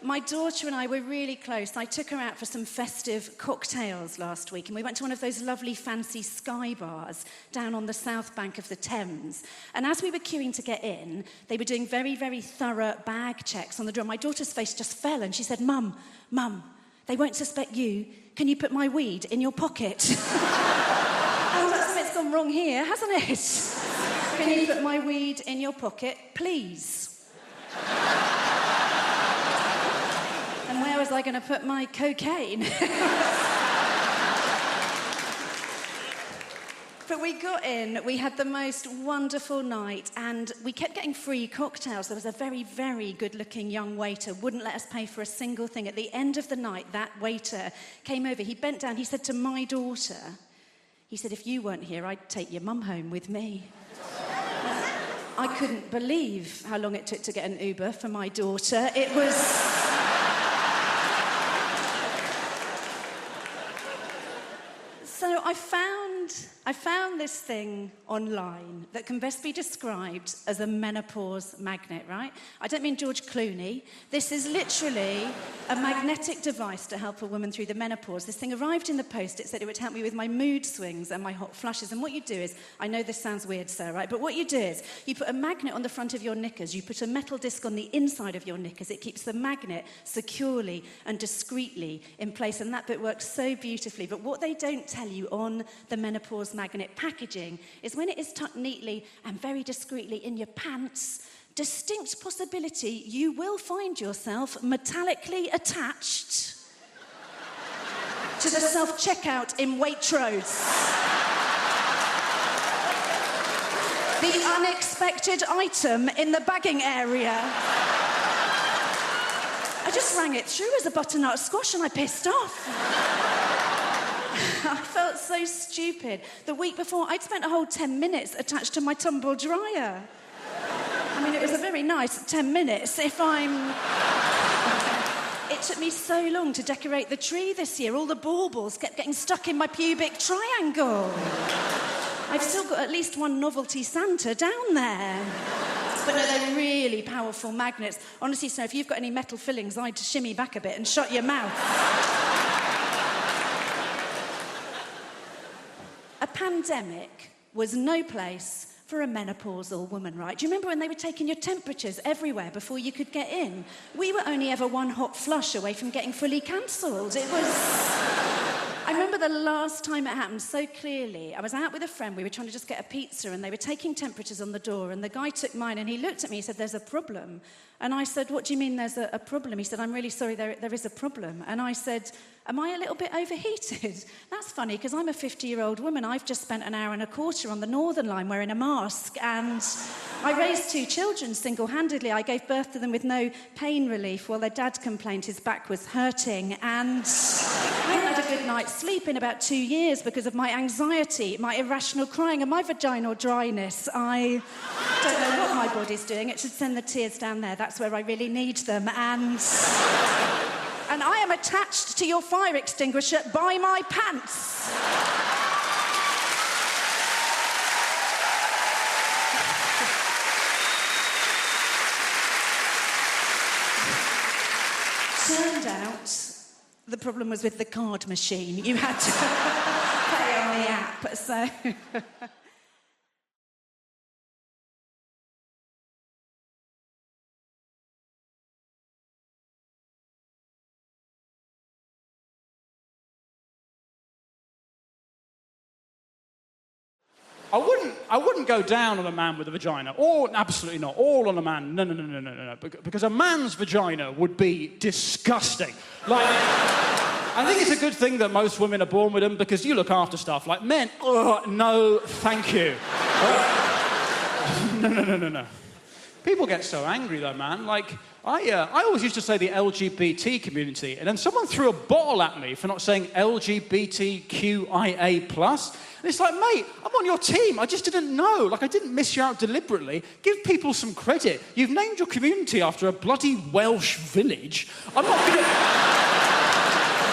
My daughter and I were really close. I took her out for some festive cocktails last week, and we went to one of those lovely fancy sky bars down on the south bank of the Thames. And as we were queuing to get in, they were doing very, very thorough bag checks on the door. My daughter's face just fell, and she said, Mum, they won't suspect you. Can you put my weed in your pocket? I was like, something's gone wrong here, hasn't it? Can you put my weed in your pocket, please? And where was I going to put my cocaine? But we got in, we had the most wonderful night, and we kept getting free cocktails. There was a very, very good-looking young waiter, wouldn't let us pay for a single thing. At the end of the night, that waiter came over, he bent down, he said to my daughter, he said, if you weren't here, I'd take your mum home with me. I couldn't believe how long it took to get an Uber for my daughter. It was... So I found this thing online that can best be described as a menopause magnet, right? I don't mean George Clooney. This is literally a magnetic device to help a woman through the menopause. This thing arrived in the post. It said it would help me with my mood swings and my hot flushes. And what you do is, I know this sounds weird, Sarah, right? But what you do is, you put a magnet on the front of your knickers. You put a metal disc on the inside of your knickers. It keeps the magnet securely and discreetly in place. And that bit works so beautifully. But what they don't tell you on the menopause magnet packaging is when it is tucked neatly and very discreetly in your pants, distinct possibility you will find yourself metallically attached to the self-checkout in Waitrose. The unexpected item in the bagging area. I just rang it through as a butternut squash and I pissed off. I felt so stupid. The week before, I'd spent a whole 10 minutes attached to my tumble dryer. I mean, it was a very nice 10 minutes It took me so long to decorate the tree this year. All the baubles kept getting stuck in my pubic triangle. I've still got at least one novelty Santa down there. But no, they're really powerful magnets. Honestly, so if you've got any metal fillings, I'd shimmy back a bit and shut your mouth. A pandemic was no place for a menopausal woman, right? Do you remember when they were taking your temperatures everywhere before you could get in? We were only ever one hot flush away from getting fully cancelled. It was... I remember the last time it happened so clearly. I was out with a friend, we were trying to just get a pizza, and they were taking temperatures on the door, and the guy took mine, and he looked at me, he said, there's a problem. And I said, what do you mean there's a problem? He said, I'm really sorry, there is a problem. And I said, am I a little bit overheated? That's funny, because I'm a 50-year-old woman. I've just spent an hour and a quarter on the Northern Line wearing a mask, and I raised 2 children single-handedly. I gave birth to them with no pain relief, while their dad complained his back was hurting, and I hadn't had a good night's sleep in about 2 years because of my anxiety, my irrational crying, and my vaginal dryness. I don't know what my body's doing. It should send the tears down there. That's where I really need them, and I am attached to your fire extinguisher by my pants. Turned out, the problem was with the card machine. You had to pay on the app, so... I wouldn't go down on a man with a vagina. Or, absolutely not. All on a man. No. Because a man's vagina would be disgusting. Like, I think it's a good thing that most women are born with them because you look after stuff. Like men, no, thank you. No. People get so angry though, man. Like, I always used to say the LGBT community, and then someone threw a bottle at me for not saying LGBTQIA+. And it's like, mate, I'm on your team. I just didn't know. Like, I didn't miss you out deliberately. Give people some credit. You've named your community after a bloody Welsh village. I'm not going to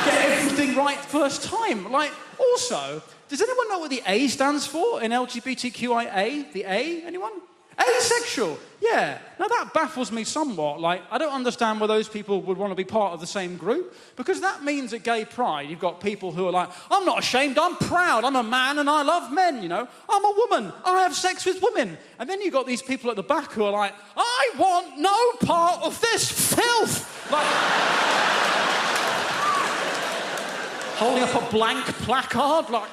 get everything right first time. Like, also, does anyone know what the A stands for in LGBTQIA? The A? Anyone? Asexual, yeah. Now that baffles me somewhat. Like, I don't understand why those people would want to be part of the same group, because that means at gay pride you've got people who are like, I'm not ashamed, I'm proud, I'm a man and I love men, you know. I'm a woman, I have sex with women. And then you've got these people at the back who are like, I want no part of this filth. Like, holding up a blank placard, like,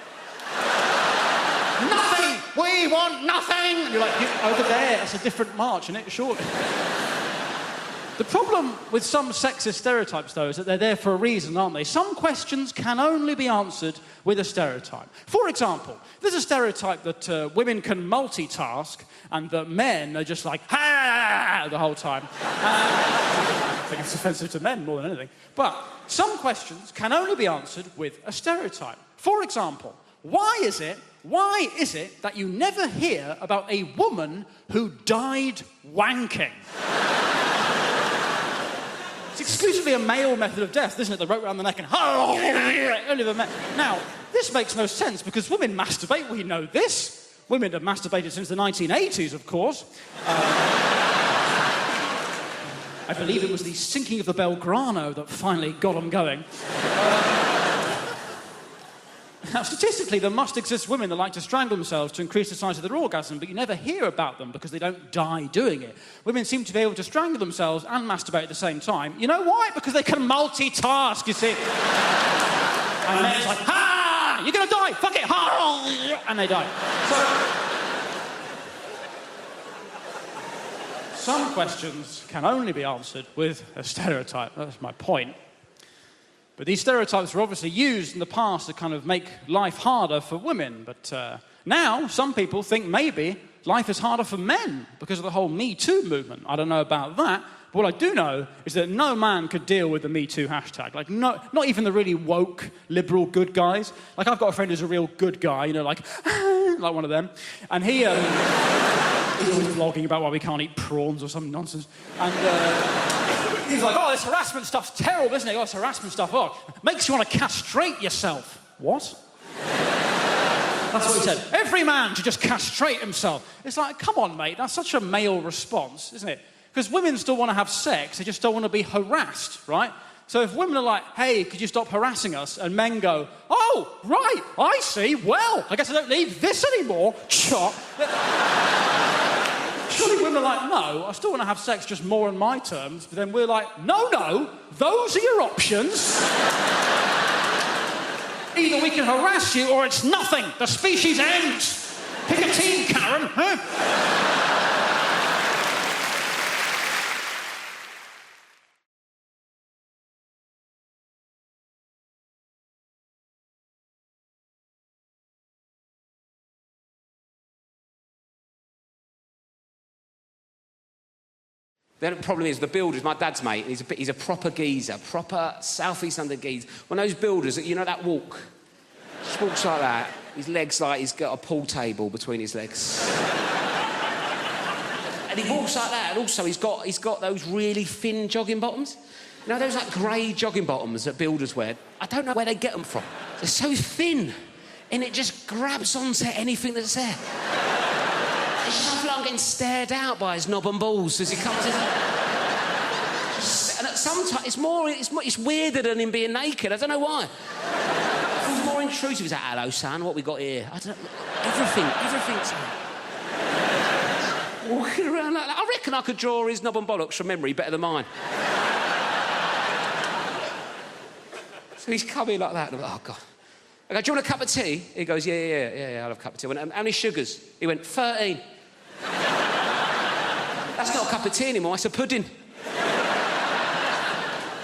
nothing! We want nothing! And you're like, over there, that's a different march, isn't it? Surely. The problem with some sexist stereotypes, though, is that they're there for a reason, aren't they? Some questions can only be answered with a stereotype. For example, there's a stereotype that women can multitask and that men are just like, ha, the whole time. I think it's offensive to men more than anything. But some questions can only be answered with a stereotype. For example, why is it that you never hear about a woman who died wanking? It's exclusively a male method of death, isn't it? The rope around the neck and... Now, this makes no sense because women masturbate, we know this. Women have masturbated since the 1980s, of course. I believe it was the sinking of the Belgrano that finally got them going. Now, statistically, there must exist women that like to strangle themselves to increase the size of their orgasm, but you never hear about them because they don't die doing it. Women seem to be able to strangle themselves and masturbate at the same time. You know why? Because they can multitask, you see. And then it's like, ha! You're gonna die! Fuck it! Ha! And they die. So, some questions can only be answered with a stereotype. That's my point. But these stereotypes were obviously used in the past to kind of make life harder for women. But now, some people think maybe life is harder for men because of the whole Me Too movement. I don't know about that. But what I do know is that no man could deal with the Me Too hashtag. Like, no, not even the really woke, liberal good guys. Like, I've got a friend who's a real good guy, you know, like one of them. And he... he's always vlogging about why we can't eat prawns or some nonsense. And... he's like, oh, this harassment stuff's terrible, isn't it? Oh, this harassment stuff, oh, makes you want to castrate yourself. What? That's what he said. Every man should just castrate himself. It's like, come on, mate, that's such a male response, isn't it? Because women still want to have sex, they just don't want to be harassed, right? So if women are like, hey, could you stop harassing us? And men go, oh, right, I see, well, I guess I don't need this anymore. Chop. Surely women are like, no, I still want to have sex, just more on my terms. But then we're like, no, those are your options. Either we can harass you or it's nothing. The species ends. Pick a team, Karen. Huh? The problem is the builders, my dad's mate, he's a proper geezer, proper South East London geezer. One of those builders, you know that walk? Just walks like that. His legs like he's got a pool table between his legs. And he walks like that, and also he's got those really thin jogging bottoms. You know those like grey jogging bottoms that builders wear? I don't know where they get them from. They're so thin, and it just grabs onto anything that's there. I feel like I'm getting stared out by his knob and balls as he comes in. And sometimes it's weirder than him being naked. I don't know why. It feels more intrusive. He's like, hello, son, what we got here? I don't know. Everything's walking around like that. I reckon I could draw his knob and bollocks from memory better than mine. So he's coming like that, and I'm like, oh, God. I go, do you want a cup of tea? He goes, yeah, I'll have a cup of tea. I went, how many sugars? He went, 13. That's not a cup of tea anymore, it's a pudding.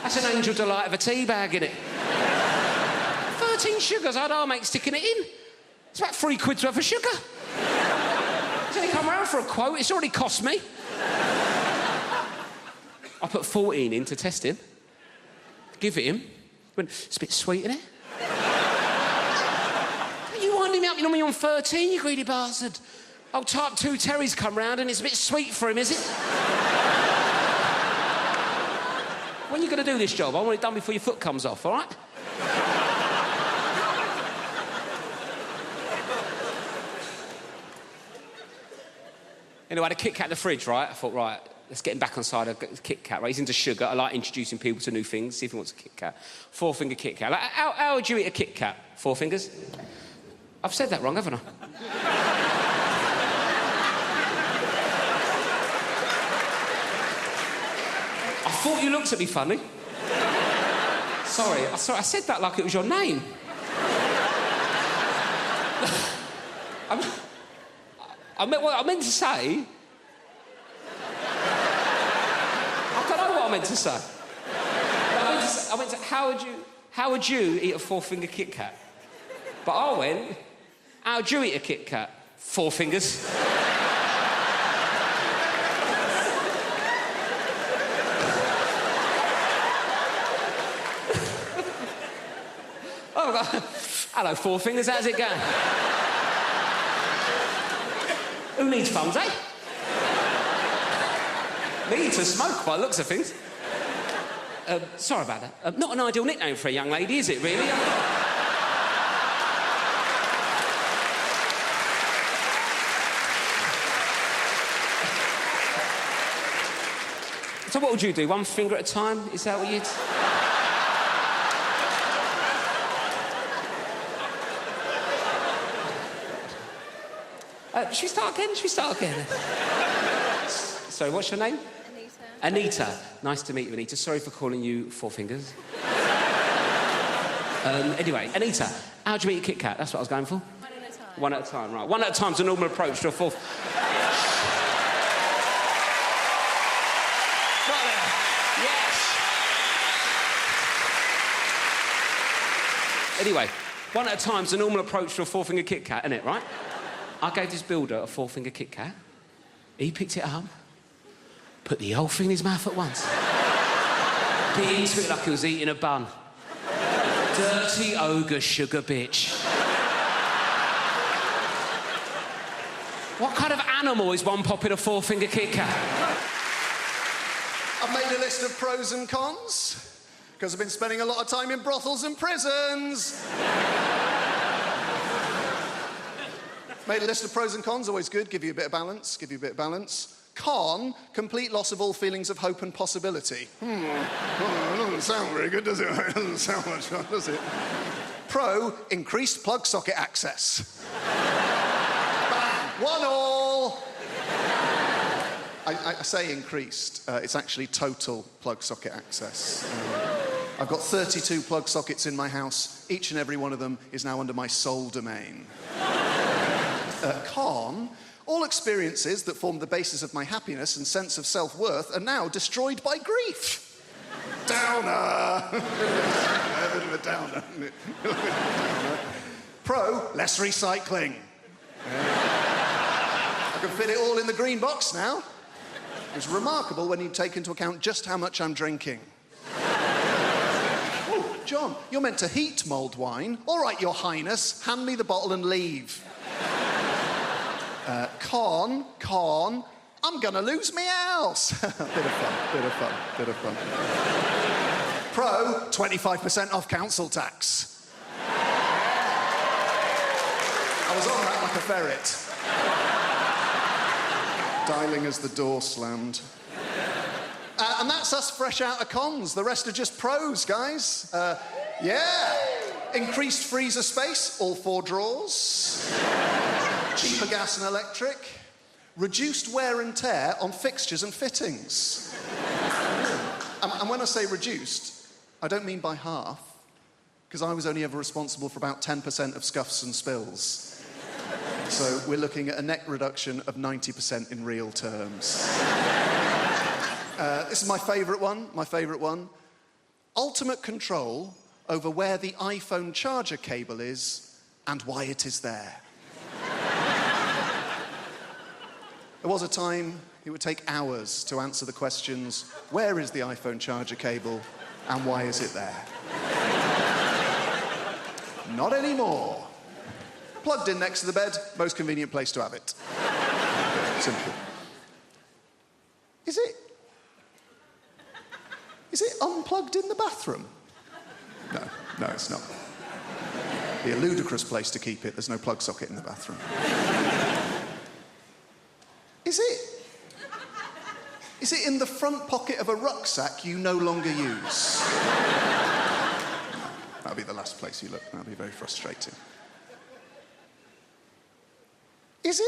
That's an angel delight of a tea bag, innit? 13 sugars, I'd mate sticking it in. It's about £3 worth of sugar. He's only come round for a quote, it's already cost me. I put 14 in to test him. Give it him. He went, it's a bit sweet, innit? You winding me up, you're on 13, you greedy bastard. Old type 2 Terry's come round and it's a bit sweet for him, is it? When are you going to do this job? I want it done before your foot comes off, all right? Anyway, I had a Kit Kat in the fridge, right? I thought, right, let's get him back on side of Kit Kat, right? He's into sugar. I like introducing people to new things. See if he wants a Kit Kat. 4-finger Kit Kat. Like, how would you eat a Kit Kat? 4 fingers? I've said that wrong, haven't I? I thought you looked at me funny. Sorry, I said that like it was your name. I meant what I meant to say. I don't know what I meant to say. I meant to how would you eat a 4-finger Kit Kat? But I went, how would you eat a Kit Kat? 4 fingers. Hello, 4 fingers, how's it going? Who needs thumbs, eh? Me to smoke by the looks of things. Sorry about that. Not an ideal nickname for a young lady, is it, really? So what would you do? 1 finger at a time? Is that what you'd... Should we start again? Sorry, what's your name? Anita. Nice to meet you, Anita. Sorry for calling you 4 fingers. Anyway, Anita, how do you eat a Kit Kat? That's what I was going for. 1 at a time. 1 at a time, right. 1 at a time's a normal approach to a 4th. Right there. Yes. Anyway, 1 at a time's a normal approach to a 4-finger Kit Kat, isn't it, right? I gave this builder a 4-finger Kit Kat. He picked it up, put the whole thing in his mouth at once. Bit into it like he was eating a bun. Dirty ogre sugar bitch. What kind of animal is one popping a 4-finger Kit Kat? I've made a list of pros and cons, because I've been spending a lot of time in brothels and prisons. Made a list of pros and cons, always good, give you a bit of balance, Con, complete loss of all feelings of hope and possibility. Oh, it doesn't sound very good, does it? It doesn't sound much fun, does it? Pro, increased plug socket access. 1-1. I say increased, it's actually total plug socket access. I've got 32 plug sockets in my house, each and every one of them is now under my sole domain. Con, all experiences that formed the basis of my happiness and sense of self-worth are now destroyed by grief. Downer. A bit of a downer, isn't it? Pro, less recycling. I can fit it all in the green box now. It's remarkable when you take into account just how much I'm drinking. Oh, John, you're meant to heat mulled wine. All right, Your Highness, hand me the bottle and leave. Con, I'm gonna lose my house. Bit of fun. Pro, 25% off council tax. I was on that like a ferret. Dialing as the door slammed. And that's us fresh out of cons. The rest are just pros, guys. Yeah. Increased freezer space, all 4 drawers. Cheaper gas and electric. Reduced wear and tear on fixtures and fittings. And when I say reduced, I don't mean by half, because I was only ever responsible for about 10% of scuffs and spills. So we're looking at a net reduction of 90% in real terms. This is my favourite one. Ultimate control over where the iPhone charger cable is and why it is there. There was a time it would take hours to answer the questions, where is the iPhone charger cable and why is it there? Not anymore. Plugged in next to the bed, most convenient place to have it. Simple. Is it unplugged in the bathroom? No, it's not. It'd be a ludicrous place to keep it. There's no plug socket in the bathroom. Is it Is it in the front pocket of a rucksack you no longer use? That'll be the last place you look. That'll be very frustrating. Is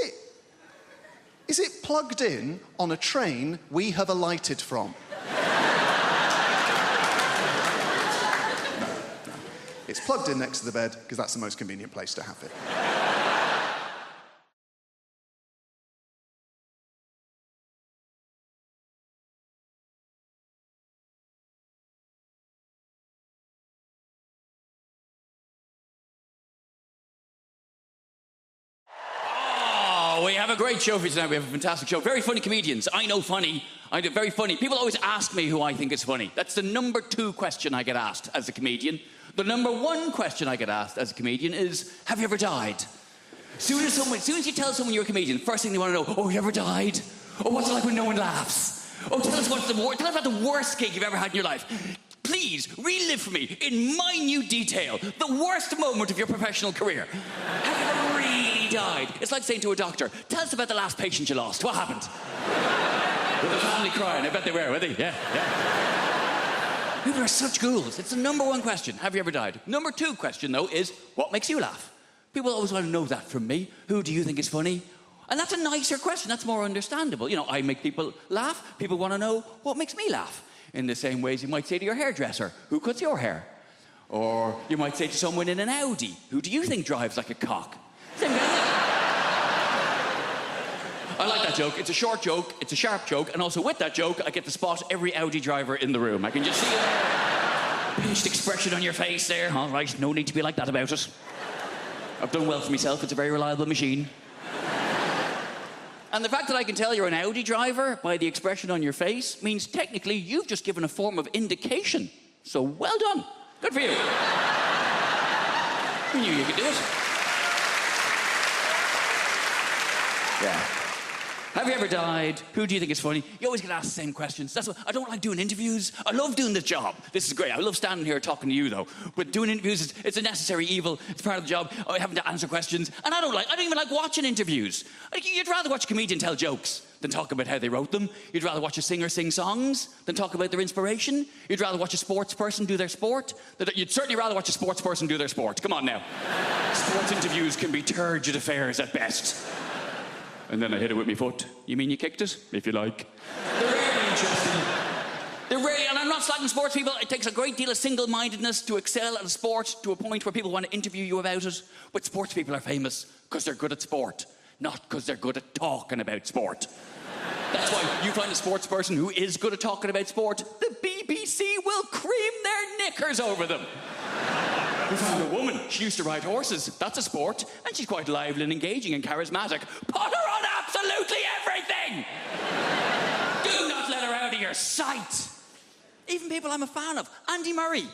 it plugged in on a train we have alighted from? No. It's plugged in next to the bed because that's the most convenient place to have it. We have a great show for you tonight. We have a fantastic show. Very funny comedians. I know funny. I do very funny. People always ask me who I think is funny. That's the number 2 question I get asked as a comedian. The number 1 question I get asked as a comedian is, have you ever died? As soon as you tell someone you're a comedian, first thing they want to know, oh, you ever died? Oh, what's it like when no one laughs? Oh, tell us about the worst gig you've ever had in your life. Please, relive for me, in minute detail, the worst moment of your professional career. Have you ever really died? It's like saying to a doctor, tell us about the last patient you lost. What happened? With the family crying. I bet they were they? Yeah. People are such ghouls. It's the number 1 question. Have you ever died? Number 2 question, though, is what makes you laugh? People always want to know that from me. Who do you think is funny? And that's a nicer question. That's more understandable. You know, I make people laugh. People want to know what makes me laugh. In the same ways you might say to your hairdresser, who cuts your hair? Or you might say to someone in an Audi, who do you think drives like a cock? Same kind of thing. I like that joke. It's a short joke, it's a sharp joke, and also with that joke, I get to spot every Audi driver in the room. I can just see a pinched expression on your face there. All right, no need to be like that about it. I've done well for myself. It's a very reliable machine. And the fact that I can tell you're an Audi driver by the expression on your face means technically you've just given a form of indication. So well done. Good for you. I knew you could do it. Yeah. Have you ever died? Who do you think is funny? You always get asked the same questions. That's what I don't like doing interviews. I love doing this job. This is great. I love standing here talking to you, though. But doing interviews, it's a necessary evil. It's part of the job. I having to answer questions. And I don't even like watching interviews. You'd rather watch a comedian tell jokes than talk about how they wrote them. You'd rather watch a singer sing songs than talk about their inspiration. You'd rather watch a sports person do their sport. You'd certainly rather watch a sports person do their sport. Come on now. Sports interviews can be turgid affairs at best. And then I hit it with my foot. You mean you kicked it? If you like. They're really interesting. They're really, and I'm not slagging sports people. It takes a great deal of single-mindedness to excel at a sport to a point where people want to interview you about it. But sports people are famous because they're good at sport, not because they're good at talking about sport. That's why you find a sports person who is good at talking about sport, the BBC will cream their knickers over them. We found a woman. She used to ride horses. That's a sport. And she's quite lively and engaging and charismatic. Put her on absolutely everything! Do not let her out of your sight. Even people I'm a fan of. Andy Murray.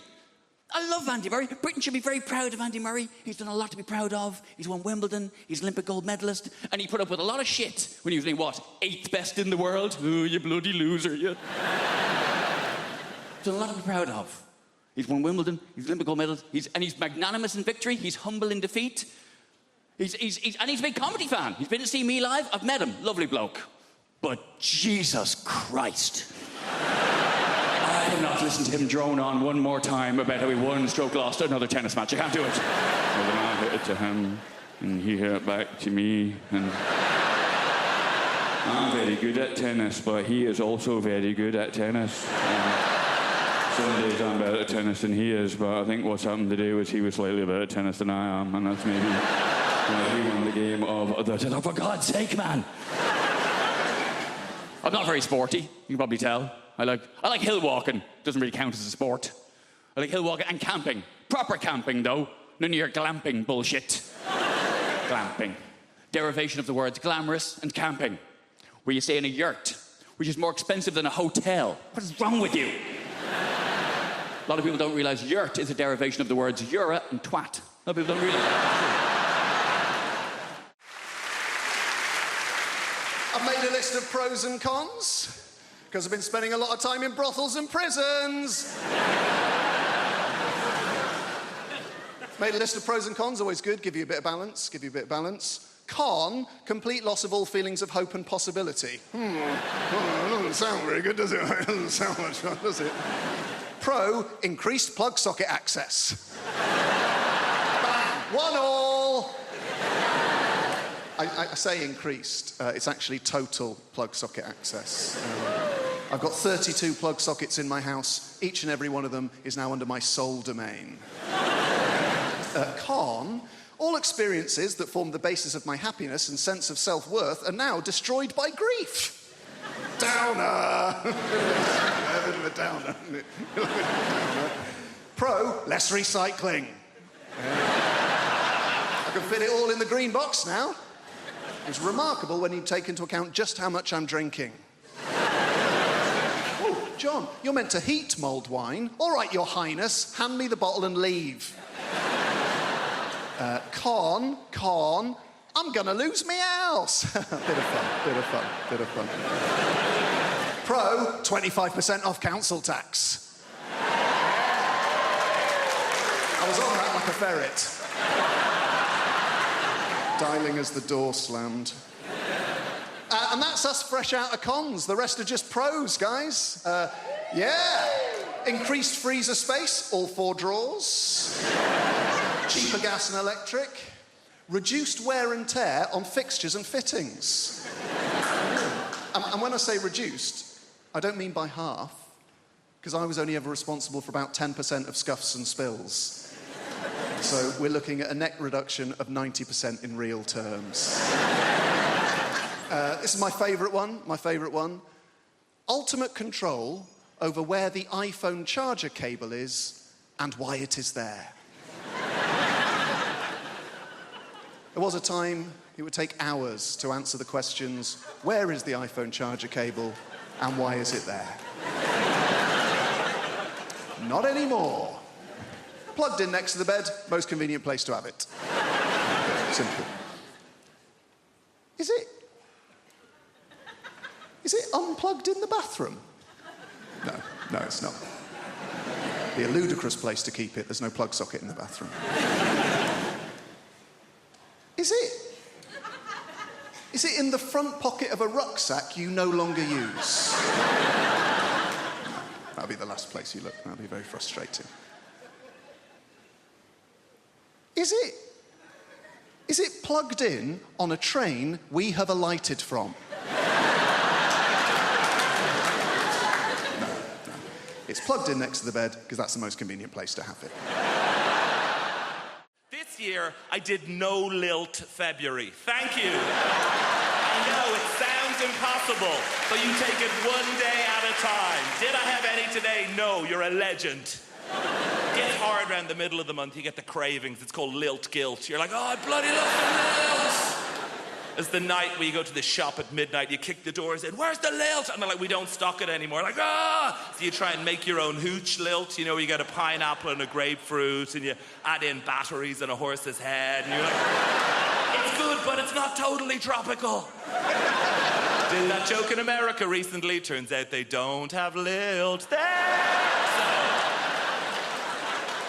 I love Andy Murray. Britain should be very proud of Andy Murray. He's done a lot to be proud of. He's won Wimbledon. He's an Olympic gold medalist. And he put up with a lot of shit when he was only, 8th best in the world? Oh, you bloody loser, you. He's done a lot to be proud of. He's won Wimbledon, he's Olympic gold medalist, he's magnanimous in victory, he's humble in defeat. He's a big comedy fan. He's been to see me live, I've met him, lovely bloke. But Jesus Christ. I cannot listen to him drone on one more time about how he won, stroke lost another tennis match. I can't do it. Well, then I hit it to him, and he hit it back to me, and I'm very good at tennis, but he is also very good at tennis. Some days I'm better at tennis than he is, but I think what's happened today was he was slightly better at tennis than I am, and that's maybe why he won the game of the... Oh, for God's sake, man! I'm not very sporty, you can probably tell. I like hill walking. Doesn't really count as a sport. I like hill walking and camping. Proper camping, though. None of your glamping bullshit. Glamping. Derivation of the words glamorous and camping. Where you stay in a yurt, which is more expensive than a hotel. What is wrong with you? A lot of people don't realise yurt is a derivation of the words eura and twat. A lot of people don't realise that. I've made a list of pros and cons, because I've been spending a lot of time in brothels and prisons. Made a list of pros and cons, always good, give you a bit of balance. Con, complete loss of all feelings of hope and possibility. Doesn't sound very good, does it? It doesn't sound much fun, does it? Pro, increased plug socket access. Bang, 1-1. I say increased. It's actually total plug socket access. I've got 32 plug sockets in my house. Each and every one of them is now under my sole domain. Con, all experiences that formed the basis of my happiness and sense of self-worth are now destroyed by grief. Downer. A bit of a downer, isn't it? Pro, less recycling. I can fit it all in the green box now. It's remarkable when you take into account just how much I'm drinking. Oh, John, you're meant to heat mulled wine. All right, Your Highness, hand me the bottle and leave. Con, I'm gonna lose me house. Bit of fun. Pro, 25% off council tax. I was on that like a ferret. Dialing as the door slammed. And that's us fresh out of cons. The rest are just pros, guys. Yeah. Increased freezer space, all 4 drawers. Cheaper gas and electric. Reduced wear and tear on fixtures and fittings. And when I say reduced, I don't mean by half, because I was only ever responsible for about 10% of scuffs and spills. So we're looking at a net reduction of 90% in real terms. This is my favourite one. Ultimate control over where the iPhone charger cable is and why it is there. There was a time it would take hours to answer the questions, where is the iPhone charger cable and why is it there? Not anymore. Plugged in next to the bed, most convenient place to have it. Simple. Is it unplugged in the bathroom? No, it's not. It'd be a ludicrous place to keep it. There's no plug socket in the bathroom. Is it in the front pocket of a rucksack you no longer use? That'll be the last place you look. That'll be very frustrating. Is it plugged in on a train we have alighted from? No. It's plugged in next to the bed because that's the most convenient place to have it. This year, I did no lilt February. Thank you. I know it sounds impossible, but you take it one day at a time. Did I have any today? No, you're a legend. Gets hard around the middle of the month, you get the cravings. It's called lilt guilt. You're like, oh, I bloody love the lilt. It's the night where you go to the shop at midnight, you kick the doors in, where's the lilt? And they're like, we don't stock it anymore. Like, ah! So you try and make your own hooch lilt, you know, you get a pineapple and a grapefruit, and you add in batteries and a horse's head, and you're like, it's good, but it's not totally tropical. Did that joke in America recently. Turns out they don't have lilt there.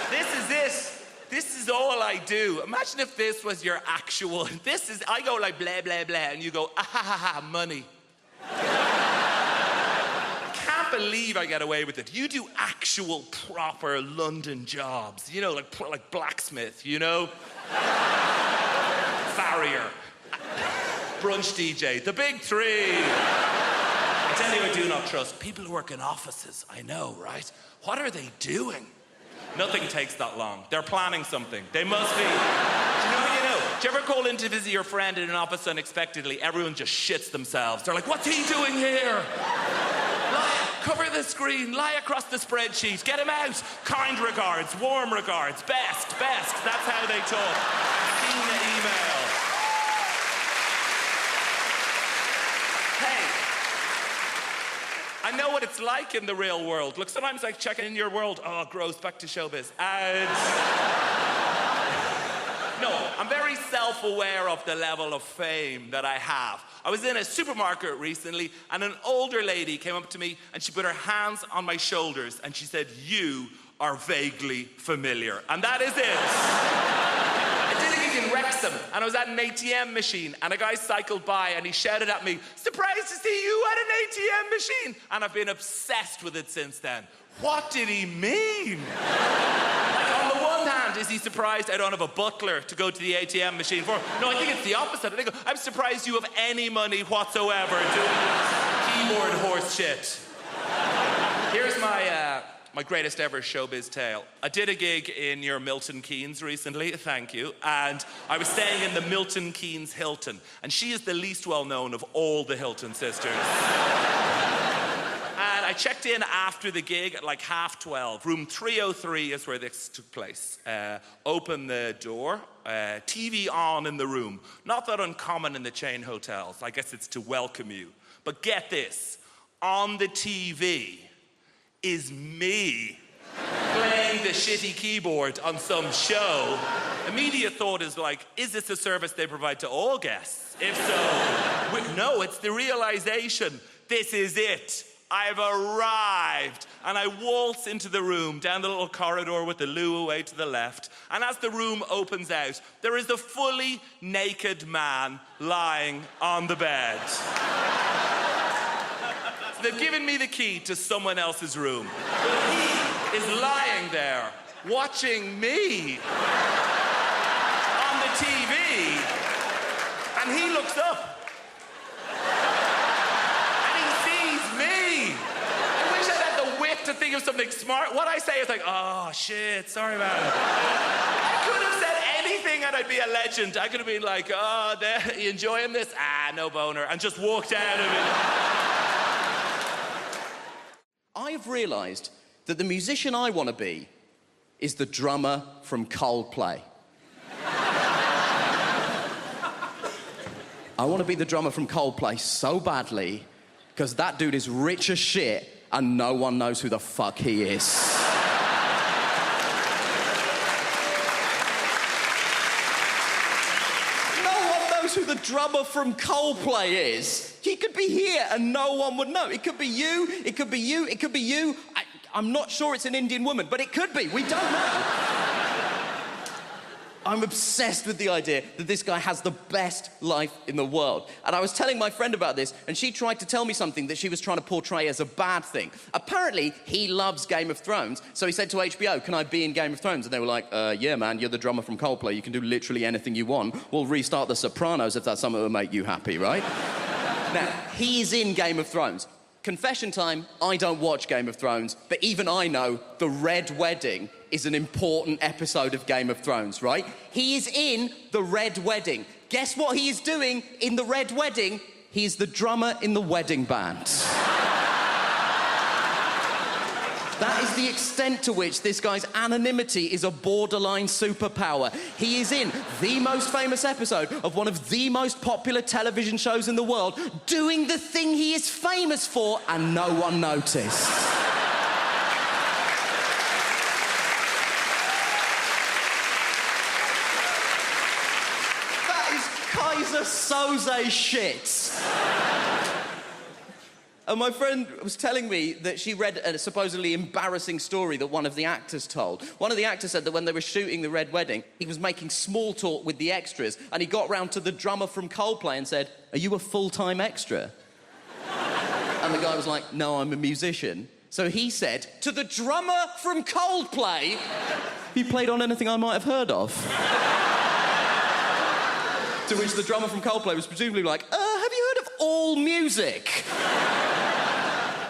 This is it. This is all I do. Imagine if this was your actual... I go like blah, blah, blah, and you go, ah, ha, ha, ha, money. I can't believe I get away with it. You do actual, proper London jobs. You know, like blacksmith, you know? Farrier. Brunch DJ. The big 3. I tell you, I do not trust people who work in offices. I know, right? What are they doing? Nothing takes that long. They're planning something. They must be. Do you know? Do you ever call in to visit your friend in an office unexpectedly? Everyone just shits themselves. They're like, what's he doing here? Cover the screen, lie across the spreadsheet, get him out. Kind regards, warm regards, best. That's how they talk. Seen the email. Hey. I know what it's like in the real world. Look, sometimes I check in your world. Oh, gross, back to showbiz. And... No, I'm very self-aware of the level of fame that I have. I was in a supermarket recently, and an older lady came up to me, and she put her hands on my shoulders, and she said, "You are vaguely familiar." And that is it. I did a gig in bless him. And I was at an ATM machine, and a guy cycled by, and he shouted at me, "Surprised to see you at an ATM machine." And I've been obsessed with it since then. What did he mean? Like, on the one hand, is he surprised I don't have a butler to go to the ATM machine for? No, I think it's the opposite. I think I'm surprised you have any money whatsoever doing keyboard horse shit. Here's my greatest ever showbiz tale. I did a gig in your Milton Keynes recently, thank you, and I was staying in the Milton Keynes Hilton, and she is the least well-known of all the Hilton sisters. And I checked in after the gig at like 12:30. Room 303 is where this took place. Open the door, TV on in the room. Not that uncommon in the chain hotels. I guess it's to welcome you. But get this, on the TV is me playing the shitty keyboard on some show. Immediate thought is like, is this a service they provide to all guests? If so, no, it's the realization, this is it. I've arrived. And I waltz into the room, down the little corridor with the loo away to the left. And as the room opens out, there is a fully naked man lying on the bed. So they've given me the key to someone else's room. But he is lying there, watching me on the TV. And he looks up. To think of something smart. What I say is like, oh shit, sorry about it. I could have said anything and I'd be a legend. I could have been like, oh, you enjoying this? Ah, no boner. And just walked out of it. I have realised that the musician I want to be is the drummer from Coldplay. I want to be the drummer from Coldplay so badly because that dude is rich as shit and no one knows who the fuck he is. No one knows who the drummer from Coldplay is. He could be here and no one would know. It could be you, it could be you, it could be you. I'm not sure it's an Indian woman, but it could be. We don't know. I'm obsessed with the idea that this guy has the best life in the world. And I was telling my friend about this, and she tried to tell me something that she was trying to portray as a bad thing. Apparently, he loves Game of Thrones, so he said to HBO, can I be in Game of Thrones? And they were like, yeah, man, you're the drummer from Coldplay. You can do literally anything you want. We'll restart The Sopranos if that's something that will make you happy, right? Now, he's in Game of Thrones. Confession time, I don't watch Game of Thrones, but even I know the Red Wedding is an important episode of Game of Thrones, right? He is in the Red Wedding. Guess what he is doing in the Red Wedding? He is the drummer in the wedding band. That is the extent to which this guy's anonymity is a borderline superpower. He is in the most famous episode of one of the most popular television shows in the world, doing the thing he is famous for, and no one noticed. Kaiser Soze shit. And my friend was telling me that she read a supposedly embarrassing story that one of the actors told. One of the actors said that when they were shooting the Red Wedding, he was making small talk with the extras, and he got round to the drummer from Coldplay and said, "Are you a full-time extra?" And the guy was like, "No, I'm a musician." So he said, to the drummer from Coldplay, "You played on anything I might have heard of?" To which the drummer from Coldplay was presumably like, have you heard of All Music?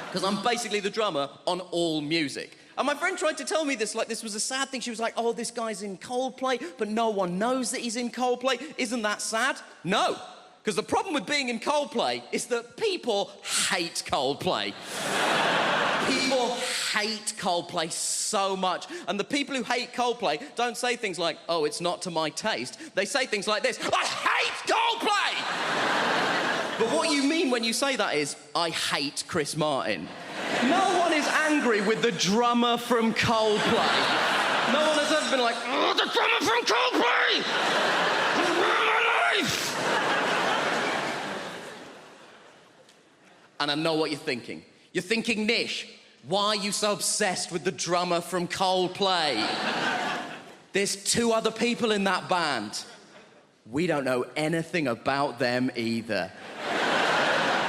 Because I'm basically the drummer on All Music. And my friend tried to tell me this like this was a sad thing. She was like, oh, this guy's in Coldplay, but no one knows that he's in Coldplay. Isn't that sad? No. Because the problem with being in Coldplay is that people hate Coldplay. People hate Coldplay so much. And the people who hate Coldplay don't say things like, oh, it's not to my taste. They say things like this, I hate Coldplay! But what you mean when you say that is, I hate Chris Martin. No one is angry with the drummer from Coldplay. No one has ever been like, oh, the drummer from Coldplay! He ruined my life! And I know what you're thinking. You're thinking, Nish, why are you so obsessed with the drummer from Coldplay? There's two other people in that band. we don't know anything about them either.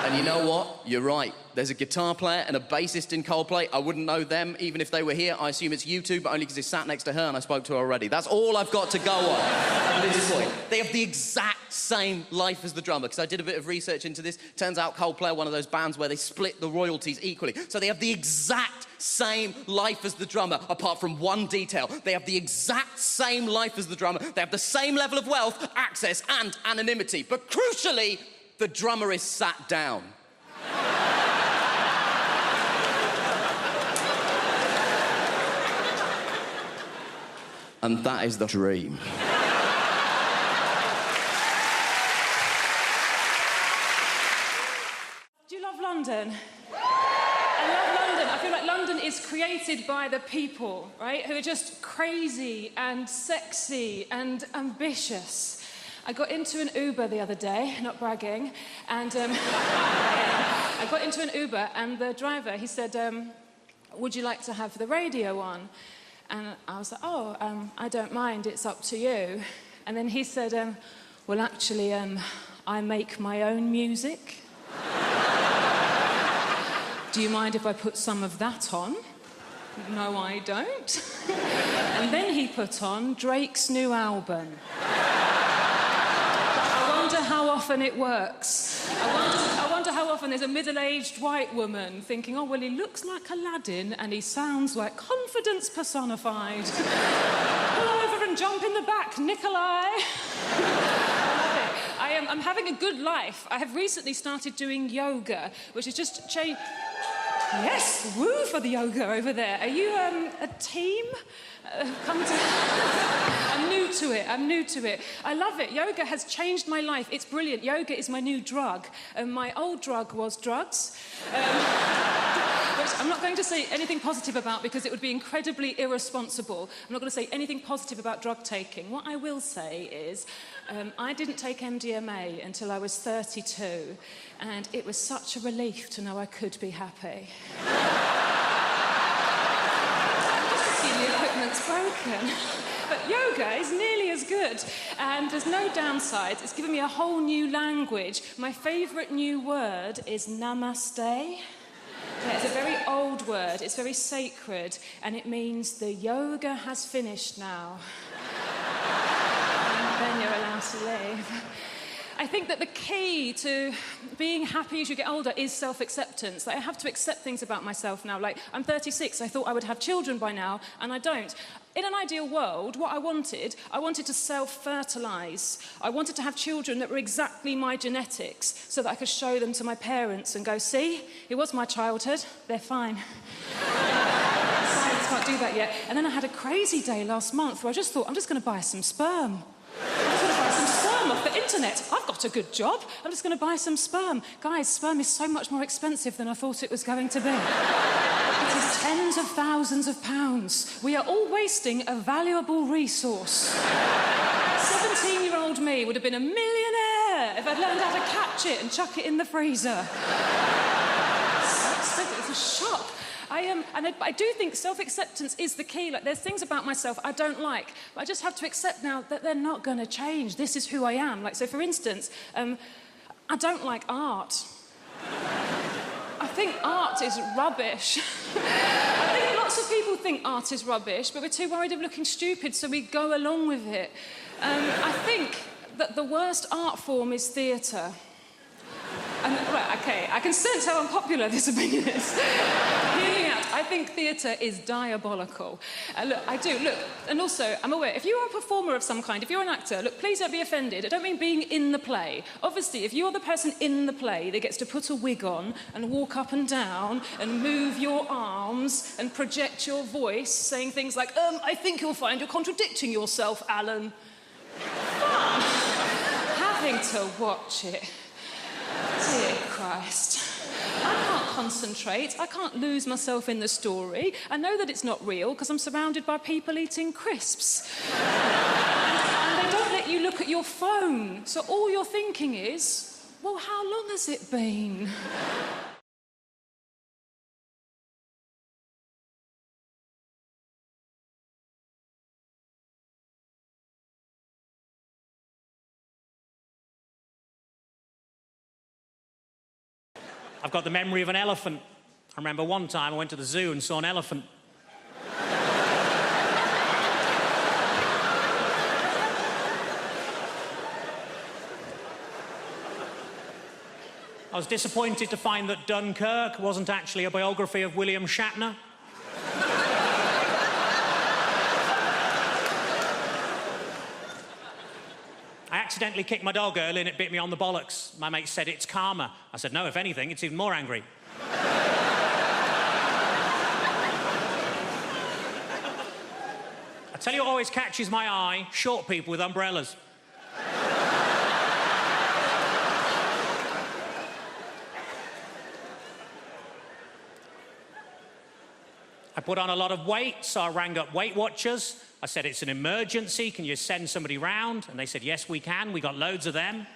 And you know what? You're right. There's a guitar player and a bassist in Coldplay. I wouldn't know them even if they were here. I assume it's you two, but only because they sat next to her and I spoke to her already. That's all I've got to go on at this point. They have the exact same life as the drummer, because I did a bit of research into this. Turns out Coldplay are one of those bands where they split the royalties equally. So they have the exact same life as the drummer, apart from one detail. They have the exact same life as the drummer. They have the same level of wealth, access, and anonymity. But crucially, the drummer is sat down. And that is the dream. Do you love London? I love London. I feel like London is created by the people, right? Who are just crazy and sexy and ambitious. I got into an Uber the other day, not bragging, and I got into an Uber and the driver, he said, would you like to have the radio on? And I was like, I don't mind, it's up to you. And then he said, well, actually, I make my own music. Do you mind if I put some of that on? No, I don't. And then he put on Drake's new album. I wonder how often it works. I wonder how often there's a middle-aged white woman thinking, oh, well, he looks like Aladdin and he sounds like confidence personified. Pull over and jump in the back, Nikolai. I'm having a good life. I have recently started doing yoga, which is just change. Yes, woo for the yoga over there. Are you a team? Come to... I'm new to it. I love it. Yoga has changed my life. It's brilliant. Yoga is my new drug. My old drug was drugs. Which I'm not going to say anything positive about because it would be incredibly irresponsible. I'm not going to say anything positive about drug taking. What I will say is I didn't take MDMA until I was 32, and it was such a relief to know I could be happy. Just assume the equipment's broken. But yoga is nearly as good, and there's no downsides. It's given me a whole new language. My favourite new word is namaste. Yeah, it's a very old word, it's very sacred, and it means the yoga has finished now. And then you're allowed to leave. I think that the key to being happy as you get older is self-acceptance. Like, I have to accept things about myself now. Like, I'm 36, I thought I would have children by now, and I don't. In an ideal world, what I wanted to self-fertilise. I wanted to have children that were exactly my genetics so that I could show them to my parents and go, see, it was my childhood, they're fine. Science can't do that yet. And then I had a crazy day last month where I just thought, I'm just going to buy some sperm. I'm just going to buy some sperm off the internet. I've got a good job. I'm just going to buy some sperm. Guys, sperm is so much more expensive than I thought it was going to be. It is tens of thousands of pounds. We are all wasting a valuable resource. 17-year-old me would have been a millionaire if I'd learned how to catch it and chuck it in the freezer. It's a shock. I do think self-acceptance is the key. Like, there's things about myself I don't like, but I just have to accept now that they're not going to change. This is who I am. Like, so for instance, I don't like art. I think art is rubbish. I think lots of people think art is rubbish, but we're too worried of looking stupid, so we go along with it. I think that the worst art form is theatre. Right, okay, I can sense how unpopular this opinion is. Hear me out. I think theatre is diabolical. Look, I do, look, and also, I'm aware, if you are a performer of some kind, if you're an actor, look, please don't be offended. I don't mean being in the play. Obviously, if you're the person in the play that gets to put a wig on and walk up and down and move your arms and project your voice, saying things like, I think you'll find you're contradicting yourself, Alan. Fun. Having to watch it. Dear Christ. I can't concentrate. I can't lose myself in the story. I know that it's not real because I'm surrounded by people eating crisps. And they don't let you look at your phone. So all you're thinking is, well, how long has it been? I've got the memory of an elephant. I remember one time I went to the zoo and saw an elephant. I was disappointed to find that Dunkirk wasn't actually a biography of William Shatner. I accidentally kicked my dog early and it bit me on the bollocks. My mate said it's karma. I said, no, if anything, it's even more angry. I tell you what always catches my eye, short people with umbrellas. I put on a lot of weight, so I rang up Weight Watchers. I said, it's an emergency, can you send somebody round? And they said, yes, we can, we got loads of them.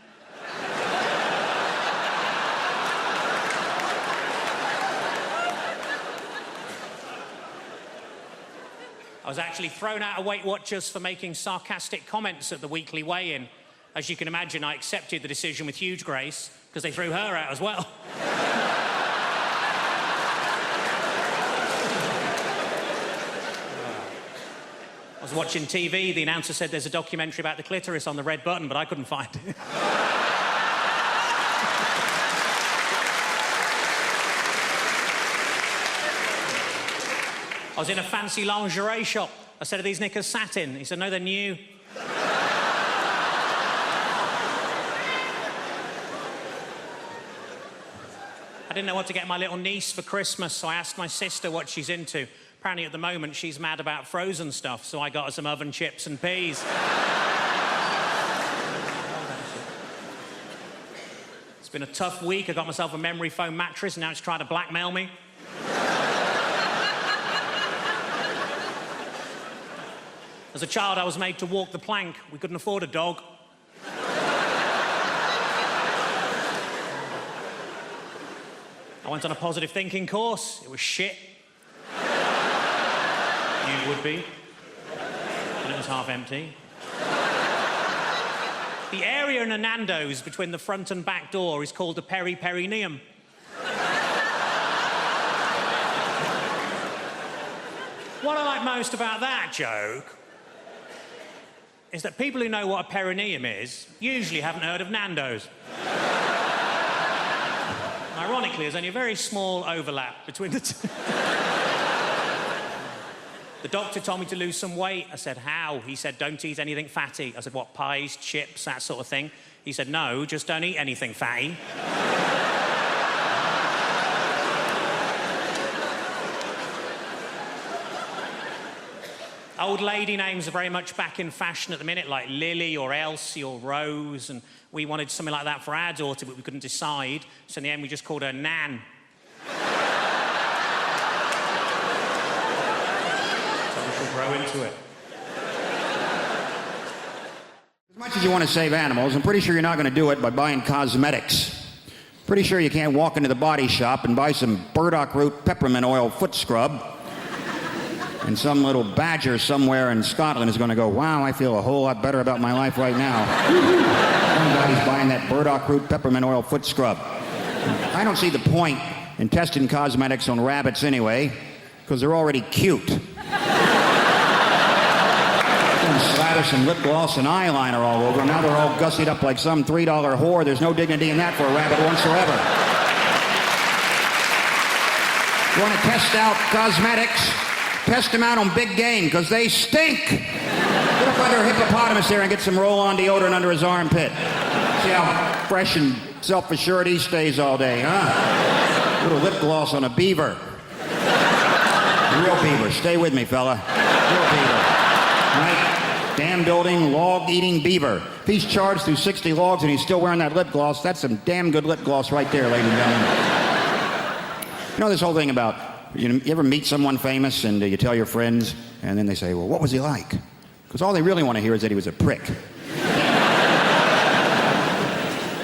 I was actually thrown out of Weight Watchers for making sarcastic comments at the weekly weigh-in. As you can imagine, I accepted the decision with huge grace, because they threw her out as well. I was watching TV, the announcer said there's a documentary about the clitoris on the red button, but I couldn't find it. I was in a fancy lingerie shop. I said, are these knickers satin? He said, no, they're new. I didn't know what to get my little niece for Christmas, so I asked my sister what she's into. Apparently, at the moment, she's mad about frozen stuff, so I got her some oven chips and peas. It's been a tough week. I got myself a memory foam mattress, and now it's trying to blackmail me. As a child, I was made to walk the plank. We couldn't afford a dog. I went on a positive thinking course. It was shit. You would be. And it was half empty. The area in a Nando's between the front and back door is called the peri-perineum. What I like most about that joke is that people who know what a perineum is usually haven't heard of Nando's. Ironically, there's only a very small overlap between the two. The doctor told me to lose some weight. I said, how? He said, don't eat anything fatty. I said, what, pies, chips, that sort of thing? He said, no, just don't eat anything fatty. Old lady names are very much back in fashion at the minute, like Lily or Elsie or Rose, and we wanted something like that for our daughter, but we couldn't decide, so in the end we just called her Nan. Grow into it. As much as you want to save animals, I'm pretty sure you're not going to do it by buying cosmetics. Pretty sure you can't walk into the body shop and buy some burdock root peppermint oil foot scrub, and some little badger somewhere in Scotland is going to go, wow, I feel a whole lot better about my life right now. Somebody's buying that burdock root peppermint oil foot scrub. I don't see the point in testing cosmetics on rabbits anyway, because they're already cute. Slather some lip gloss and eyeliner all over. Now they're all gussied up like some $3 whore. There's no dignity in that for a rabbit whatsoever. You want to test out cosmetics? Test them out on big game, because they stink. Get up under a hippopotamus there and get some roll-on deodorant under his armpit. See how fresh and self-assured he stays all day, huh? Little lip gloss on a beaver. Real beaver. Stay with me, fella. Real beaver. Right? Dam building, log eating beaver. If he's charged through 60 logs and he's still wearing that lip gloss, that's some damn good lip gloss right there, ladies and gentlemen. You know this whole thing about, you ever meet someone famous and you tell your friends and then they say, well, what was he like? Because all they really want to hear is that he was a prick.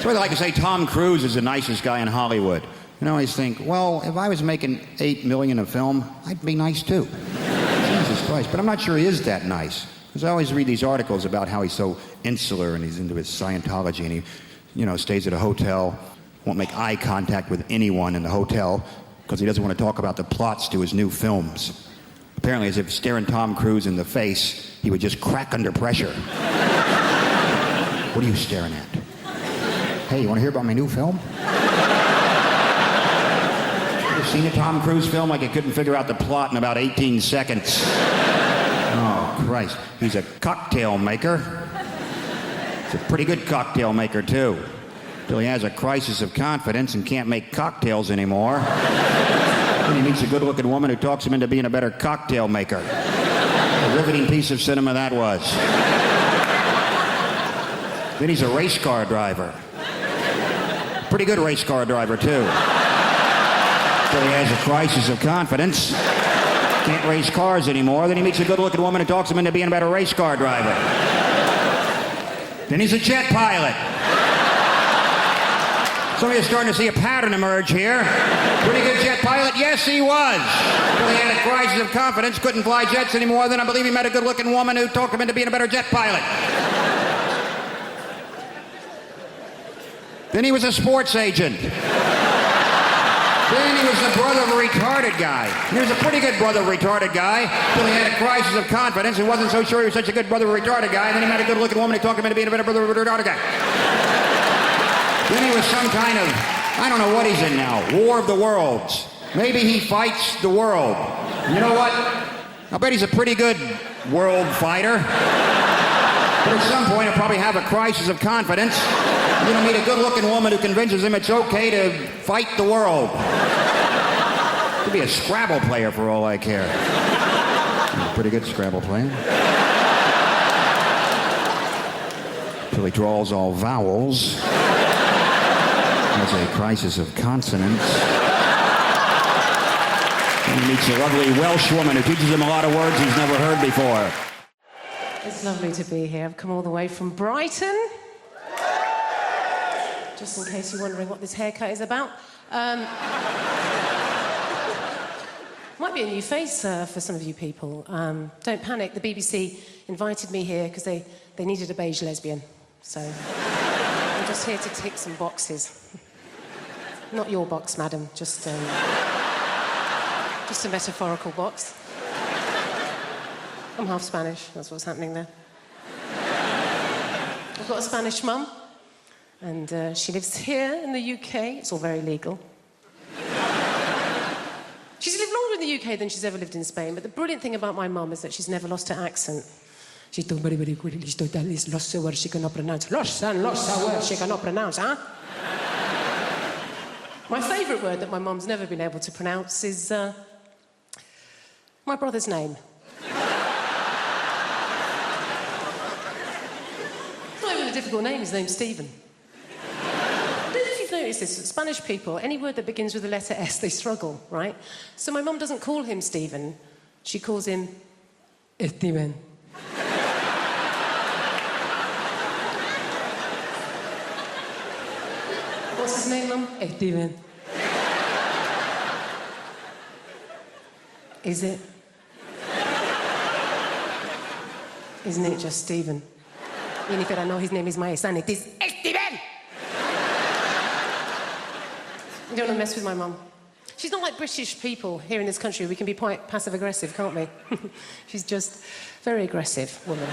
So they like to say Tom Cruise is the nicest guy in Hollywood. You know, I always think, well, if I was making $8 million a film, I'd be nice too. Jesus Christ, but I'm not sure he is that nice. Because I always read these articles about how he's so insular and he's into his Scientology and he, you know, stays at a hotel won't make eye contact with anyone in the hotel because he doesn't want to talk about the plots to his new films. Apparently, as if staring Tom Cruise in the face, he would just crack under pressure. What are you staring at? Hey, you want to hear about my new film? You seen a Tom Cruise film like he couldn't figure out the plot in about 18 seconds? Oh, Christ. He's a cocktail maker. He's a pretty good cocktail maker, too. Till he has a crisis of confidence and can't make cocktails anymore. Then he meets a good-looking woman who talks him into being a better cocktail maker. A riveting piece of cinema that was. Then he's a race car driver. Pretty good race car driver, too. Till he has a crisis of confidence. Can't race cars anymore. Then he meets a good-looking woman who talks him into being a better race car driver. Then he's a jet pilot. Some of you are starting to see a pattern emerge here. Pretty good jet pilot? Yes, he was. Till he had a crisis of confidence, couldn't fly jets anymore. Then I believe he met a good-looking woman who talked him into being a better jet pilot. Then he was a sports agent. Then he was the brother of a retarded guy. He was a pretty good brother of a retarded guy till he had a crisis of confidence and wasn't so sure he was such a good brother of a retarded guy. And then he met a good-looking woman who talked him into being a better brother of a retarded guy. Then he was some kind of, I don't know what he's in now, War of the Worlds. Maybe he fights the world. You know what? I bet he's a pretty good world fighter. But at some point he'll probably have a crisis of confidence. You're going to meet a good-looking woman who convinces him it's okay to fight the world. Could be a Scrabble player for all I care. He's a pretty good Scrabble player. Till he draws all vowels. Has a crisis of consonants. And he meets a lovely Welsh woman who teaches him a lot of words he's never heard before. It's lovely to be here. I've come all the way from Brighton. Just in case you're wondering what this haircut is about. Might be a new face for some of you people. Don't panic. The BBC invited me here because they needed a beige lesbian. So I'm just here to tick some boxes. Not your box, madam. Just a metaphorical box. I'm half Spanish. That's what's happening there. I've got a Spanish mum. And she lives here in the UK. It's all very legal. She's lived longer in the UK than she's ever lived in Spain. But the brilliant thing about my mum is that she's never lost her accent. She's done very, very quickly. She's done lost the words she cannot pronounce. Lost the words she cannot pronounce, huh? My favourite word that my mum's never been able to pronounce is my brother's name. It's not even a difficult name. His name's Stephen. Notice this, Spanish people, any word that begins with the letter S, they struggle, right? So my mum doesn't call him Stephen, she calls him Steven. What's his name, Mum? Steven. Is it? Isn't it just Stephen? Even if I know his name is my son, it is Steven! You don't want to mess with my mum. She's not like British people here in this country. We can be quite passive-aggressive, can't we? She's just very aggressive woman.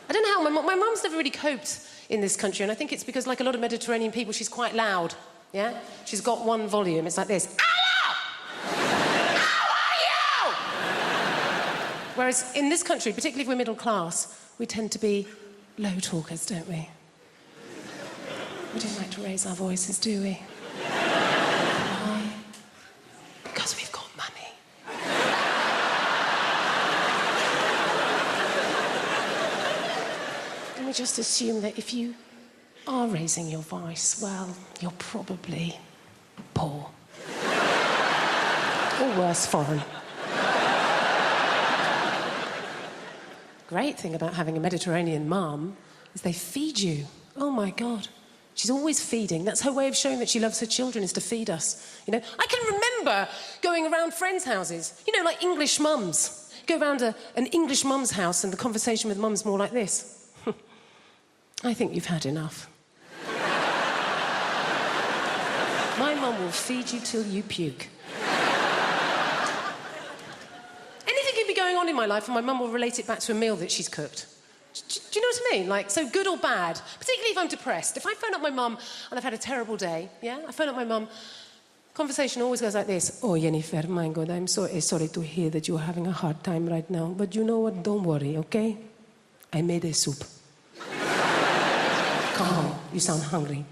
I don't know how my mum's never really coped in this country, and I think it's because, like a lot of Mediterranean people, she's quite loud, yeah? She's got one volume. It's like this. Hello! How are you? Whereas in this country, particularly if we're middle class, we tend to be low talkers, don't we? We don't like to raise our voices, do we? Why? Because we've got money. And we just assume that if you are raising your voice, well, you're probably poor. Or worse, foreign. Great thing about having a Mediterranean mum is they feed you. Oh, my God. She's always feeding. That's her way of showing that she loves her children, is to feed us. You know, I can remember going around friends' houses, you know, like English mums. Go around an English mum's house and the conversation with mum's more like this. I think you've had enough. My mum will feed you till you puke. Anything can be going on in my life and my mum will relate it back to a meal that she's cooked. Do you know what I mean? Like, so good or bad. Particularly if I'm depressed. If I phone up my mum and I've had a terrible day, yeah? I phone up my mum, conversation always goes like this. Oh, Jennifer, my God, I'm so sorry to hear that you're having a hard time right now. But you know what? Don't worry, okay? I made a soup. Come home. You sound hungry.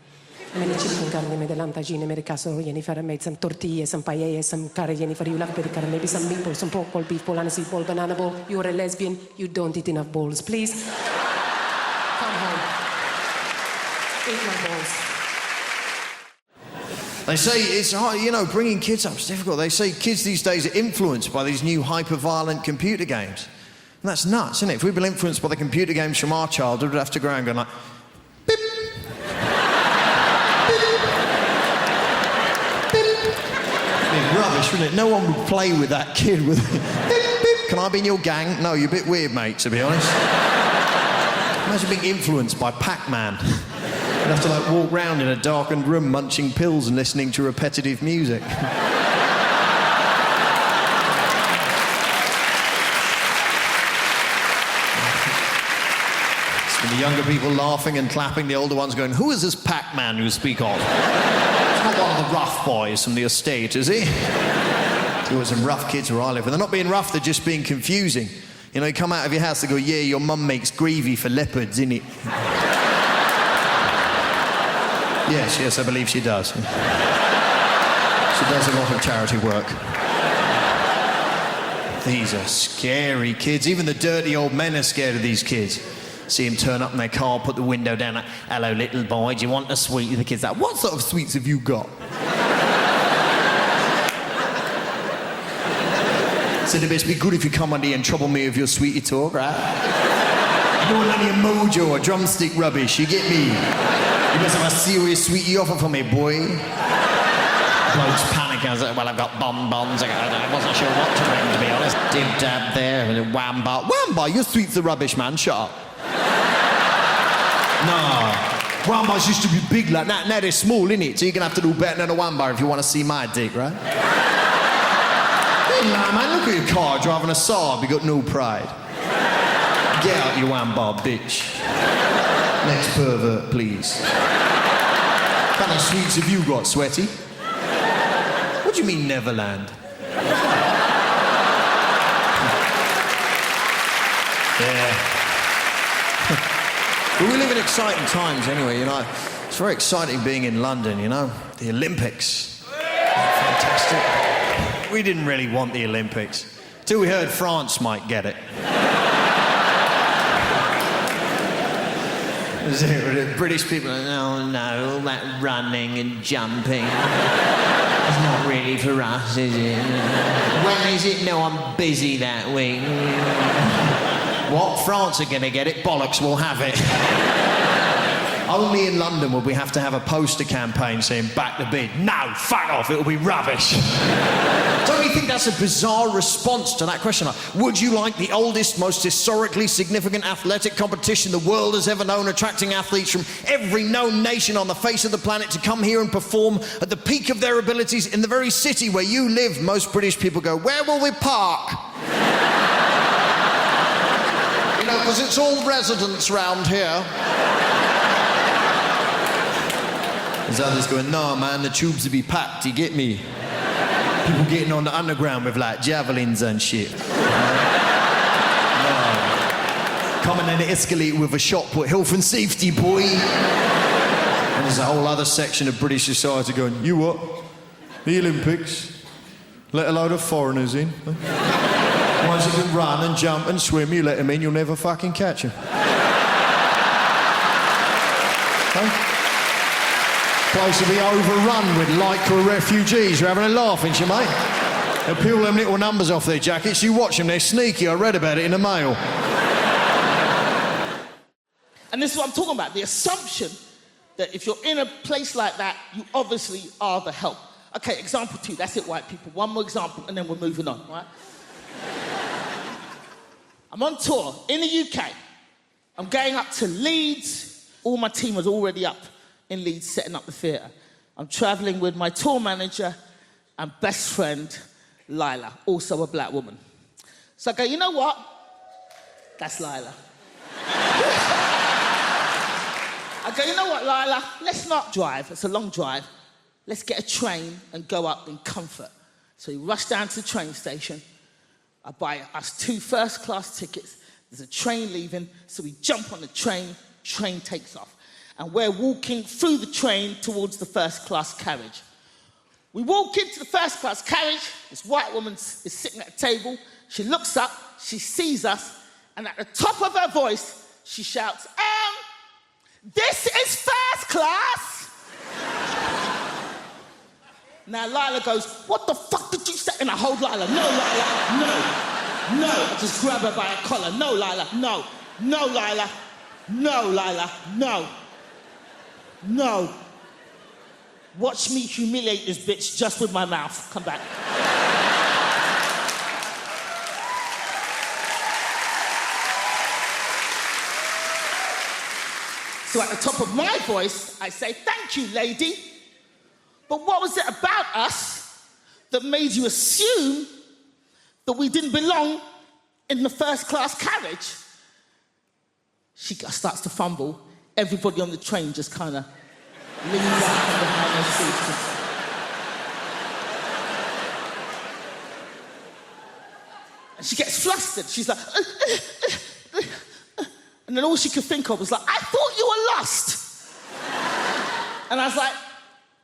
I made a chicken curry, I made a lamb tagine, I made a casserole, Jennifer. I made some tortillas, some paella, some curry, Jennifer. You love a bit of curry, maybe some meatballs, some pork ball, beef ball, aniseed ball, banana ball. You're a lesbian. You don't eat enough balls. Please, come home. Eat my balls. They say it's hard, you know, bringing kids up is difficult. They say kids these days are influenced by these new hyper-violent computer games. And that's nuts, isn't it? If we'd been influenced by the computer games from our childhood, we'd have to go around going like, beep. Rubbish, wouldn't it? No one would play with that kid with beep, beep. Can I be in your gang? No, you're a bit weird, mate, to be honest. Imagine being influenced by Pac-Man. You'd have to like walk round in a darkened room munching pills and listening to repetitive music. It's been the younger people laughing and clapping, the older ones going, who is this Pac-Man you speak of? Not one of the rough boys from the estate, is he? There were some rough kids where I live, and they're not being rough, they're just being confusing. You know, you come out of your house, they go, yeah, your mum makes gravy for leopards, innit? Yes, I believe she does. She does a lot of charity work. These are scary kids. Even the dirty old men are scared of these kids. See him turn up in their car, put the window down, like, hello, little boy, do you want a sweet? The kid's like, what sort of sweets have you got? Said it best be good if you come under here and trouble me with your sweetie talk, right? You don't want any mojo or drumstick rubbish, you get me? You must have a serious sweetie offer for me, boy. Blokes panic. I was like, well, I've got bonbons. I wasn't sure what to bring, to be honest. Dib dab there, wham-bar. Wham-bar, your sweets are rubbish, man, shut up. No. Wham-bars used to be big like that. Now they're small, innit? So you're going to have to do better than a wham-bar if you want to see my dick, right? Hey, man, look at your car driving a Saab. You got no pride. Get out, you wham-bar, bitch. Next pervert, please. What kind of sweets have you got, Sweaty? What do you mean, Neverland? Yeah. But we live in exciting times anyway, you know. It's very exciting being in London, you know. The Olympics. Fantastic. We didn't really want the Olympics till we heard France might get it. The British people are, oh no, all that running and jumping. It's not really for us, is it? When is it? No, I'm busy that week. What? France are going to get it? Bollocks, we'll have it. Only in London would we have to have a poster campaign saying back the bid. No, fuck off, it'll be rubbish. Don't you think that's a bizarre response to that question? Like, would you like the oldest, most historically significant athletic competition the world has ever known, attracting athletes from every known nation on the face of the planet to come here and perform at the peak of their abilities in the very city where you live? Most British people go, where will we park? You know, because it's all residents round here. There's others going, no, man, the tubes will be packed, you get me? People getting on the underground with, like, javelins and shit. No. Coming in the escalator with a shot put, health and safety, boy. And there's a whole other section of British society going, you what? The Olympics? Let a load of foreigners in? Huh? Ones that can run and jump and swim, you let them in, you'll never fucking catch them. Huh? Place to be overrun with Lycra refugees. You're having a laugh, ain't you, mate? They'll peel them little numbers off their jackets. You watch them, they're sneaky. I read about it in the Mail. And this is what I'm talking about, the assumption that if you're in a place like that, you obviously are the help. Okay, example 2, that's it, white people. One more example, and then we're moving on, right? I'm on tour in the UK. I'm going up to Leeds. All my team was already up in Leeds setting up the theatre. I'm travelling with my tour manager and best friend, Lila, also a black woman. So I go, you know what? That's Lila. I go, you know what, Lila? Let's not drive. It's a long drive. Let's get a train and go up in comfort. So we rush down to the train station. I buy us 2 first-class tickets. There's a train leaving, so we jump on the train takes off. And we're walking through the train towards the first-class carriage. We walk into the first-class carriage. This white woman is sitting at a table. She looks up, she sees us, and at the top of her voice, she shouts, this is first class! Now Lila goes, what the fuck did you say? And I hold Lila, no, Lila, no. I just grab her by her collar, no, Lila, no. No, Lila, no, Lila, no. Watch me humiliate this bitch just with my mouth. Come back. So at the top of my voice, I say, thank you, lady. But what was it about us that made you assume that we didn't belong in the first-class carriage? She starts to fumble. Everybody on the train just kind of leans out from behind their seats. And she gets flustered. She's like, and then all she could think of was like, I thought you were lost. And I was like,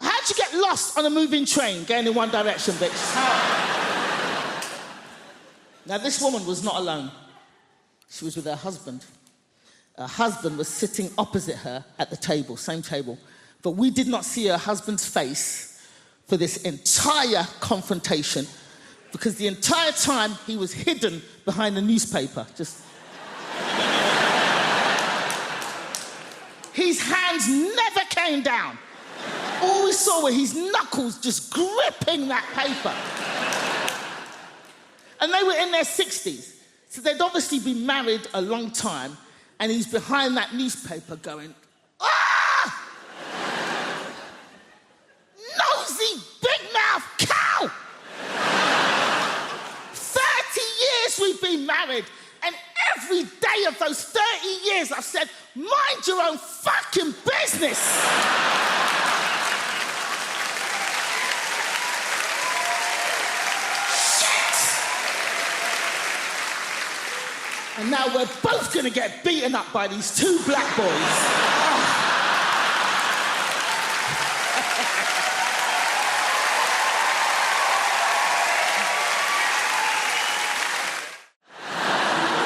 how'd you get lost on a moving train going in one direction, bitch? How? Now, this woman was not alone. She was with her husband. Her husband was sitting opposite her at the table, same table. But we did not see her husband's face for this entire confrontation because the entire time he was hidden behind the newspaper, just... His hands never came down. All we saw were his knuckles just gripping that paper. And they were in their 60s. So they'd obviously been married a long time, and he's behind that newspaper going, ah! Nosy, big-mouth cow! 30 years we've been married, and every day of those 30 years I've said, mind your own fucking business! And now we're both gonna get beaten up by these 2 black boys.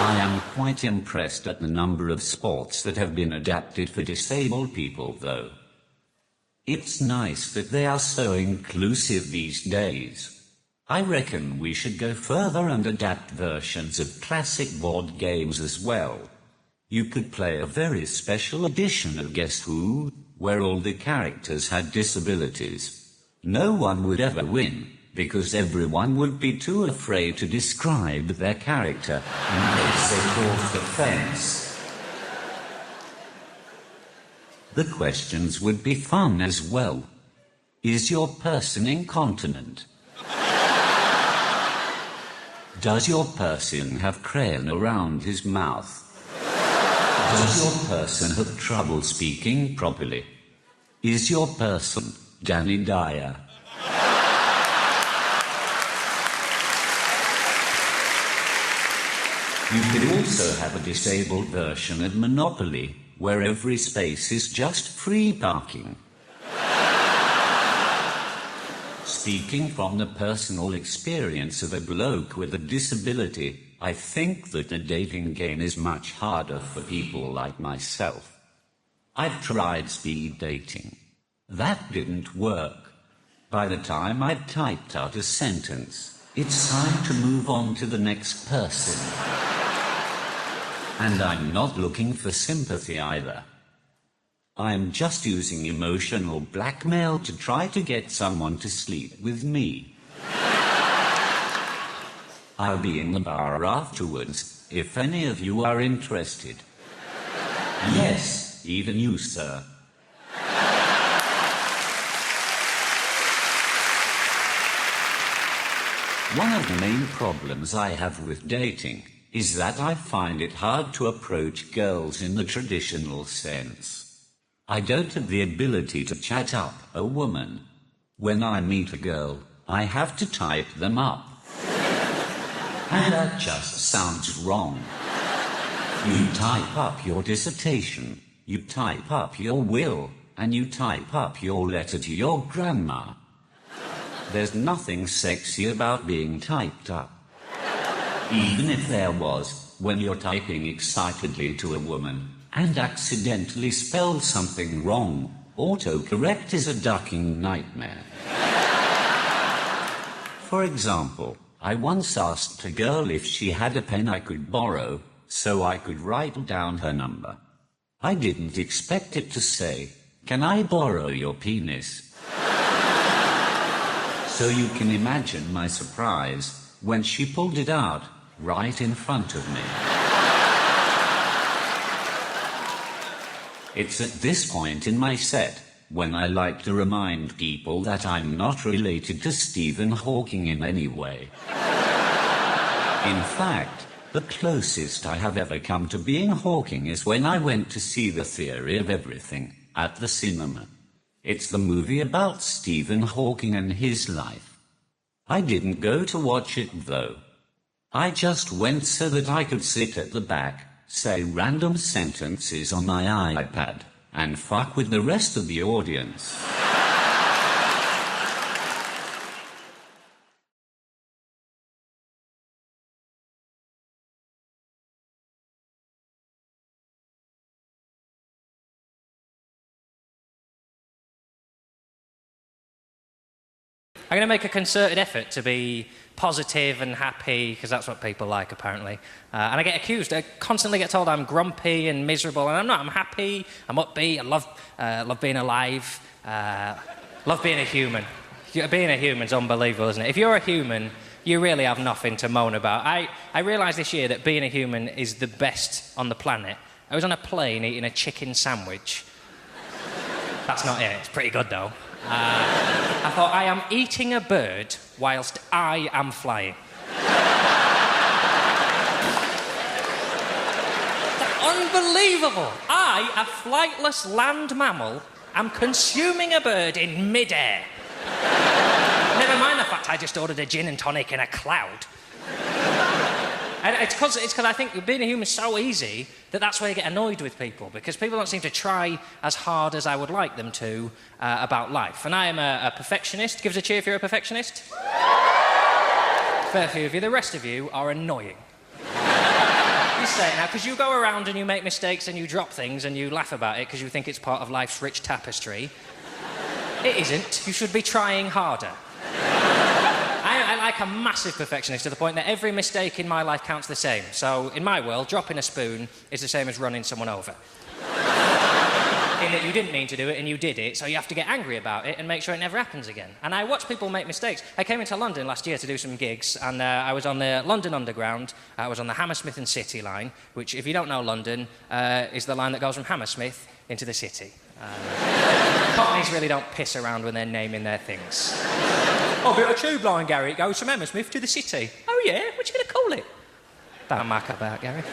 I am quite impressed at the number of sports that have been adapted for disabled people, though. It's nice that they are so inclusive these days. I reckon we should go further and adapt versions of classic board games as well. You could play a very special edition of Guess Who, where all the characters had disabilities. No one would ever win, because everyone would be too afraid to describe their character in case they caused offense. The questions would be fun as well. Is your person incontinent? Does your person have crayon around his mouth? Does your person have trouble speaking properly? Is your person Danny Dyer? You could also have a disabled version of Monopoly, where every space is just free parking. Speaking from the personal experience of a bloke with a disability, I think that the dating game is much harder for people like myself. I've tried speed dating. That didn't work. By the time I'd typed out a sentence, it's time to move on to the next person. And I'm not looking for sympathy either. I'm just using emotional blackmail to try to get someone to sleep with me. I'll be in the bar afterwards, if any of you are interested. Yes, even you, sir. One of the main problems I have with dating is that I find it hard to approach girls in the traditional sense. I don't have the ability to chat up a woman. When I meet a girl, I have to type them up. And that just sounds wrong. You type up your dissertation, you type up your will, and you type up your letter to your grandma. There's nothing sexy about being typed up. Even if there was, when you're typing excitedly to a woman and accidentally spell something wrong, autocorrect is a ducking nightmare. For example, I once asked a girl if she had a pen I could borrow, so I could write down her number. I didn't expect it to say, "Can I borrow your penis?" So you can imagine my surprise when she pulled it out right in front of me. It's at this point in my set when I like to remind people that I'm not related to Stephen Hawking in any way. In fact, the closest I have ever come to being Hawking is when I went to see The Theory of Everything at the cinema. It's the movie about Stephen Hawking and his life. I didn't go to watch it, though. I just went so that I could sit at the back, say random sentences on my iPad, and fuck with the rest of the audience. I'm going to make a concerted effort to be positive and happy, because that's what people like, apparently. And I get accused. I constantly get told I'm grumpy and miserable, and I'm not. I'm happy, I'm upbeat, I love being alive, love being a human. Being a human's unbelievable, isn't it? If you're a human, you really have nothing to moan about. I realised this year that being a human is the best on the planet. I was on a plane eating a chicken sandwich. That's not it. It's pretty good, though. I thought, I am eating a bird whilst I am flying. Unbelievable! I, a flightless land mammal, am consuming a bird in mid-air. Never mind the fact I just ordered a gin and tonic in a cloud. And it's because I think being a human is so easy that's where you get annoyed with people, because people don't seem to try as hard as I would like them to about life. And I am a perfectionist. Give us a cheer if you're a perfectionist. Fair few of you. The rest of you are annoying. You say it now, because you go around and you make mistakes and you drop things and you laugh about it because you think it's part of life's rich tapestry. It isn't. You should be trying harder. I like a massive perfectionist to the point that every mistake in my life counts the same. So, in my world, dropping a spoon is the same as running someone over. In that you didn't mean to do it and you did it, so you have to get angry about it and make sure it never happens again. And I watch people make mistakes. I came into London last year to do some gigs, and I was on the London Underground. I was on the Hammersmith and City line, which, if you don't know London, is the line that goes from Hammersmith into the city. Cockneys really don't piss around when they're naming their things. Oh, bit of tube line, Gary. It goes from Hammersmith to the city. Oh, yeah? What you going to call it? Don't muck about, Gary. Don't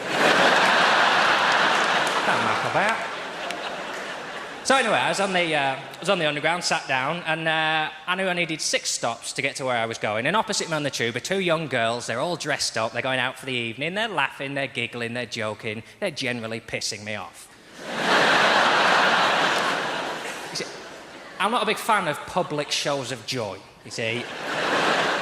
muck about. So anyway, I was on the Underground, sat down, and I knew I needed 6 stops to get to where I was going. And opposite me on the tube are 2 young girls. They're all dressed up. They're going out for the evening. They're laughing. They're giggling. They're joking. They're generally pissing me off. I'm not a big fan of public shows of joy, you see.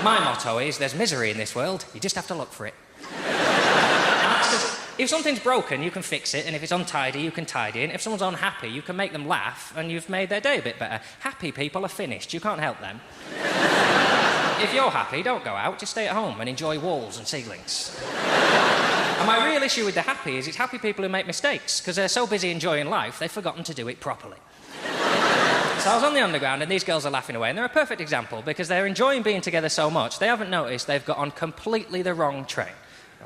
My motto is, there's misery in this world, you just have to look for it. And that's just, if something's broken, you can fix it, and if it's untidy, you can tidy it. And if someone's unhappy, you can make them laugh, and you've made their day a bit better. Happy people are finished, you can't help them. If you're happy, don't go out, just stay at home and enjoy walls and ceilings. And my real issue with the happy is it's happy people who make mistakes, because they're so busy enjoying life, they've forgotten to do it properly. So I was on the Underground, and these girls are laughing away, and they're a perfect example, because they're enjoying being together so much, they haven't noticed they've got on completely the wrong train.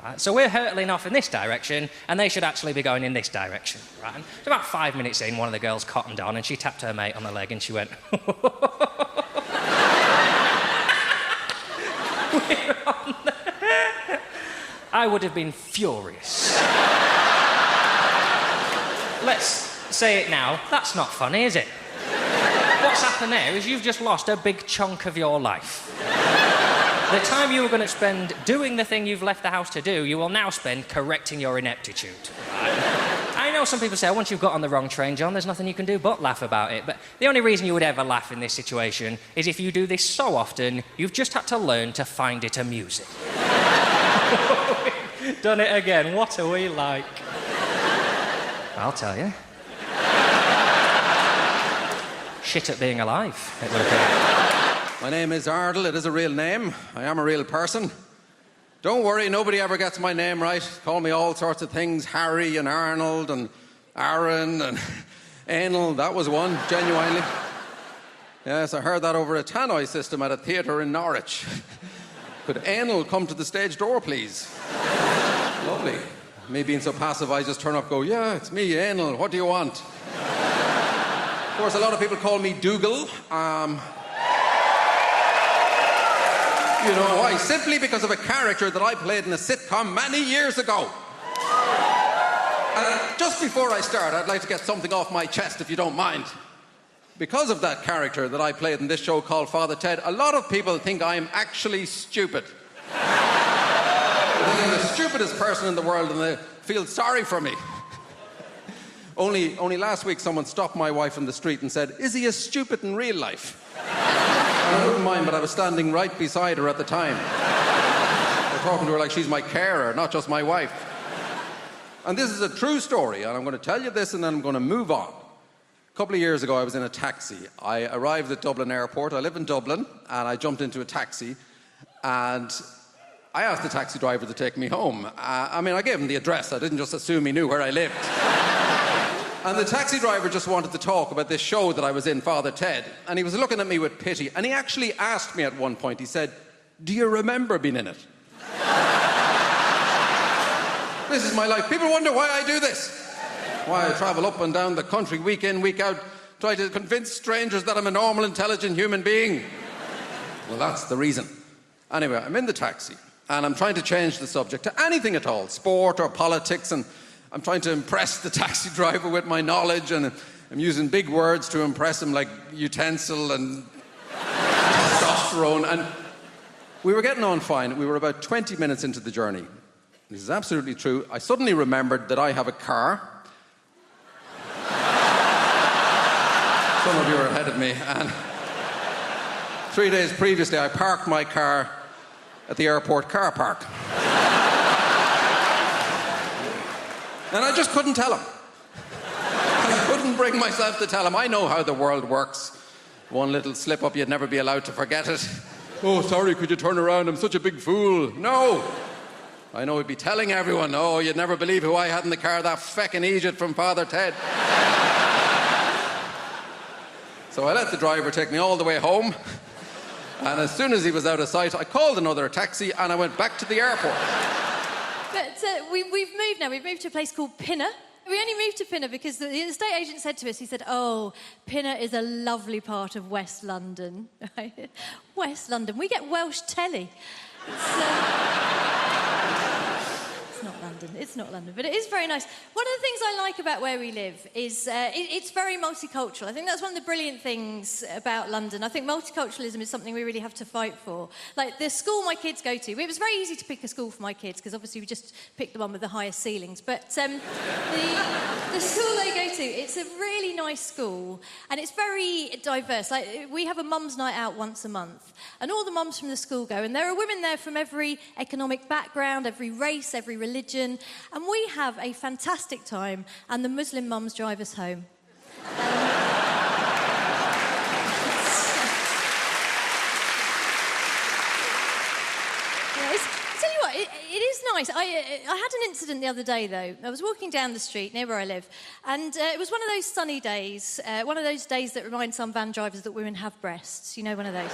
Right? So we're hurtling off in this direction, and they should actually be going in this direction. Right? And so about 5 minutes in, one of the girls cottoned on, and she tapped her mate on the leg, and she went... I would have been furious. Let's say it now. That's not funny, is it? What's happened there is you've just lost a big chunk of your life. The time you were going to spend doing the thing you've left the house to do, you will now spend correcting your ineptitude. I know some people say, once you've got on the wrong train, John, there's nothing you can do but laugh about it. But the only reason you would ever laugh in this situation is if you do this so often, you've just had to learn to find it amusing. Done it again. What are we like? I'll tell you. Shit at being alive, it would appear. My name is Ardle. It is a real name. I am a real person. Don't worry, nobody ever gets my name right. Call me all sorts of things. Harry and Arnold and Aaron and Anal. That was one, genuinely. Yes, I heard that over a tannoy system at a theatre in Norwich. Could Anal come to the stage door, please? Lovely. Me being so passive, I just turn up and go, yeah, it's me, Anal. What do you want? Of course, a lot of people call me Dougal. You know why? Simply because of a character that I played in a sitcom many years ago. Just before I start, I'd like to get something off my chest, if you don't mind. Because of that character that I played in this show called Father Ted, a lot of people think I'm actually stupid. I think I'm the stupidest person in the world and they feel sorry for me. Only last week someone stopped my wife in the street and said, is he as stupid in real life? I wouldn't mind, but I was standing right beside her at the time. I was talking to her like she's my carer, not just my wife. And this is a true story, and I'm going to tell you this and then I'm going to move on. A couple of years ago, I was in a taxi. I arrived at Dublin Airport. I live in Dublin, and I jumped into a taxi, and I asked the taxi driver to take me home. I gave him the address. I didn't just assume he knew where I lived. And the taxi driver just wanted to talk about this show that I was in, Father Ted. And he was looking at me with pity. And he actually asked me at one point, he said, do you remember being in it? This is my life. People wonder why I do this. Why I travel up and down the country week in, week out, try to convince strangers that I'm a normal, intelligent human being. Well, that's the reason. Anyway, I'm in the taxi. And I'm trying to change the subject to anything at all, sport or politics, and I'm trying to impress the taxi driver with my knowledge, and I'm using big words to impress him, like utensil and testosterone. And we were getting on fine. We were about 20 minutes into the journey. This is absolutely true. I suddenly remembered that I have a car. Some of you are ahead of me. And 3 days previously, I parked my car at the airport car park. And I just couldn't tell him. I couldn't bring myself to tell him. I know how the world works. One little slip up, you'd never be allowed to forget it. Oh, sorry, could you turn around? I'm such a big fool. No. I know he'd be telling everyone, oh, you'd never believe who I had in the car, that feckin' Egypt from Father Ted. So I let the driver take me all the way home. And as soon as he was out of sight, I called another taxi and I went back to the airport. But we've moved now. We've moved to a place called Pinner. We only moved to Pinner because the estate agent said to us, he said, oh, Pinner is a lovely part of West London. West London. We get Welsh telly. It's not London. It's not London. But it is very nice. One of the things I like about where we live is it's very multicultural. I think that's one of the brilliant things about London. I think multiculturalism is something we really have to fight for. Like the school my kids go to, it was very easy to pick a school for my kids because obviously we just picked the one with the highest ceilings. But the school they go to, it's a really nice school and it's very diverse. Like we have a mum's night out once a month and all the mums from the school go and there are women there from every economic background, every race, every religion, and we have a fantastic time and the Muslim mums drive us home. It is nice. I had an incident the other day, though. I was walking down the street near where I live, and it was one of those sunny days, one of those days that remind some van drivers that women have breasts. You know, one of those.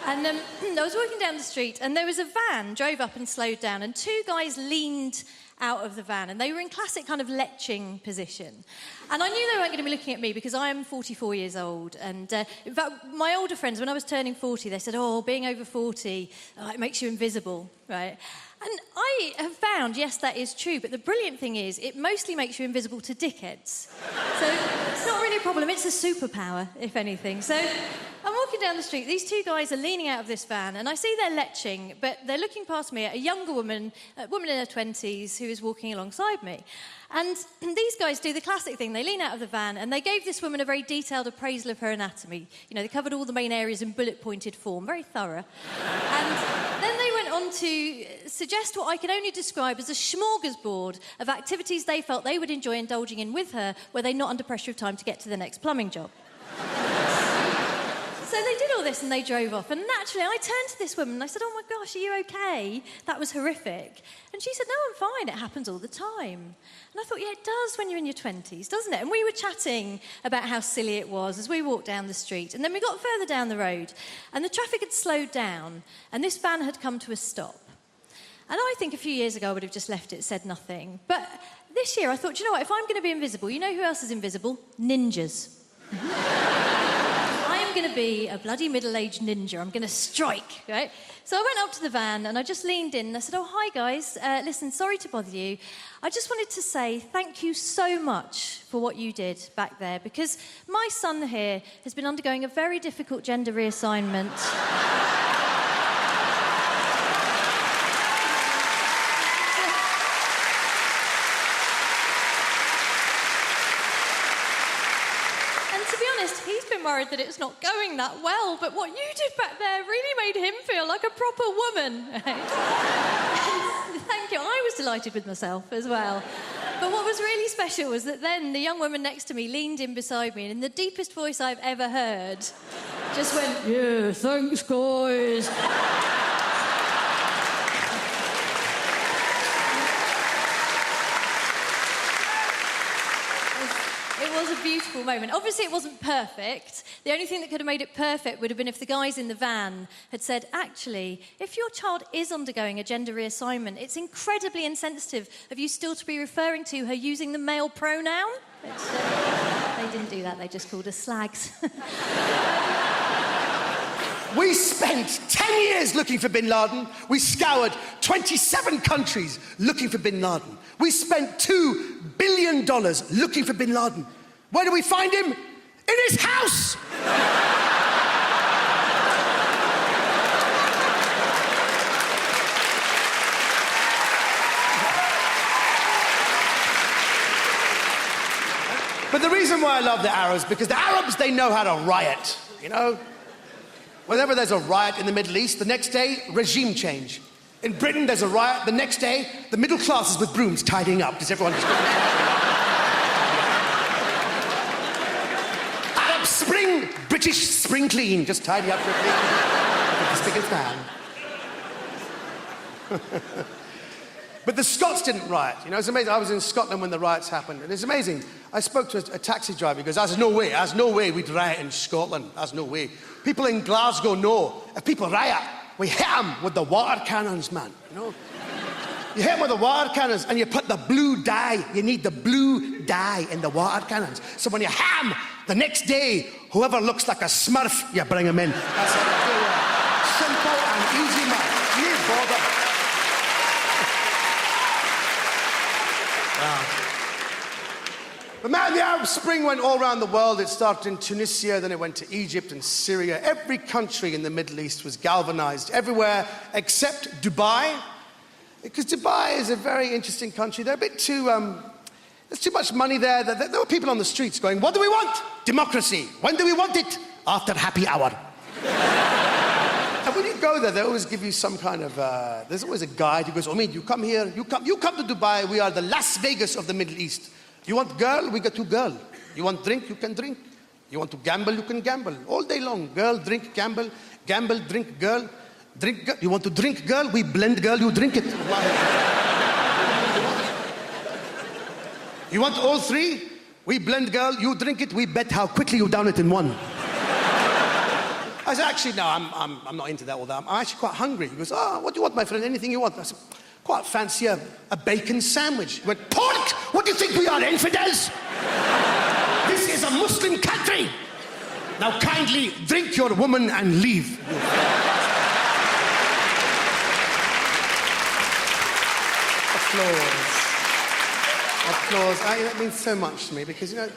And I was walking down the street, and there was a van drove up and slowed down, and two guys leaned out of the van, and they were in classic kind of leching position. And I knew they weren't going to be looking at me because I am 44 years old. And in fact, my older friends, when I was turning 40, they said, oh, being over 40, it makes you invisible, right? And I have found, yes, that is true, but the brilliant thing is it mostly makes you invisible to dickheads. So it's not really a problem, it's a superpower, if anything. So I'm walking down the street, these two guys are leaning out of this van, and I see they're leching, but they're looking past me at a younger woman, a woman in her 20s, who is walking alongside me. And these guys do the classic thing. They lean out of the van and they gave this woman a very detailed appraisal of her anatomy. You know, they covered all the main areas in bullet-pointed form, very thorough. And then they went on to suggest what I can only describe as a smorgasbord of activities they felt they would enjoy indulging in with her were they not under pressure of time to get to the next plumbing job. So they did all this and they drove off. And naturally, I turned to this woman and I said, oh my gosh, are you okay? That was horrific. And she said, no, I'm fine. It happens all the time. And I thought, yeah, it does when you're in your 20s, doesn't it? And we were chatting about how silly it was as we walked down the street. And then we got further down the road and the traffic had slowed down and this van had come to a stop. And I think a few years ago I would have just left it, said nothing. But this year I thought, you know what, if I'm going to be invisible, you know who else is invisible? Ninjas. I'm going to be a bloody middle-aged ninja. I'm going to strike, right? So I went up to the van and I just leaned in and I said, oh, hi, guys. Listen, sorry to bother you. I just wanted to say thank you so much for what you did back there because my son here has been undergoing a very difficult gender reassignment. He's been worried that it's not going that well, but what you did back there really made him feel like a proper woman. Thank you. I was delighted with myself as well. But what was really special was that then the young woman next to me leaned in beside me and in the deepest voice I've ever heard, just went, yeah, thanks, guys. It was a beautiful moment. Obviously, it wasn't perfect. The only thing that could have made it perfect would have been if the guys in the van had said, actually, if your child is undergoing a gender reassignment, it's incredibly insensitive of you still to be referring to her using the male pronoun. They didn't do that. They just called us slags. We spent 10 years looking for bin Laden. We scoured 27 countries looking for bin Laden. We spent $2 billion looking for bin Laden. Where do we find him? In his house! But the reason why I love the Arabs, because the Arabs, they know how to riot, you know? Whenever there's a riot in the Middle East, the next day, regime change. In Britain, there's a riot. The next day, the middle class is with brooms tidying up because everyone just... Arab Spring, British spring clean, just tidy up quickly. Spick and span. But the Scots didn't riot. You know, it's amazing. I was in Scotland when the riots happened, and it's amazing. I spoke to a taxi driver. He goes, there's no way we'd riot in Scotland. There's no way. People in Glasgow know if people riot, we hit them with the water cannons, man. You know? You hit them with the water cannons and you put the blue dye. You need the blue dye in the water cannons. So when you hit them, the next day, whoever looks like a smurf, you bring them in. That's it. Simple and easy, man. You bother. Wow. But man, the Arab Spring went all around the world. It started in Tunisia, then it went to Egypt and Syria. Every country in the Middle East was galvanized, everywhere except Dubai. Because Dubai is a very interesting country. They're a bit too, there's too much money there. There were people on the streets going, what do we want? Democracy. When do we want it? After happy hour. And when you go there, they always give you some kind of, there's always a guide who goes, Omid, you come here, you come to Dubai, we are the Las Vegas of the Middle East. You want girl, we got two girl. You want drink, you can drink. You want to gamble, you can gamble. All day long, girl, drink, gamble, gamble, drink, girl, drink, girl. You want to drink, girl, we blend, girl, you drink it. You want all three? We blend, girl, you drink it, we bet how quickly you down it in one. I said, actually, no, I'm not into that all that. I'm actually quite hungry. He goes, what do you want, my friend? Anything you want. I said, Quite fancy a bacon sandwich. He went, pork! What do you think we are, infidels? This is a Muslim country. Now kindly drink your woman and leave. Applause. That means so much to me because, I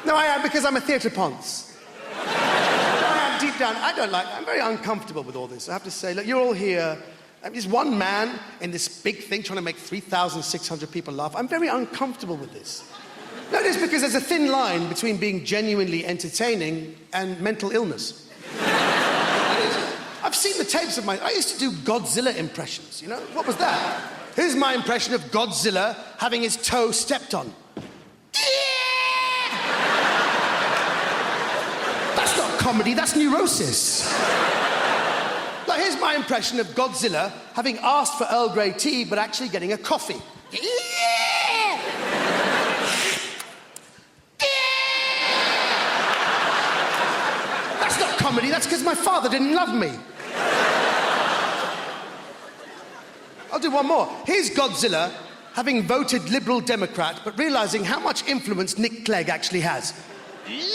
am, because I'm a theatre ponce. I am deep down, I'm very uncomfortable with all this. I have to say, look, you're all here. I'm just one man in this big thing trying to make 3,600 people laugh. I'm very uncomfortable with this. No, it is because there's a thin line between being genuinely entertaining and mental illness. I've seen the tapes of I used to do Godzilla impressions, What was that? Here's my impression of Godzilla having his toe stepped on. That's not comedy, that's neurosis. Like, here's my impression of Godzilla having asked for Earl Grey tea but actually getting a coffee. That's not comedy, that's because my father didn't love me. I'll do one more. Here's Godzilla having voted Liberal Democrat, but realising how much influence Nick Clegg actually has. Thank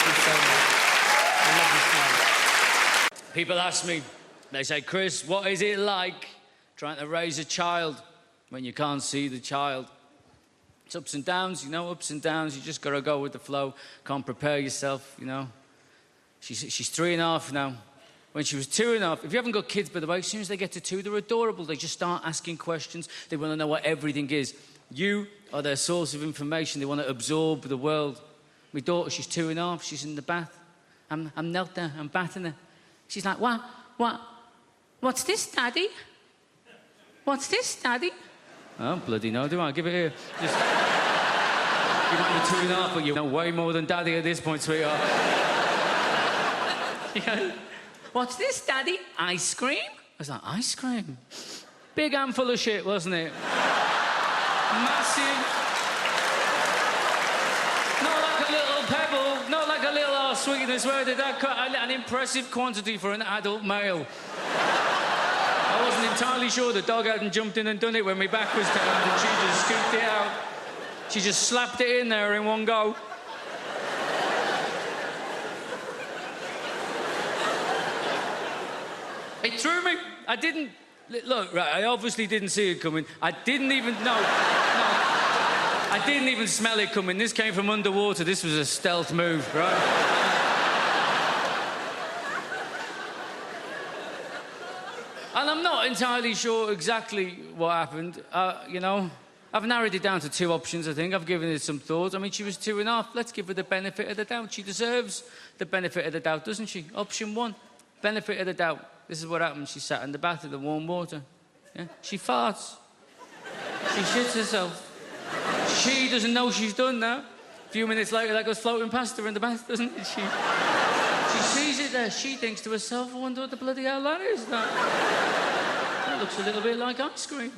you so much. I love you so much. People ask me, they say, Chris, what is it like trying to raise a child when you can't see the child? It's ups and downs, ups and downs. You just got to go with the flow. Can't prepare yourself, She's 3.5 now. When she was 2.5, if you haven't got kids, by the way, as soon as they get to 2, they're adorable. They just start asking questions. They want to know what everything is. You are their source of information. They want to absorb the world. My daughter, she's 2.5. She's in the bath. I'm knelt there. I'm bathing her. She's like, what's this, Daddy? What's this, Daddy? Oh, bloody no, do I? Give it here. Just... You might be 2.5, but you know way more than Daddy at this point, sweetheart. What's this, Daddy? Ice cream? I was like, ice cream? Big handful of shit, wasn't it? Massive. Not like a little pebble, not like a little sweetness. Where did that cut? An impressive quantity for an adult male. I wasn't entirely sure the dog hadn't jumped in and done it when my back was turned and she just scooped it out. She just slapped it in there in one go. It threw me. I didn't... Look, right, I obviously didn't see it coming. I didn't even... No. I didn't even smell it coming. This came from underwater. This was a stealth move, right? And I'm not entirely sure exactly what happened. I've narrowed it down to 2 options, I think. I've given it some thought. I mean, she was 2.5. Let's give her the benefit of the doubt. She deserves the benefit of the doubt, doesn't she? Option 1, benefit of the doubt. This is what happened. She sat in the bath in the warm water. Yeah? She farts. She shits herself. She doesn't know she's done that. A few minutes later, that goes floating past her in the bath, doesn't it? She sees it there. She thinks to herself, I wonder what the bloody hell that is. That looks a little bit like ice cream.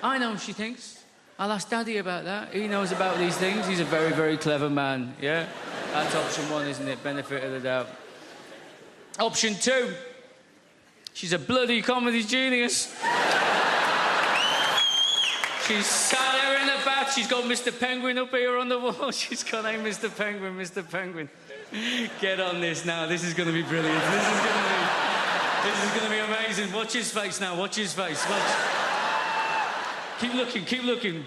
I know, she thinks. I'll ask Daddy about that. He knows about these things. He's a very, very clever man, yeah? That's option 1, isn't it? Benefit of the doubt. Option 2. She's a bloody comedy genius. She's sat there in the bath. She's got Mr. Penguin up here on the wall. She's got, hey, Mr. Penguin, Mr. Penguin. Get on this now. This is going to be brilliant. This is going to be amazing. Watch his face now. Watch his face. Watch. Keep looking, keep looking.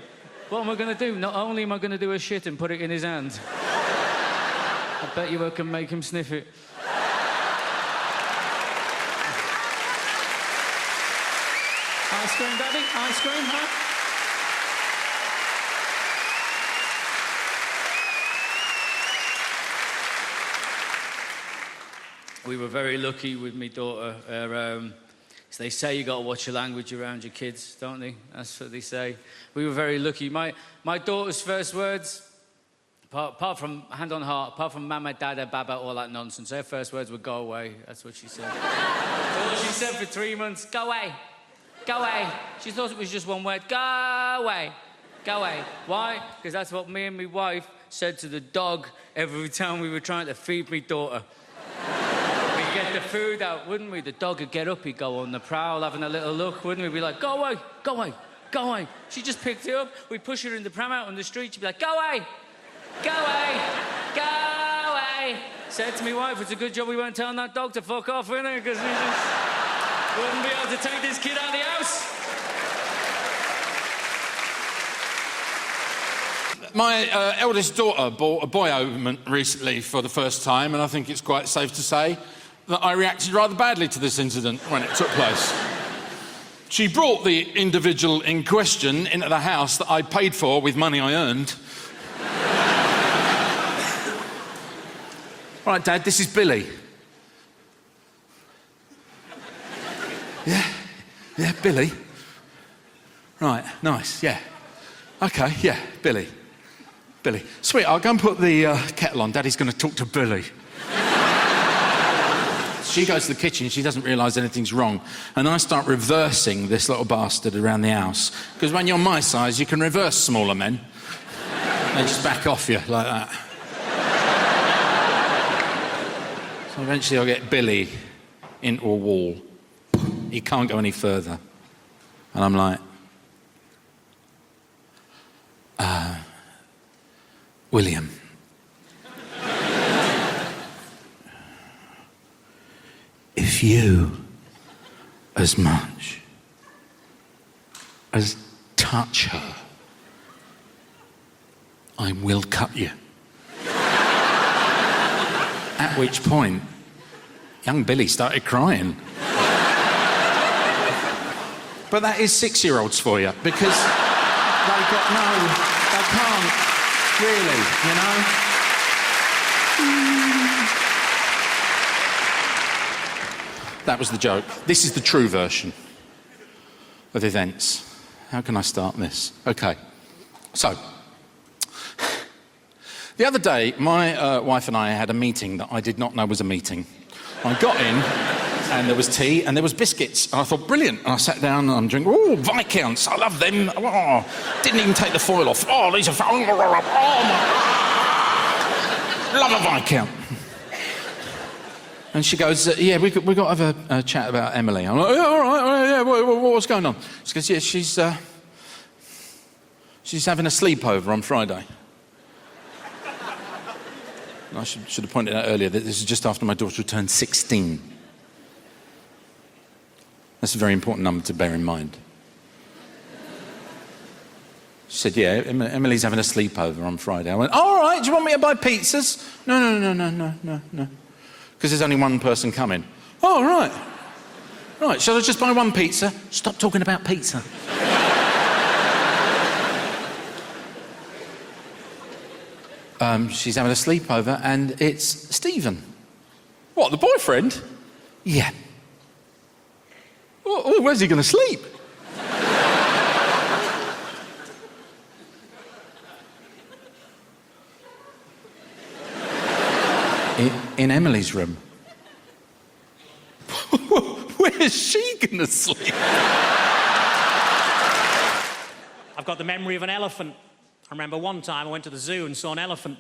What am I going to do? Not only am I going to do a shit and put it in his hand, I bet you I can make him sniff it. Ice cream, Daddy? Ice cream, huh? We were very lucky with my daughter. They say you got to watch your language around your kids, don't they? That's what they say. We were very lucky. My daughter's first words, apart from hand on heart, apart from mama, dada, baba, all that nonsense, her first words were go away. That's what she said. That's what she said for 3 months. Go away. Go away. She thought it was just one word. Go away. Go away. Why? Because that's what me and my wife said to the dog every time we were trying to feed me daughter. We'd get the food out, wouldn't we? The dog would get up, he'd go on the prowl, having a little look, wouldn't we? We'd be like, go away, go away, go away. She just picked it up. We'd push her in the pram out on the street. She'd be like, go away, go away, go away. Said to my wife, it's a good job we weren't telling that dog to fuck off, innit? Because we just wouldn't be able to take this kid out of the house. My eldest daughter bought a boy ointment recently for the first time, and I think it's quite safe to say that I reacted rather badly to this incident when it took place. She brought the individual in question into the house that I paid for with money I earned. All right, Dad, this is Billy. Yeah, Billy. Right, nice, yeah. Okay, yeah, Billy. Sweet, I'll go and put the kettle on. Daddy's going to talk to Billy. She goes to the kitchen, she doesn't realise anything's wrong. And I start reversing this little bastard around the house. Because when you're my size, you can reverse smaller men. They just back off you like that. So eventually I'll get Billy into a wall. He can't go any further. And I'm like, William. If you as much as touch her, I will cut you. At which point, young Billy started crying. But that is 6-year-olds for you, because they can't really, you know? That was the joke. This is the true version of events. How can I start this? Okay. So, the other day, my wife and I had a meeting that I did not know was a meeting. I got in, and there was tea, and there was biscuits. And I thought, brilliant. And I sat down, and I'm drinking, oh, Viscounts, I love them. Oh, didn't even take the foil off. Oh, these are, oh, my... Love a Viscount. And she goes, yeah, we got to have a chat about Emily. I'm like, yeah, all right, yeah, what's going on? She goes, yeah, she's having a sleepover on Friday. And I should have pointed out earlier that this is just after my daughter turned 16. That's a very important number to bear in mind. She said, yeah, Emily's having a sleepover on Friday. I went, all right, do you want me to buy pizzas? No. Because there's only one person coming. Oh, right. Right, shall I just buy one pizza? Stop talking about pizza. She's having a sleepover, and it's Stephen. What, the boyfriend? Yeah. Oh, where's he going to sleep? In Emily's room. Where's she going to sleep? I've got the memory of an elephant. I remember one time I went to the zoo and saw an elephant.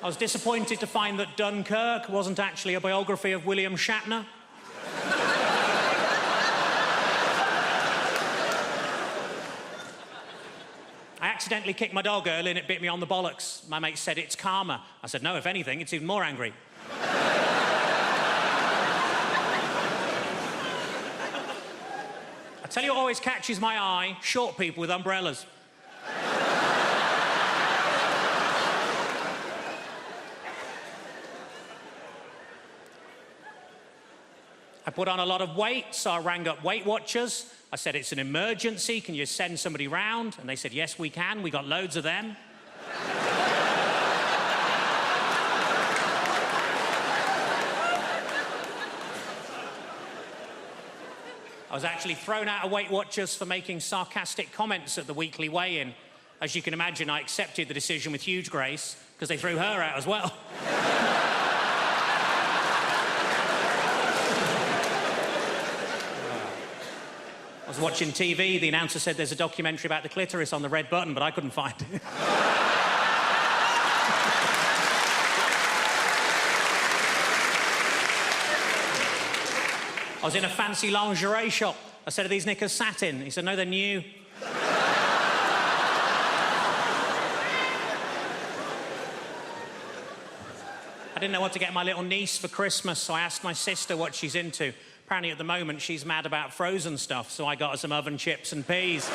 I was disappointed to find that Dunkirk wasn't actually a biography of William Shatner. I accidentally kicked my dog early and it bit me on the bollocks. My mate said it's karma. I said, no, if anything, it's even more angry. I tell you what always catches my eye, short people with umbrellas. I put on a lot of weight, so I rang up Weight Watchers. I said, it's an emergency, can you send somebody round? And they said, yes, we can, we got loads of them. I was actually thrown out of Weight Watchers for making sarcastic comments at the weekly weigh-in. As you can imagine, I accepted the decision with huge grace, because they threw her out as well. I was watching TV, the announcer said there's a documentary about the clitoris on the red button, but I couldn't find it. I was in a fancy lingerie shop. I said, are these knickers satin? He said, no, they're new. I didn't know what to get my little niece for Christmas, so I asked my sister what she's into. Apparently, at the moment, she's mad about frozen stuff, so I got her some oven chips and peas.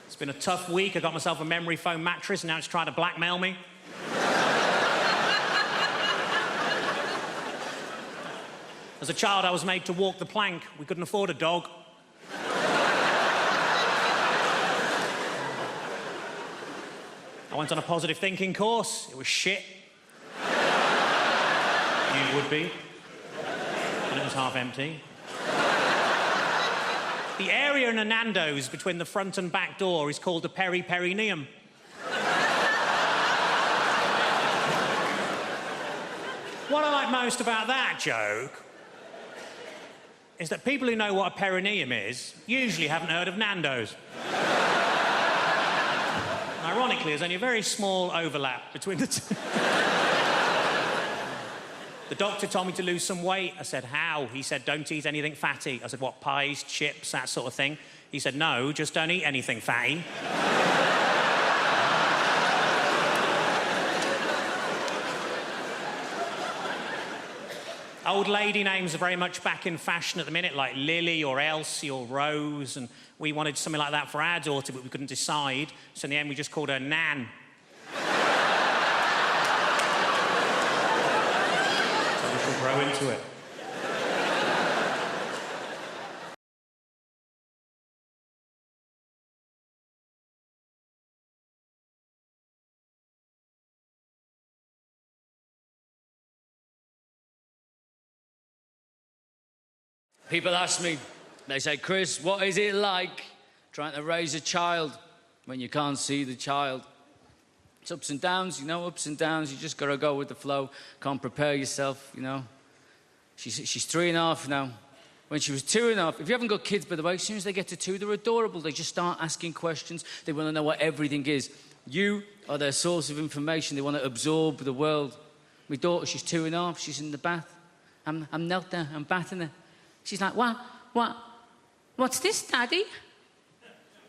It's been a tough week. I got myself a memory foam mattress, and now it's trying to blackmail me. As a child, I was made to walk the plank. We couldn't afford a dog. I went on a positive thinking course. It was shit. You would be. And it was half empty. The area in a Nando's between the front and back door is called the peri-perineum. What I like most about that joke is that people who know what a perineum is usually haven't heard of Nando's. Ironically, there's only a very small overlap between the two. The doctor told me to lose some weight. I said, how? He said, don't eat anything fatty. I said, what, pies, chips, that sort of thing? He said, no, just don't eat anything fatty. Old lady names are very much back in fashion at the minute, like Lily or Elsie or Rose, and we wanted something like that for our daughter, but we couldn't decide, so in the end we just called her Nan. So we shall grow into it. People ask me, they say, Chris, what is it like trying to raise a child when you can't see the child? It's ups and downs, you know, ups and downs. You just got to go with the flow. Can't prepare yourself, you know. She's 3.5 now. When she was 2.5, if you haven't got kids, by the way, as soon as they get to 2, they're adorable. They just start asking questions. They want to know what everything is. You are their source of information. They want to absorb the world. My daughter, she's 2.5. She's in the bath. I'm knelt there. I'm bathing her. She's like, what's this, Daddy?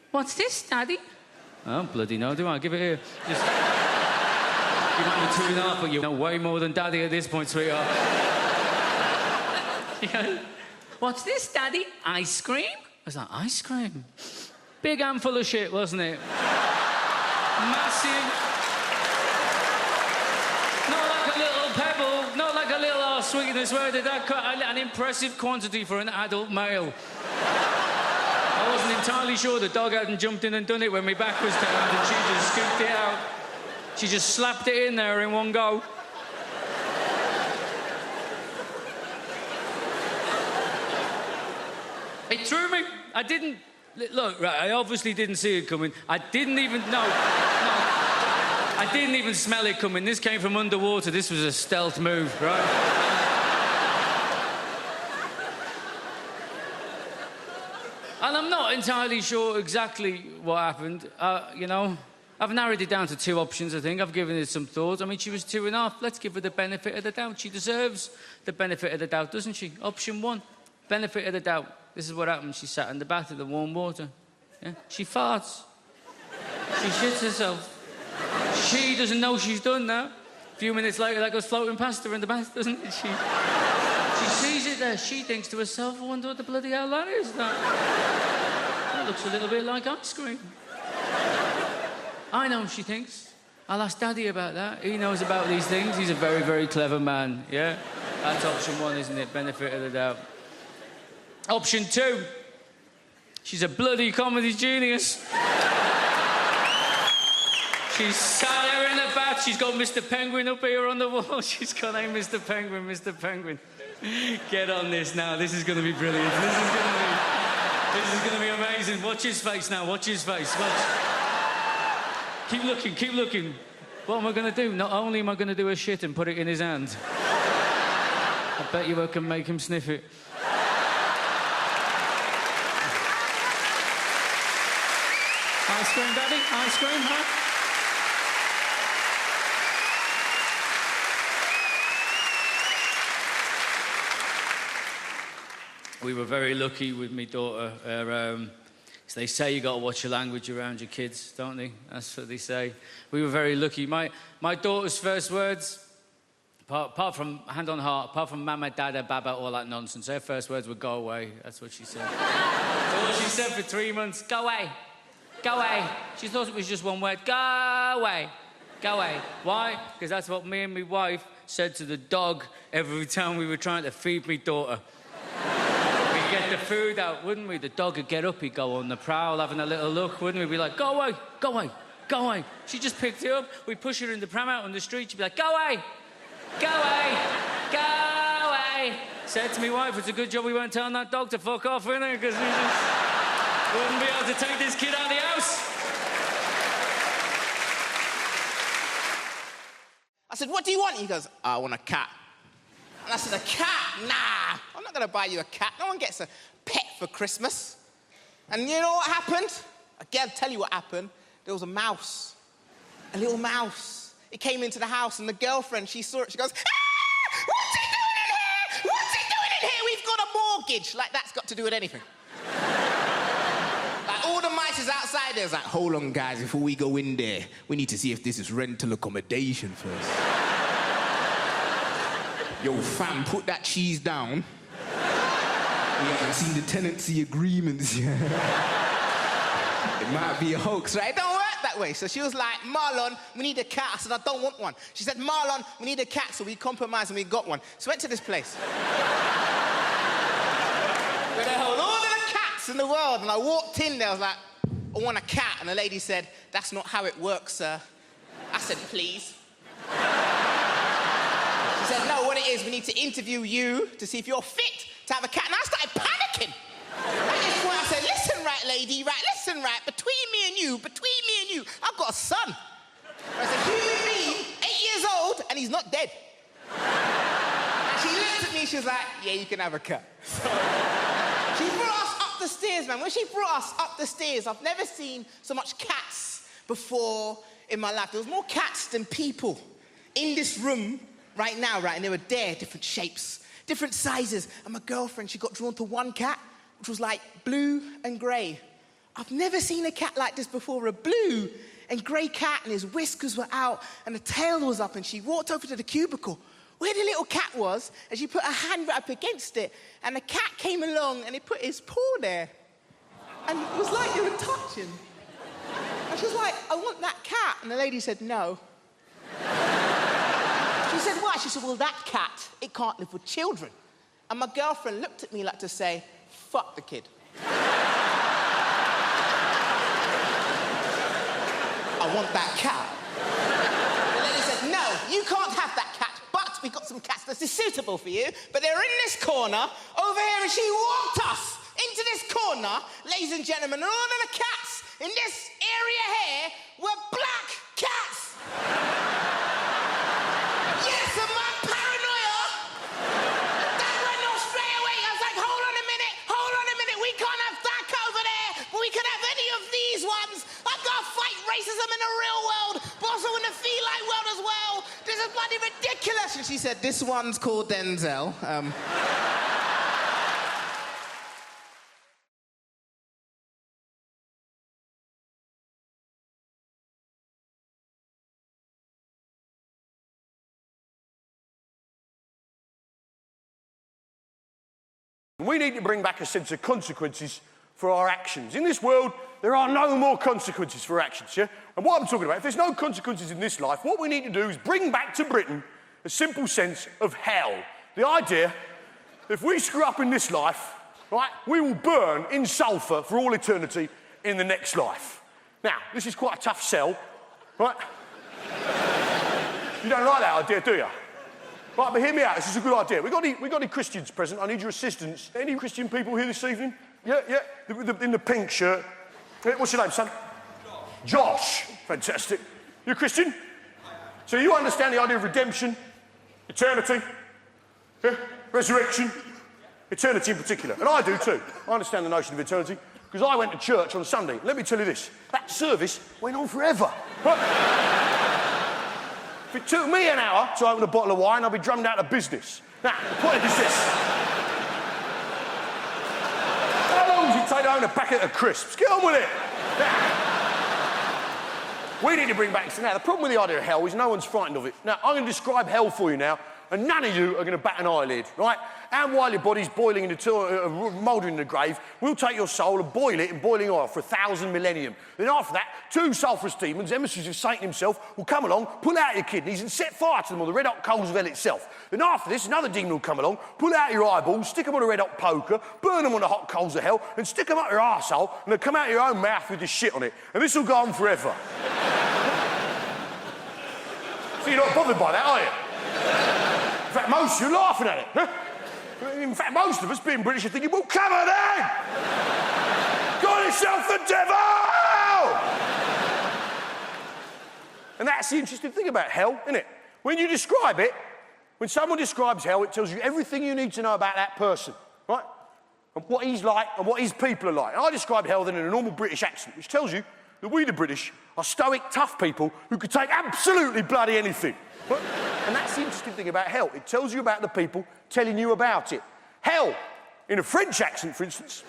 What's this, Daddy? Oh, bloody no, do I? Give it here. Just... You might be 2.5, but you know way more than Daddy at this point, sweetheart. She goes, what's this, Daddy? Ice cream? I was like, ice cream? Big handful of shit, wasn't it? Massive. Not like a little pebble, not like a little sweetness. Where did that cut? An impressive quantity for an adult male. I wasn't entirely sure the dog hadn't jumped in and done it when my back was turned and she just scooped it out. She just slapped it in there in one go. It threw me. I didn't... Look, right, I obviously didn't see it coming. I didn't even... No. I didn't even smell it coming. This came from underwater. This was a stealth move, right? And I'm not entirely sure exactly what happened. You know, I've narrowed it down to 2 options, I think. I've given it some thought. I mean, she was 2.5. Let's give her the benefit of the doubt. She deserves the benefit of the doubt, doesn't she? Option 1, benefit of the doubt. This is what happened. She sat in the bath in the warm water. Yeah? She farts. She shits herself. She doesn't know she's done that. A few minutes later, that goes floating past her in the bath, doesn't it? She sees it there. She thinks to herself, I wonder what the bloody hell that is. That looks a little bit like ice cream. I know, she thinks. I'll ask Daddy about that. He knows about these things. He's a very, very clever man, yeah? That's option 1, isn't it? Benefit of the doubt. Option 2. She's a bloody comedy genius. She's sat there in the bath. She's got Mr. Penguin up here on the wall. She's got, hey, Mr. Penguin, Mr. Penguin. Get on this now. This is going to be brilliant. This is going to be amazing. Watch his face now. Watch his face. Watch. Keep looking. Keep looking. What am I going to do? Not only am I going to do a shit and put it in his hand, I bet you I can make him sniff it. Ice cream, Daddy? Ice cream, huh? We were very lucky with my daughter. They say you got to watch your language around your kids, don't they? That's what they say. We were very lucky. My daughter's first words, apart from, hand on heart, apart from mama, dada, baba, all that nonsense, her first words were go away. That's what she said. That's all she said for 3 months. Go away. Go away. She thought it was just one word. Go away. Go away. Why? Because that's what me and my wife said to the dog every time we were trying to feed my daughter. We'd get the food out, wouldn't we? The dog would get up, he'd go on the prowl, having a little look, wouldn't we? We'd be like, go away, go away, go away. She just picked it up. We'd push her in the pram out on the street. She'd be like, go away, go away, go away. Said to my wife, it's a good job we weren't telling that dog to fuck off, isn't it? Because we just wouldn't be able to take this kid out of the house. I said, what do you want? He goes, I want a cat. And I said, a cat? Nah, I'm not going to buy you a cat. No one gets a pet for Christmas. And you know what happened? I'll tell you what happened. There was a mouse, a little mouse. It came into the house, and the girlfriend, she saw it. She goes, ah, what's he doing in here? What's he doing in here? We've got a mortgage. Like, that's got to do with anything. Like, all the mice is outside there. It's like, hold on, guys, before we go in there, we need to see if this is rental accommodation first. Yo, fam, put that cheese down. We haven't seen the tenancy agreements yet. It might be a hoax, right? It don't work that way. So she was like, Marlon, we need a cat. I said, I don't want one. She said, Marlon, we need a cat. So we compromised and we got one. So we went to this place. Where they hold all of the cats in the world. And I walked in there, I was like, I want a cat. And the lady said, that's not how it works, sir. I said, please. She said, no, what it is, we need to interview you to see if you're fit to have a cat. And I started panicking. At this point, I said, listen, right, lady, right, listen, right, between me and you, I've got a son. I said, human being, 8 years old, and he's not dead. And she looked at me, she was like, yeah, you can have a cat. So, she brought us up the stairs, man. When she brought us up the stairs, I've never seen so much cats before in my life. There was more cats than people in this room right now, right? And they were there, different shapes, different sizes. And my girlfriend, she got drawn to one cat, which was like blue and grey. I've never seen a cat like this before, a blue and grey cat, and his whiskers were out, and the tail was up, and she walked over to the cubicle where the little cat was, and she put her hand right up against it, and the cat came along, and he put his paw there. And it was like they were touching. And she was like, I want that cat. And the lady said, no. She said, why? She said, well, that cat, it can't live with children. And my girlfriend looked at me like to say, fuck the kid. I want that cat. The lady said, no, you can't have that cat, but we've got some cats that is suitable for you, but they're in this corner over here, and she walked us into this corner, ladies and gentlemen, and all of the cats in this area here were black cats. Yes, and my paranoia, that went off straight away. I was like, hold on a minute, we can't have that over there, but we can have any of these ones. I've got to fight racism in the real world, but also in the feline world as well. This is bloody ridiculous. And she said, this one's called Denzel. We need to bring back a sense of consequences for our actions. In this world, there are no more consequences for actions, yeah? And what I'm talking about, if there's no consequences in this life, what we need to do is bring back to Britain a simple sense of hell. The idea that if we screw up in this life, right, we will burn in sulphur for all eternity in the next life. Now, this is quite a tough sell, right? You don't like that idea, do you? Right, but hear me out, this is a good idea. We got any Christians present? I need your assistance. Any Christian people here this evening? Yeah, in the pink shirt. What's your name, son? Josh. Fantastic. You a Christian? So you understand the idea of redemption, eternity? Yeah? resurrection, eternity in particular. And I do too. I understand the notion of eternity because I went to church on Sunday. Let me tell you this, that service went on forever. If it took me an hour to open a bottle of wine, I'd be drummed out of business. Now, the point is this. How long does it take to own a packet of crisps? Get on with it. Now, we need to bring back... Now, the problem with the idea of hell is no one's frightened of it. Now, I'm going to describe hell for you now, and none of you are going to bat an eyelid, right? And while your body's boiling in the mouldering in the grave, we'll take your soul and boil it in boiling oil for 1,000 millennium. Then after that, 2 sulphurous demons, emissaries of Satan himself, will come along, pull out your kidneys and set fire to them on the red-hot coals of hell itself. Then after this, another demon will come along, pull out your eyeballs, stick them on a red-hot poker, burn them on the hot coals of hell, and stick them up your arsehole, and they'll come out your own mouth with the shit on it. And this will go on forever. So you're not bothered by that, are you? In fact, most of you are laughing at it. Huh? In fact, most of us, being British, are thinking, well, come on then! Call yourself the devil! And that's the interesting thing about hell, isn't it? When you describe it, when someone describes hell, it tells you everything you need to know about that person, right? And what he's like and what his people are like. And I describe hell then in a normal British accent, which tells you that we, the British, are stoic, tough people who could take absolutely bloody anything. Right? And that's the interesting thing about hell. It tells you about the people telling you about it. Hell, in a French accent, for instance,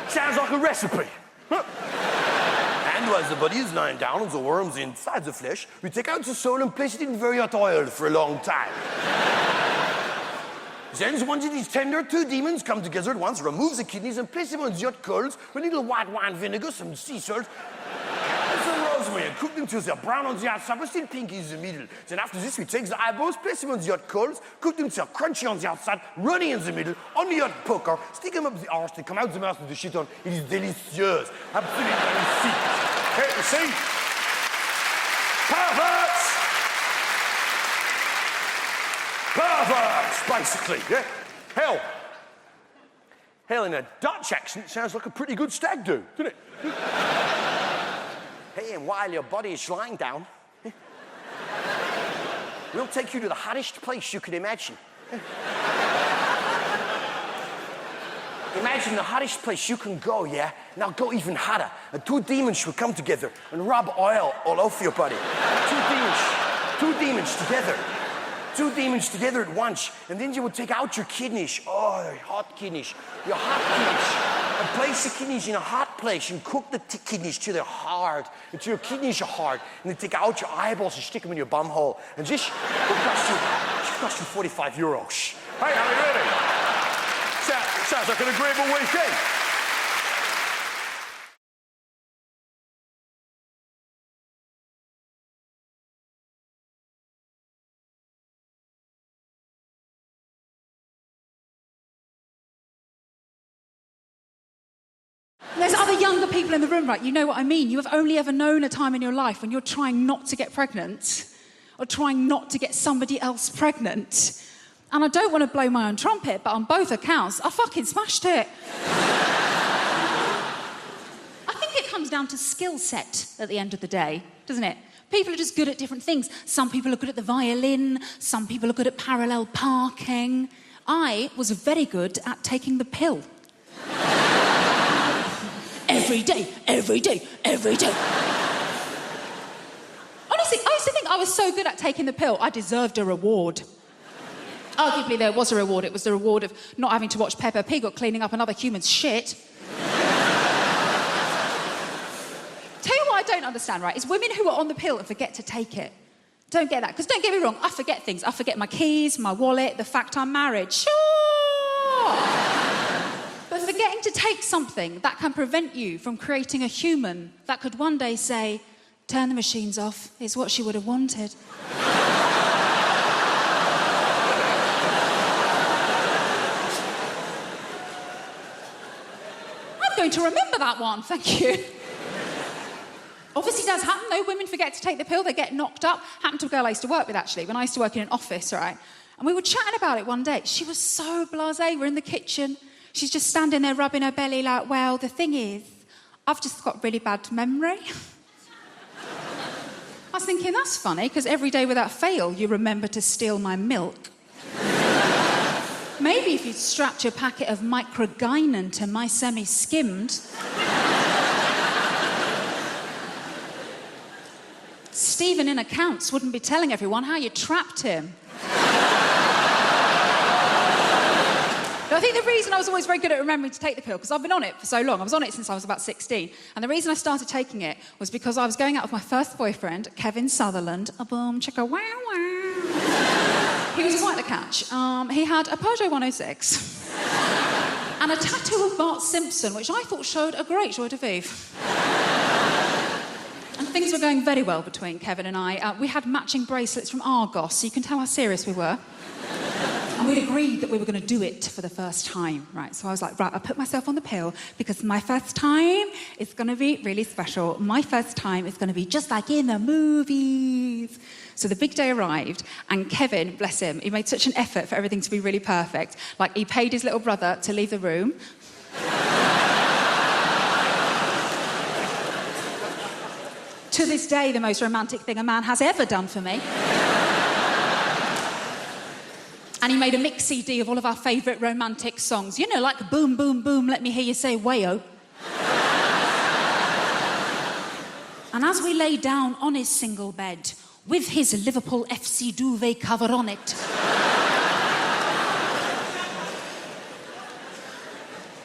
sounds like a recipe. And while the body is lying down and the worms inside the flesh, we take out the soul and place it in very hot oil for a long time. Then, once it is tender, 2 demons come together at once, remove the kidneys and place them on the hot coals with a little white wine vinegar, some sea salt, and some rosemary, and cook them till they're brown on the outside but still pink in the middle. Then after this, we take the eyeballs, place them on the hot coals, cook them till they're crunchy on the outside, runny in the middle, on the hot poker, stick them up the arse, they come out the mouth with the shit on. It is delicious. Absolutely delicious. Okay, you see? Perverts! Perverts, basically, yeah? Hell. Hell in a Dutch accent sounds like a pretty good stag do, doesn't it? Hey, and while your body is lying down, we'll take you to the hottest place you can imagine. Imagine the hottest place you can go, yeah? Now go even hotter. And 2 demons will come together and rub oil all over your body. 2 demons together. 2 demons together at once, and then you would take out your kidneys. Oh, your hot kidneys. Your hot kidneys. And place the kidneys in a hot place and cook the kidneys till they're hard, until your kidneys are hard. And then take out your eyeballs and stick them in your bum hole. And this will cost you 45 euros. Hey, I mean, really? Sounds like an agreeable weekend. There's other younger people in the room, right? You know what I mean. You have only ever known a time in your life when you're trying not to get pregnant or trying not to get somebody else pregnant. And I don't want to blow my own trumpet, but on both accounts, I fucking smashed it. I think it comes down to skill set at the end of the day, doesn't it? People are just good at different things. Some people are good at the violin. Some people are good at parallel parking. I was very good at taking the pill. Every day, every day, every day. Honestly, I used to think I was so good at taking the pill, I deserved a reward. Arguably, there was a reward. It was the reward of not having to watch Peppa Pig or cleaning up another human's shit. Tell you what I don't understand, right, is women who are on the pill and forget to take it. Don't get that. Because don't get me wrong, I forget things. I forget my keys, my wallet, the fact I'm married. Sure! But forgetting to take something that can prevent you from creating a human that could one day say, turn the machines off, is what she would have wanted. I'm going to remember that one, thank you. Obviously does happen, though. Women forget to take the pill, they get knocked up. Happened to a girl I used to work with, actually, when I used to work in an office, right? And we were chatting about it one day. She was so blasé. We're in the kitchen. She's just standing there rubbing her belly like, well, the thing is, I've just got really bad memory. I was thinking, that's funny, because every day without fail, you remember to steal my milk. Maybe if you'd strapped your packet of microgynon to my semi-skimmed... Stephen in accounts wouldn't be telling everyone how you trapped him. I think the reason I was always very good at remembering to take the pill, because I've been on it for so long. I was on it since I was about 16. And the reason I started taking it was because I was going out with my first boyfriend, Kevin Sutherland. A boom, chicka, wow, wow. He was quite the catch. He had a Peugeot 106 and a tattoo of Bart Simpson, which I thought showed a great joie de vivre. And things were going very well between Kevin and I. We had matching bracelets from Argos, so you can tell how serious we were. And we'd agreed that we were going to do it for the first time, right? So I was like, right, I put myself on the pill because my first time is going to be really special. My first time is going to be just like in the movies. So the big day arrived, and Kevin, bless him, he made such an effort for everything to be really perfect. Like, he paid his little brother to leave the room. To this day, the most romantic thing a man has ever done for me. And he made a mix CD of all of our favourite romantic songs. You know, like Boom, Boom, Boom, Let Me Hear You Say Wayo. And as we lay down on his single bed, with his Liverpool FC duvet cover on it,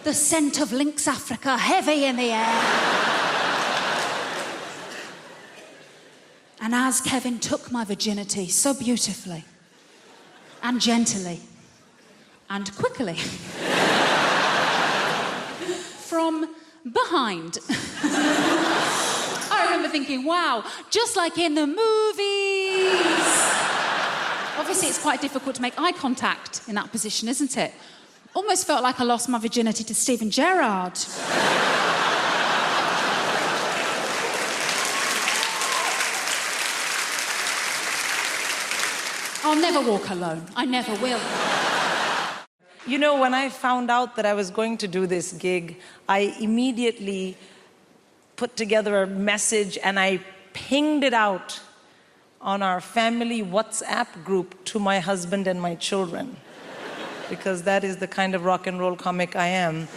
the scent of Lynx Africa heavy in the air. And as Kevin took my virginity so beautifully, and gently, and quickly, from behind, I remember thinking, wow, just like in the movies. Obviously, it's quite difficult to make eye contact in that position, isn't it? Almost felt like I lost my virginity to Stephen Gerrard. I'll never walk alone. I never will. You know, when I found out that I was going to do this gig, I immediately put together a message and I pinged it out on our family WhatsApp group to my husband and my children, because that is the kind of rock and roll comic I am.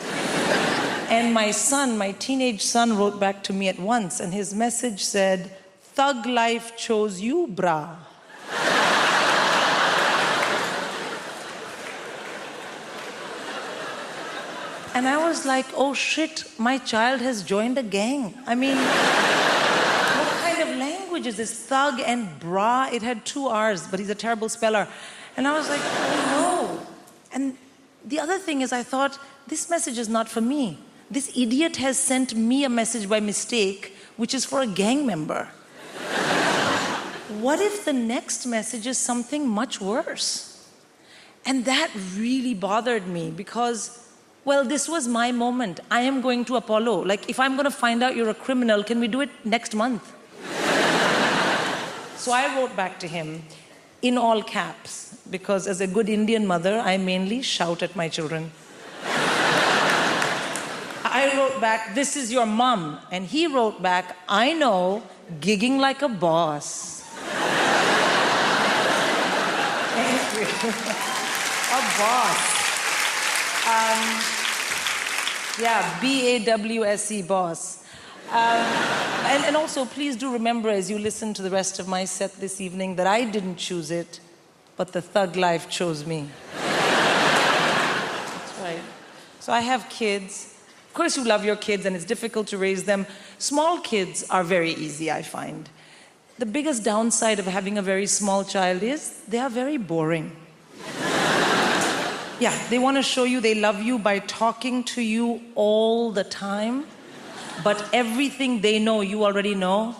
And my son, my teenage son, wrote back to me at once, and his message said, "Thug life chose you, brah." And I was like, oh shit, my child has joined a gang. I mean, what kind of language is this? Thug and bra. It had 2 R's, but he's a terrible speller. And I was like, oh no. And the other thing is I thought, this message is not for me. This idiot has sent me a message by mistake, which is for a gang member. What if the next message is something much worse? And that really bothered me because, well, this was my moment. I am going to Apollo. Like, if I'm going to find out you're a criminal, can we do it next month? So I wrote back to him in all caps, because as a good Indian mother, I mainly shout at my children. I wrote back, "This is your mom." And he wrote back, "I know, gigging like a boss." Thank you. A boss. Yeah, B-A-W-S-E, boss. And also, please do remember as you listen to the rest of my set this evening that I didn't choose it, but the thug life chose me. That's right. So I have kids. Of course, you love your kids, and it's difficult to raise them. Small kids are very easy, I find. The biggest downside of having a very small child is they are very boring. Yeah, they want to show you they love you by talking to you all the time, but everything they know, you already know.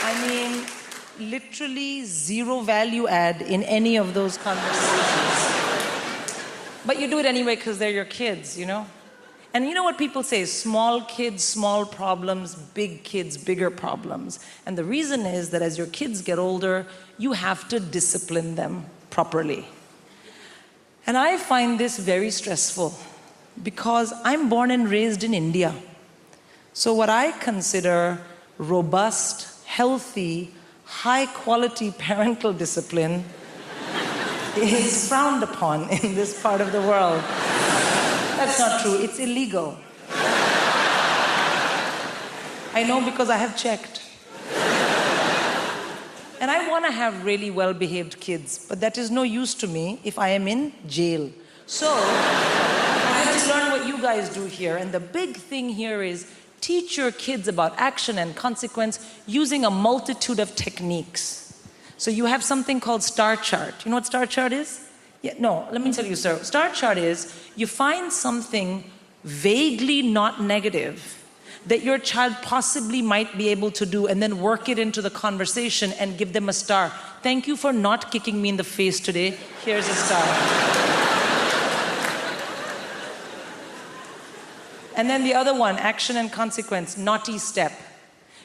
I mean, literally zero value add in any of those conversations. But you do it anyway because they're your kids, you know? And you know what people say, small kids, small problems, big kids, bigger problems. And the reason is that as your kids get older, you have to discipline them properly. And I find this very stressful because I'm born and raised in India. So what I consider robust, healthy, high-quality parental discipline is frowned upon in this part of the world. That's not true. It's illegal. I know because I have checked. And I want to have really well-behaved kids, but that is no use to me if I am in jail. So, I have to learn what you guys do here, and the big thing here is teach your kids about action and consequence using a multitude of techniques. So you have something called star chart. You know what star chart is? Yeah, no, let me tell you, sir. Star chart is you find something vaguely not negative that your child possibly might be able to do and then work it into the conversation and give them a star. Thank you for not kicking me in the face today. Here's a star. And then the other one, action and consequence, naughty step.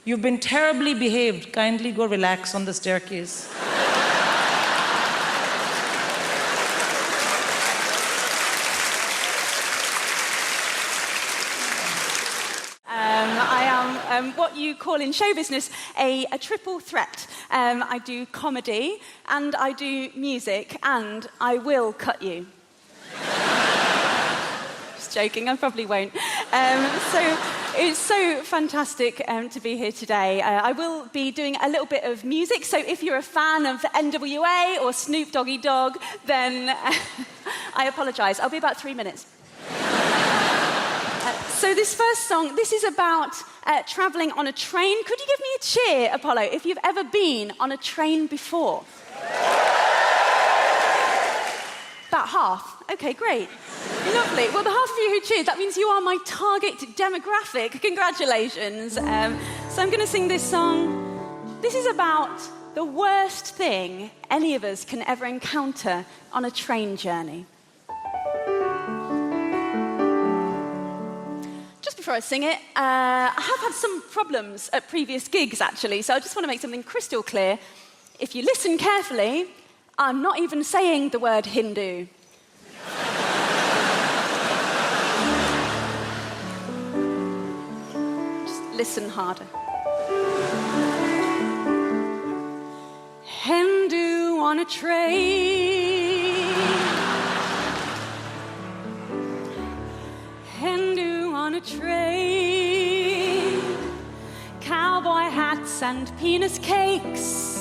You've been terribly behaved. Kindly go relax on the staircase. I am what you call in show business a triple threat. I do comedy, and I do music, and I will cut you. Just joking, I probably won't. So it's so fantastic to be here today. I will be doing a little bit of music, so if you're a fan of NWA or Snoop Doggy Dogg, then I apologise. I'll be about 3 minutes. So this first song, this is about travelling on a train. Could you give me a cheer, Apollo, if you've ever been on a train before? About half. Okay, great. Lovely. Well, the half of you who cheered, that means you are my target demographic. Congratulations. So I'm going to sing this song. This is about the worst thing any of us can ever encounter on a train journey. Just before I sing it, I have had some problems at previous gigs, actually, so I just want to make something crystal clear. If you listen carefully, I'm not even saying the word Hindu. Just listen harder. Hindu on a train. Hindu on a train. Cowboy hats and penis cakes.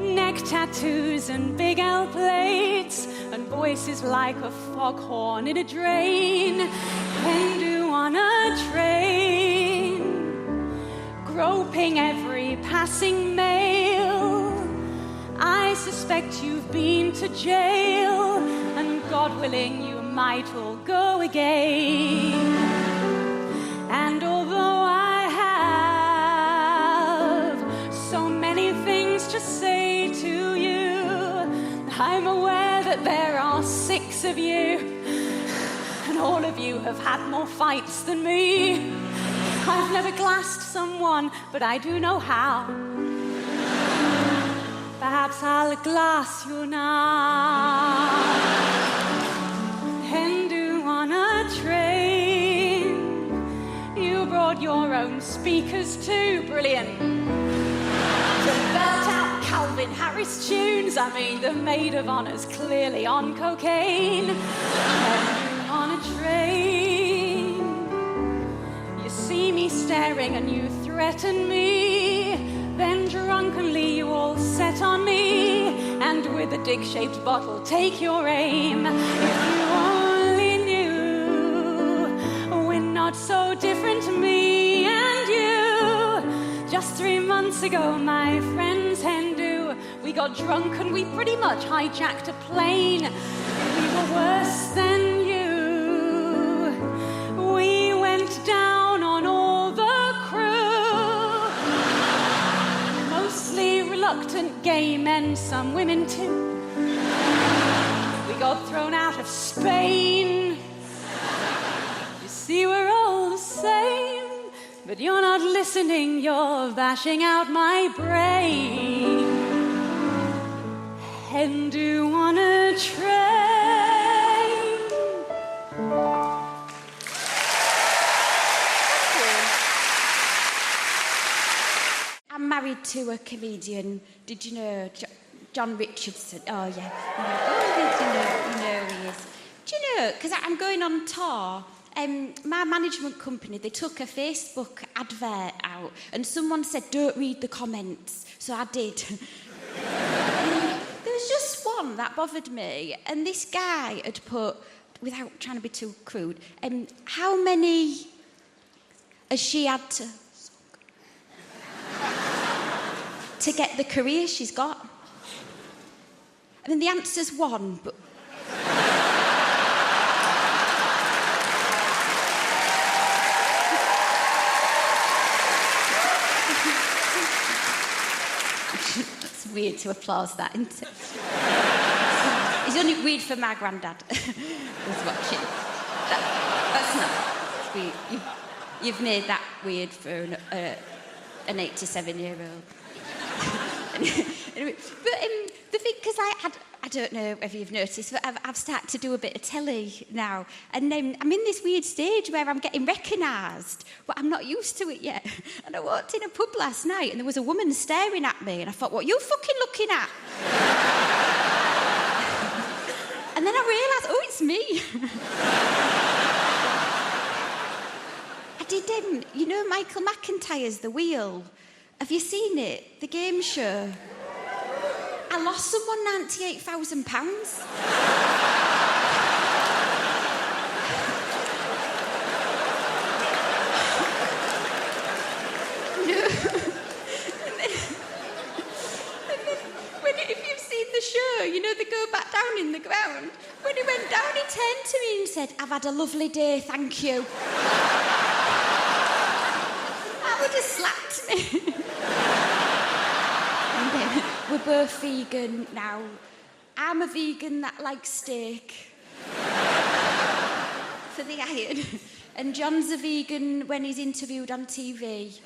Neck tattoos and big L plates, and voices like a foghorn in a drain. Hindu on a train, groping every passing male. I suspect you've been to jail, and God willing you might all go again. And although I have so many things to say to you, I'm aware that there are 6 of you, and all of you have had more fights than me. I've never glassed someone, but I do know how. Perhaps I'll glass you now. Hindu on a train. You brought your own speakers too. Brilliant. To belt out Calvin Harris tunes. I mean, the maid of honor's clearly on cocaine. Hindu on a train. You see me staring and you threaten me. Then drunkenly you all set on me, and with a dick-shaped bottle take your aim. If you only knew, we're not so different, me and you. Just 3 months ago, my friends Hindu, we got drunk and we pretty much hijacked a plane. We were worse than you. We went down on all the crew. Mostly reluctant gay men, some women too. We got thrown out of Spain. You see, we're all the same, but you're not listening, you're bashing out my brain. Hindu on a train. married to a comedian. Did you know John Richardson? Oh, yeah. Oh, you know he is. Do you know, because I'm going on tour, my management company, they took a Facebook advert out and someone said, don't read the comments. So I did. There was just one that bothered me, and this guy had put, without trying to be too crude, how many has she had to get the career she's got? I mean, the answer's 1, but... It's weird to applause that, isn't it? It's only weird for my granddad who's watching. That's not weird. You've made that weird for an 87-year-old. Anyway, but the thing, because I don't know if you've noticed, but I've started to do a bit of telly now, and I'm in this weird stage where I'm getting recognised, but I'm not used to it yet. And I walked in a pub last night, and there was a woman staring at me, and I thought, what are you fucking looking at? And then I realised, oh, it's me. I did, you know Michael McIntyre's The Wheel? Have you seen it? The game show? I lost someone £98,000. If you've seen the show, you know they go back down in the ground. When he went down, he turned to me and said, I've had a lovely day, thank you. That would have slapped me. And then we're both vegan now. I'm a vegan that likes steak for the iron. And John's a vegan when he's interviewed on TV.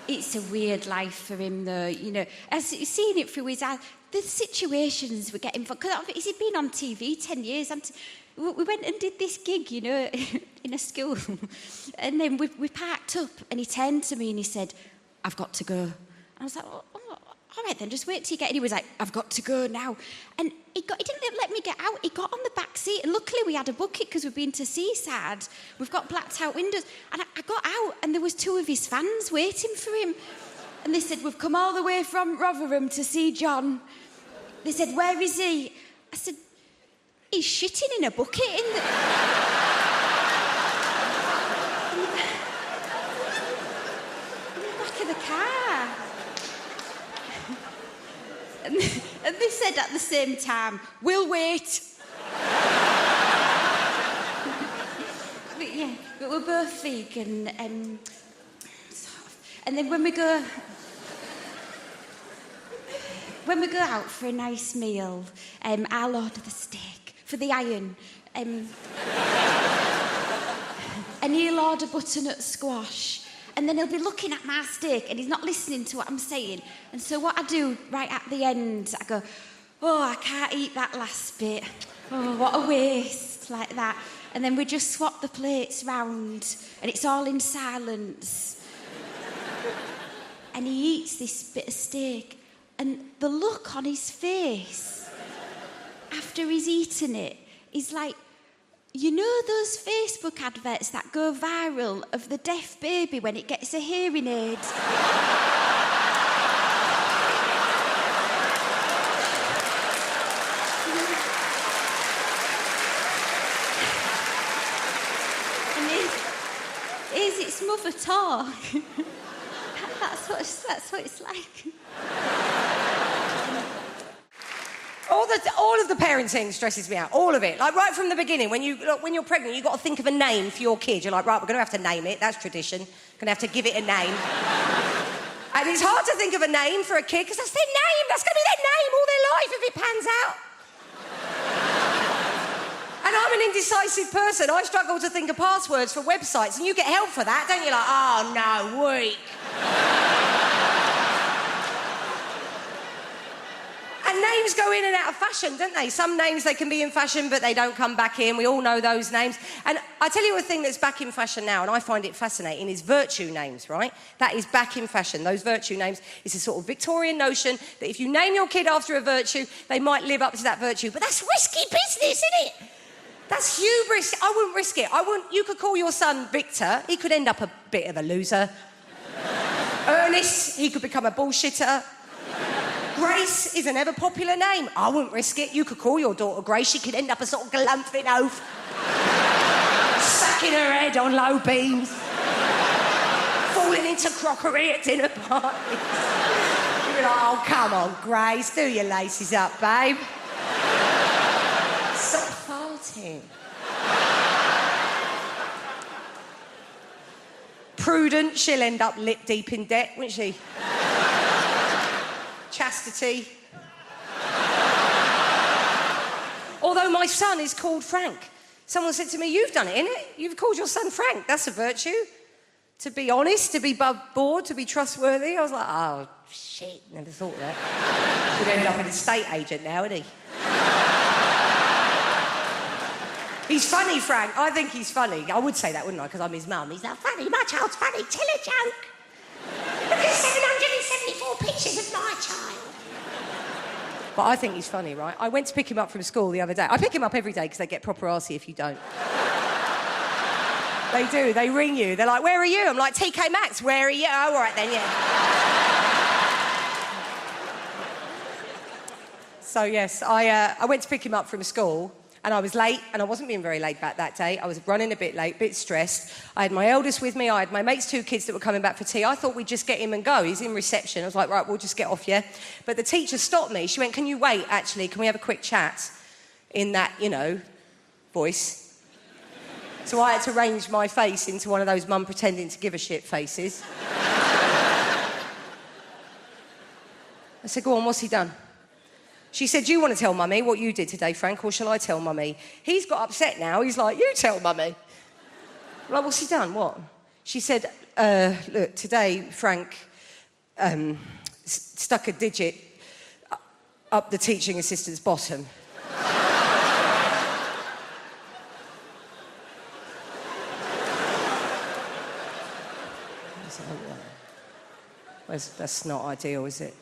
It's a weird life for him, though, you know. I've seen it through his eyes. The situations we're getting... Because he's been on TV 10 years. We went and did this gig, you know, in a school. And then we parked up, and he turned to me and he said, I've got to go. And I was like, oh, all right then, just wait till you get in. He was like, I've got to go now. And he didn't let me get out. He got on the back seat, and luckily we had a bucket because we've been to Seaside. We've got blacked out windows. And I got out, and there was 2 of his fans waiting for him. And they said, we've come all the way from Rotherham to see John. They said, where is he? I said, he's shitting in a bucket in the back of the car. And they said at the same time, we'll wait. But we're both vegan. And then when we go out for a nice meal, I'll order the steak for the iron. And he'll order butternut squash. And then he'll be looking at my steak and he's not listening to what I'm saying. And so what I do right at the end, I go, oh, I can't eat that last bit. Oh, what a waste, like that. And then we just swap the plates round and it's all in silence. And he eats this bit of steak and the look on his face after he's eaten it is like, you know those Facebook adverts that go viral of the deaf baby when it gets a hearing aid? And here's its mother talk. That's what it's like. All of the parenting stresses me out. All of it. Like right from the beginning, when you're pregnant, you've got to think of a name for your kid. You're like, right, we're going to have to name it. That's tradition. Going to have to give it a name. And it's hard to think of a name for a kid because that's their name. That's going to be their name all their life if it pans out. And I'm an indecisive person. I struggle to think of passwords for websites, and you get help for that, don't you? Like, oh no, weak. And And names go in and out of fashion, don't they? Some names, they can be in fashion, but they don't come back in. We all know those names. And I tell you a thing that's back in fashion now, and I find it fascinating, is virtue names, right? That is back in fashion. Those virtue names, it's a sort of Victorian notion that if you name your kid after a virtue, they might live up to that virtue. But that's risky business, isn't it? That's hubris. I wouldn't risk it. You could call your son Victor. He could end up a bit of a loser. Ernest, he could become a bullshitter. Grace is an ever-popular name. I wouldn't risk it. You could call your daughter Grace. She could end up a sort of galumphing oaf. Sacking her head on low beams. Falling into crockery at dinner parties. You'd be like, oh, come on, Grace. Do your laces up, babe. Stop farting. Prudent, she'll end up lip deep in debt, won't she? Chastity. Although my son is called Frank. Someone said to me, you've done it, innit? You've called your son Frank. That's a virtue. To be honest, to be above board, to be trustworthy. I was like, oh, shit, never thought that. He'd end up an estate agent now, isn't he? He's funny, Frank. I think he's funny. I would say that, wouldn't I? Because I'm his mum. He's not funny. My child's funny. Tell a joke. Look at 774 pictures of my child. But I think he's funny, right? I went to pick him up from school the other day. I pick him up every day because they get proper arsey if you don't. They do. They ring you. They're like, where are you? I'm like, TK Maxx. Where are you? Oh, all right then, yeah. So, yes, I went to pick him up from school. And I was late, and I wasn't being very laid back that day. I was running a bit late, a bit stressed. I had my eldest with me. I had my mate's 2 kids that were coming back for tea. I thought we'd just get him and go. He's in reception. I was like, right, we'll just get off, yeah? But the teacher stopped me. She went, can you wait, actually? Can we have a quick chat? In that, voice. So I had to arrange my face into one of those mum pretending to give a shit faces. I said, go on, what's he done? She said, do you want to tell Mummy what you did today, Frank, or shall I tell Mummy? He's got upset now. He's like, you tell Mummy. I'm like, what's he done? What? She said, look, today, Frank stuck a digit up the teaching assistant's bottom. That's not ideal, is it?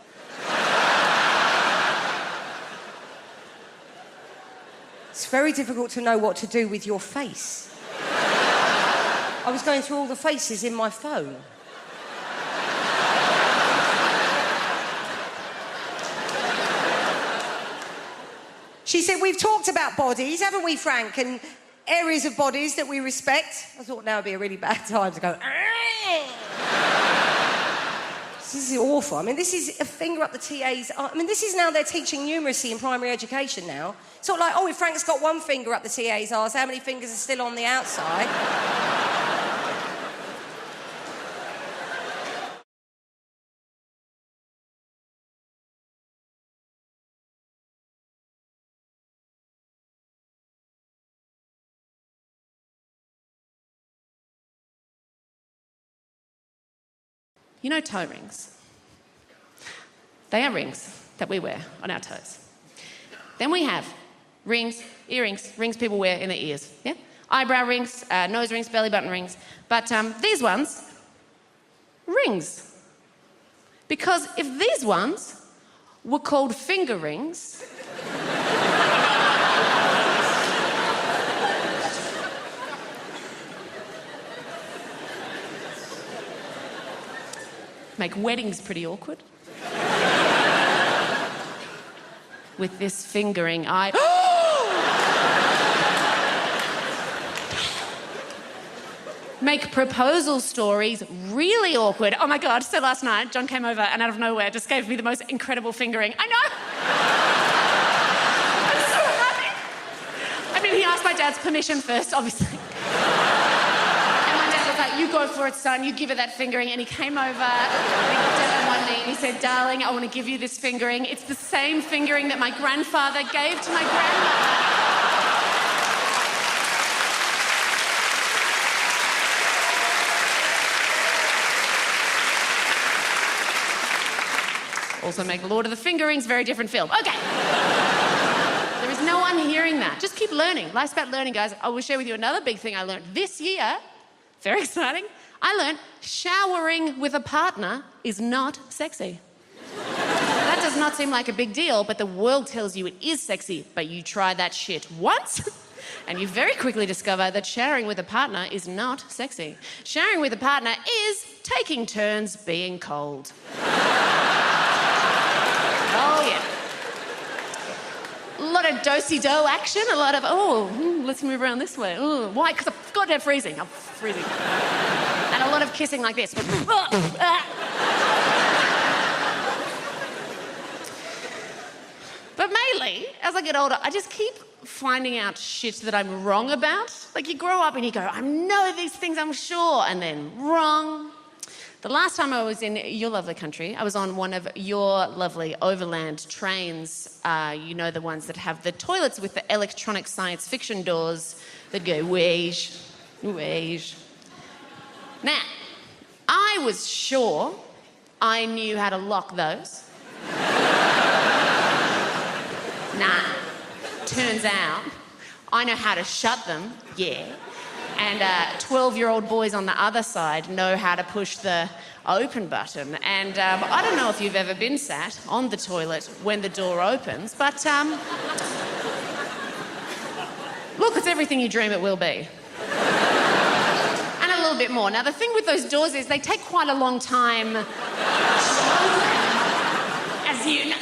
It's very difficult to know what to do with your face. I was going through all the faces in my phone. She said, we've talked about bodies, haven't we, Frank? And areas of bodies that we respect. I thought now would be a really bad time to go, This is awful. I mean, this is a finger up the TA's... I mean, this is now they're teaching numeracy in primary education now. It's not like, oh, if Frank's got one finger up the TA's arse, how many fingers are still on the outside? You know toe rings? They are rings that we wear on our toes. Then we have rings, earrings, rings people wear in their ears, yeah? Eyebrow rings, nose rings, belly button rings. But these ones, rings. Because if these ones were called finger rings... make weddings pretty awkward. With this fingering, make proposal stories really awkward. Oh my God, so last night, John came over and out of nowhere just gave me the most incredible fingering. I know! I'm so happy. I mean, he asked my dad's permission first, obviously. Like, you go for it, son, you give her that fingering. And he came over, and he looked at on one knee, and he said, darling, I want to give you this fingering. It's the same fingering that my grandfather gave to my grandmother. also make Lord of the Fingerings, very different film. Okay. There is no one hearing that. Just keep learning. Life's about learning, guys. I will share with you another big thing I learned this year. Very exciting. I learned showering with a partner is not sexy. That does not seem like a big deal, but the world tells you it is sexy. But you try that shit once, and you very quickly discover that showering with a partner is not sexy. Showering with a partner is taking turns being cold. Oh, yeah. A lot of do-si-do action, a lot of, let's move around this way. Ooh, why? Because I'm goddamn freezing. I'm freezing. And a lot of kissing like this. But mainly, as I get older, I just keep finding out shit that I'm wrong about. Like, you grow up and you go, I know these things, I'm sure, and then wrong. The last time I was in your lovely country, I was on one of your lovely overland trains. You know, the ones that have the toilets with the electronic science fiction doors that go, weege, weege. Now, I was sure I knew how to lock those. Nah, turns out I know how to shut them, yeah. And 12-year-old boys on the other side know how to push the open button. And I don't know if you've ever been sat on the toilet when the door opens, but look, it's everything you dream it will be. And a little bit more. Now, the thing with those doors is they take quite a long time to open.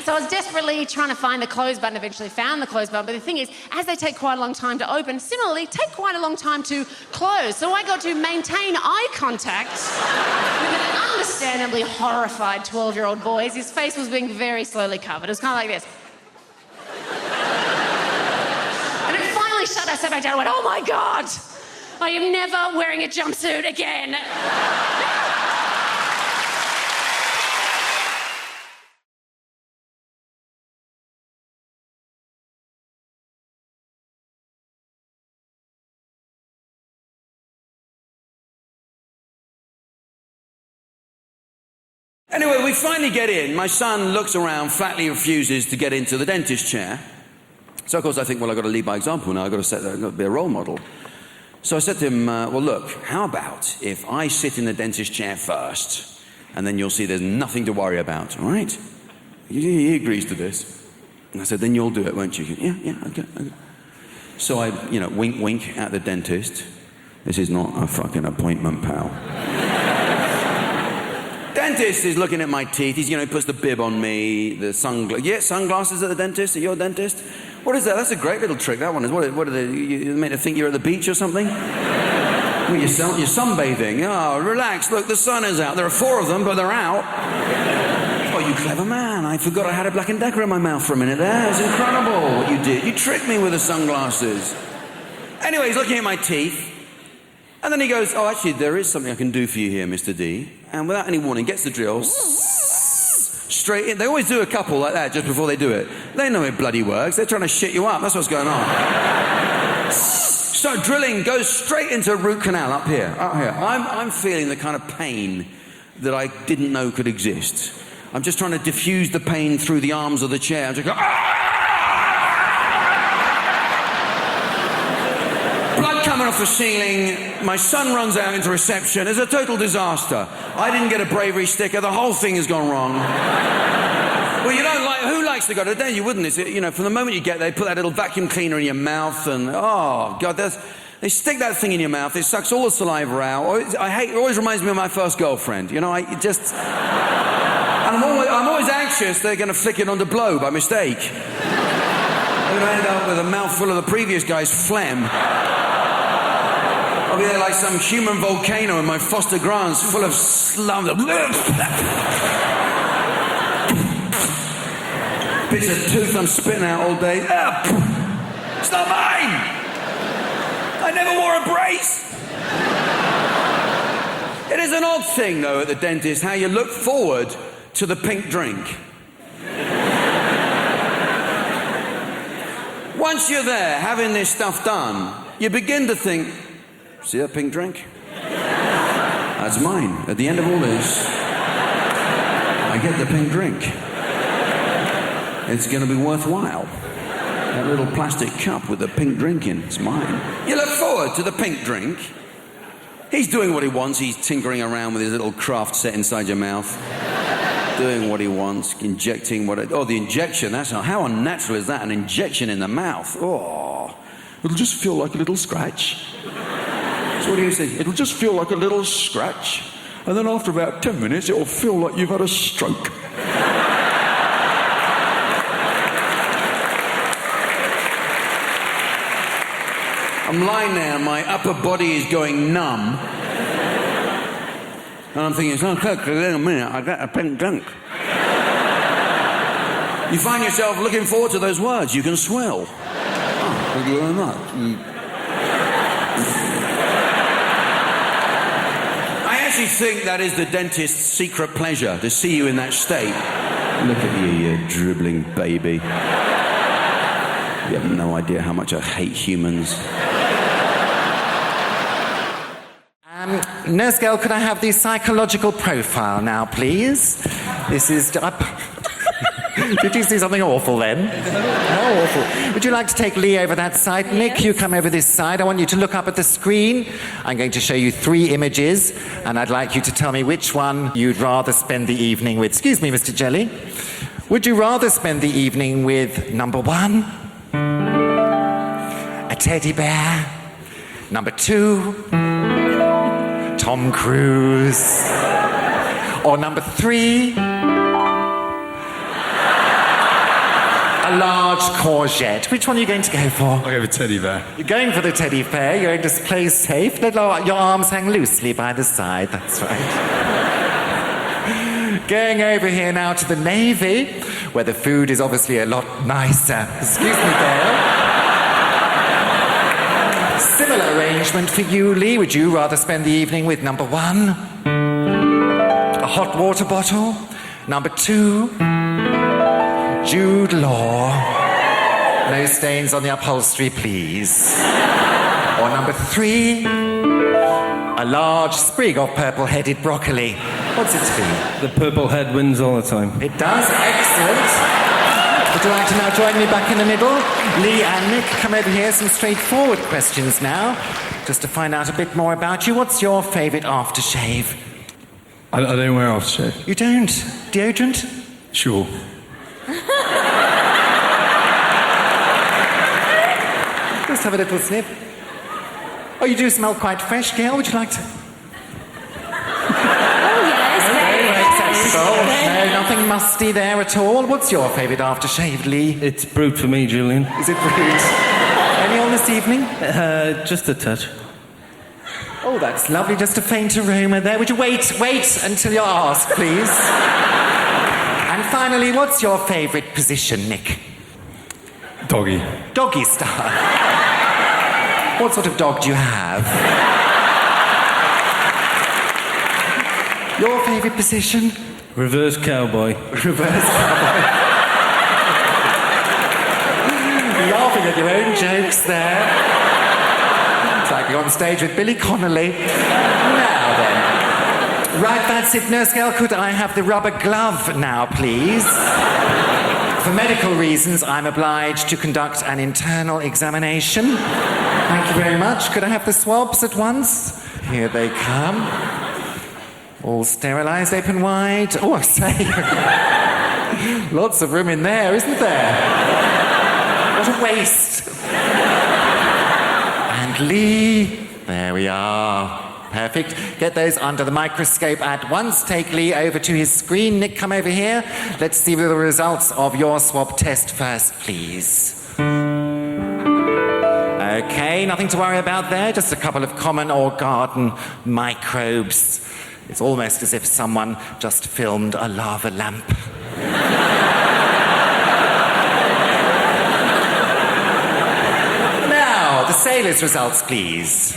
So I was desperately trying to find the close button, eventually found the close button, but the thing is, as they take quite a long time to open, similarly, take quite a long time to close. So I got to maintain eye contact with an understandably horrified 12-year-old boy as his face was being very slowly covered. It was kind of like this. And it finally shut. I sat back down and went, oh my God, I am never wearing a jumpsuit again. Anyway, we finally get in. My son looks around, flatly refuses to get into the dentist chair. So, of course, I think, well, I've got to lead by example now. I've got to be a role model. So I said to him, well, look, how about if I sit in the dentist chair first, and then you'll see there's nothing to worry about, all right? He agrees to this. And I said, then you'll do it, won't you? Yeah, okay. So I, wink, wink at the dentist. This is not a fucking appointment, pal. Dentist is looking at my teeth. He's, he puts the bib on me, the sunglasses at the dentist, at your dentist. What is that? That's a great little trick, that one is. What are they, you made to think you're at the beach or something? Well, you're sunbathing. Oh, relax, look, the sun is out. There are 4 of them, but they're out. Oh, you clever man. I forgot I had a Black & Decker in my mouth for a minute there. It was incredible what you did. You tricked me with the sunglasses. Anyway, he's looking at my teeth. And then he goes, oh, actually, there is something I can do for you here, Mr. D. And without any warning, gets the drill, straight in. They always do a couple like that just before they do it. They know it bloody works. They're trying to shit you up. That's what's going on. So drilling goes straight into root canal up here. I'm feeling the kind of pain that I didn't know could exist. I'm just trying to diffuse the pain through the arms of the chair. I'm just going, coming off the ceiling, my son runs out into reception. It's a total disaster. I didn't get a bravery sticker. The whole thing has gone wrong. Well, who likes to go to the dentist? You wouldn't. From the moment you get there, they put that little vacuum cleaner in your mouth, and oh god, they stick that thing in your mouth. It sucks all the saliva out. It always reminds me of my first girlfriend. And I'm always anxious they're going to flick it onto blow by mistake. I'm going to end up with a mouthful of the previous guy's phlegm. I'll be there like some human volcano in my Foster Grants full of slum. Bits of tooth I'm spitting out all day. It's not mine! I never wore a brace! It is an odd thing, though, at the dentist, how you look forward to the pink drink. Once you're there, having this stuff done, you begin to think, see that pink drink? That's mine. At the end of all this, I get the pink drink. it's going to be worthwhile. That little plastic cup with the pink drink in, it's mine. You look forward to the pink drink. He's doing what he wants. He's tinkering around with his little craft set inside your mouth. Doing what he wants, injecting oh, the injection, how unnatural is that? An injection in the mouth. Oh, it'll just feel like a little scratch. So what do you say? It'll just feel like a little scratch. And then after about 10 minutes, it'll feel like you've had a stroke. I'm lying there, my upper body is going numb. And I'm thinking, in a minute, I get a pink drink. You find yourself looking forward to those words you can swell. Oh, thank you very much. I actually think that is the dentist's secret pleasure, to see you in that state. Look at you, you dribbling baby. You have no idea how much I hate humans. Nurse girl, could I have the psychological profile now, please? This is... Did you see something awful then? How awful. Would you like to take Lee over that side? Yes. Nick, you come over this side. I want you to look up at the screen. I'm going to show you 3 images, and I'd like you to tell me which one you'd rather spend the evening with. Excuse me, Mr. Jelly. Would you rather spend the evening with number 1, a teddy bear, number 2, Tom Cruise, or number 3, a large courgette? Which one are you going to go for? I'll go for teddy bear. You're going for the teddy bear. You're going to play safe. Let your arms hang loosely by the side. That's right. Going over here now to the Navy, where the food is obviously a lot nicer. Excuse me, Dale. Similar arrangement for you, Lee. Would you rather spend the evening with number 1, a hot water bottle, number 2, Jude Law, no stains on the upholstery, please, or number 3, a large sprig of purple-headed broccoli? What's it to be? The purple head wins all the time. It does? Excellent. Would you like to now join me back in the middle? Lee and Nick, come over here. Some straightforward questions now, just to find out a bit more about you. What's your favourite aftershave? I don't wear aftershave. You don't? Deodorant? Sure. Let's have a little sniff. Oh, you do smell quite fresh, Gail. Would you like to... No, nothing musty there at all. What's your favourite aftershave, Lee? It's brewed for me, Julian. Is it brewed? Any on this evening? Just a touch. Oh, that's lovely. Just a faint aroma there. Would you wait until you're asked, please? And finally, what's your favourite position, Nick? Doggy. Doggy style. What sort of dog do you have? Your favourite position? Reverse cowboy. Reverse cowboy. Laughing at your own jokes there. It's like you're on stage with Billy Connolly. Now then. Right, that's it, Nurse Girl. Could I have the rubber glove now, please? For medical reasons, I'm obliged to conduct an internal examination. Thank you very much. Could I have the swabs at once? Here they come. All sterilised, open wide. Oh, I say. Lots of room in there, isn't there? What a waste. And Lee. There we are. Perfect. Get those under the microscope at once. Take Lee over to his screen. Nick, come over here. Let's see the results of your swab test first, please. Okay, nothing to worry about there. Just a couple of common or garden microbes. It's almost as if someone just filmed a lava lamp. Now, the sailors' results, please.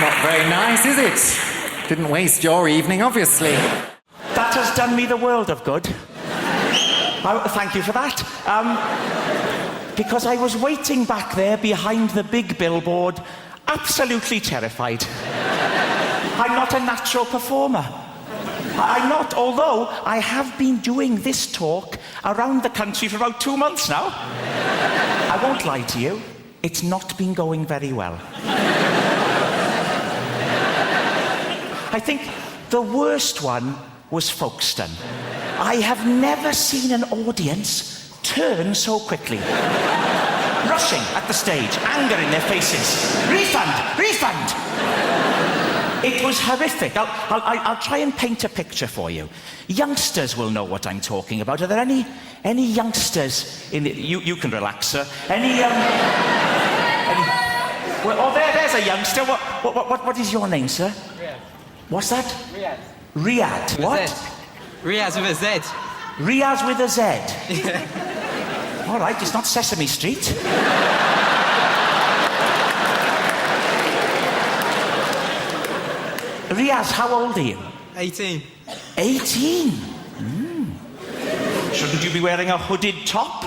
Not very nice, is it? Didn't waste your evening, obviously. That has done me the world of good. Thank you for that. Because I was waiting back there behind the big billboard Absolutely terrified. I'm not a natural performer. I'm not, although I have been doing this talk around the country for about 2 months now. I won't lie to you, it's not been going very well. I think the worst one was Folkestone. I have never seen an audience turn so quickly. Rushing at the stage, anger in their faces. Refund! Refund! It was horrific. I'll try and paint a picture for you. Youngsters will know what I'm talking about. Are there any youngsters in the... You can relax, sir. Well, oh, there's a youngster. What is your name, sir? Riyadh. What's that? Riyadh. Riyadh. What? Riyadh with a Z. Riyadh with a Z. All right, it's not Sesame Street. Riaz, how old are you? 18. 18? Shouldn't you be wearing a hooded top?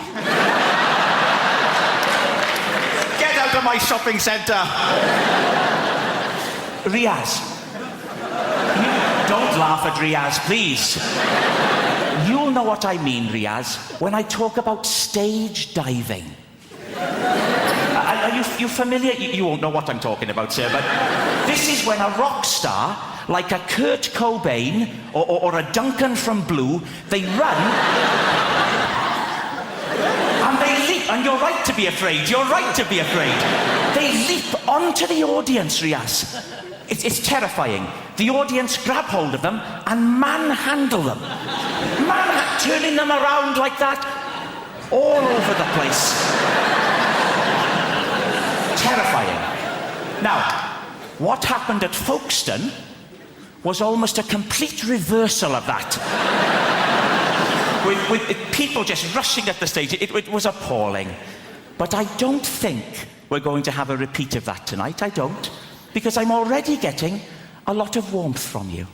Get out of my shopping centre! Riaz. Don't laugh at Riaz, please. You'll know what I mean, Riaz, when I talk about stage diving. Are you familiar? You won't know what I'm talking about, sir, but this is when a rock star, like a Kurt Cobain or a Duncan from Blue, they run and they leap, and you're right to be afraid, you're right to be afraid. They leap onto the audience, Riaz. It's terrifying. The audience grab hold of them and manhandle them. Turning them around like that, all over the place. Terrifying. Now, what happened at Folkestone was almost a complete reversal of that. with people just rushing at the stage. It was appalling. But I don't think we're going to have a repeat of that tonight. I don't. Because I'm already getting a lot of warmth from you.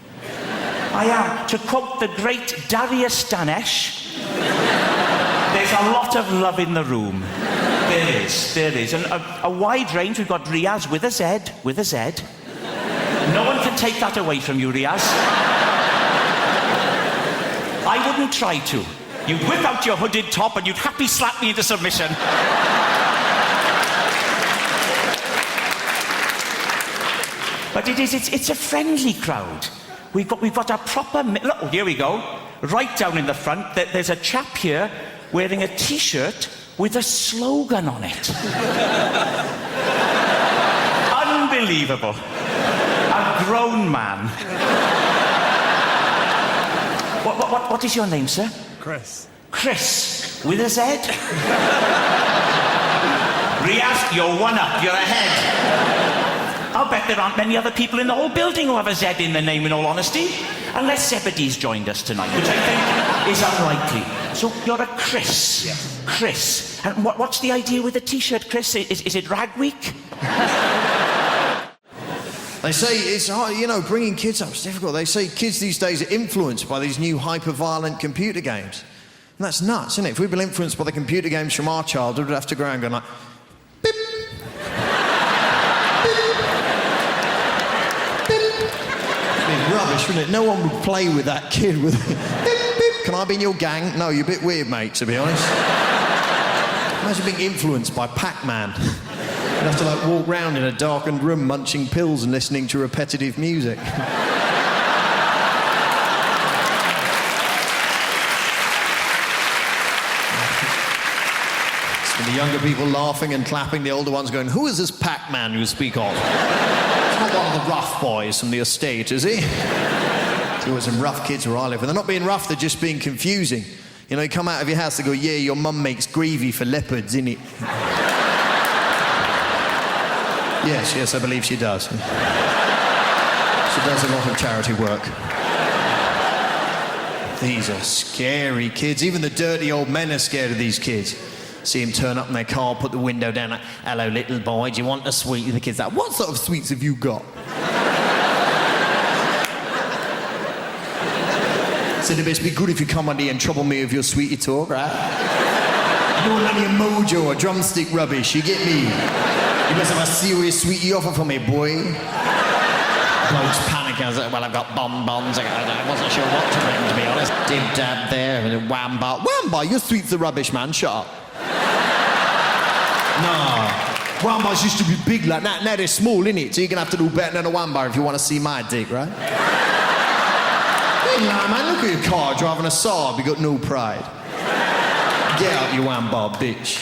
I am. To quote the great Darius Danesh, there's a lot of love in the room. There is. And a wide range. We've got Riaz with a Z. No one can take that away from you, Riaz. I wouldn't try to. You'd whip out your hooded top and you'd happy slap me into submission. But it's a friendly crowd. We've got a proper... Look, here we go. Right down in the front, there's a chap here wearing a T-shirt with a slogan on it. Unbelievable. A grown man. What is your name, sir? Chris. Chris, with a Z? Riaz, you're one up, you're ahead. I'll bet there aren't many other people in the whole building who have a Z in their name, in all honesty. Unless Zebedee's joined us tonight, which I think is unlikely. So you're a Chris. Yes. Chris. And what's the idea with the T-shirt, Chris? Is it Rag Week? They say it's hard, bringing kids up is difficult. They say kids these days are influenced by these new hyper-violent computer games. And that's nuts, isn't it? If we'd been influenced by the computer games from our childhood, we'd have to go around going like, beep. Rubbish, wouldn't it? No one would play with that kid with beep, beep. Can I be in your gang? No, you're a bit weird, mate, to be honest. Imagine being influenced by Pac-Man. You'd have to walk round in a darkened room munching pills and listening to repetitive music. It's been the younger people laughing and clapping, the older ones going, who is this Pac-Man you speak of? It's not one of the rough boys from the estate, is he? There's always some rough kids where I live, and they're not being rough, they're just being confusing. You come out of your house, they go, yeah, your mum makes gravy for leopards, innit? Yes, I believe she does. She does a lot of charity work. These are scary kids. Even the dirty old men are scared of these kids. See them turn up in their car, put the window down, like, hello, little boy, do you want a sweet? The kid's like, what sort of sweets have you got? Said it best be good if you come on here and trouble me with your sweetie talk, right? You don't want any mojo or drumstick rubbish, you get me? You must have a serious sweetie offer for me, boy. Bloke's panicking. I was like, well, I've got bonbons. I wasn't sure what to bring, to be honest. Dib dab there, and a wamba. Wamba, your sweets are rubbish, man. Shut up. No. Wambas used to be big like that. Now they're small, innit? So you're gonna have to do better than a wamba if you want to see my dick, right? Hey, man, look at your car driving a Saab. You got no pride. Get out, you wamba, bitch.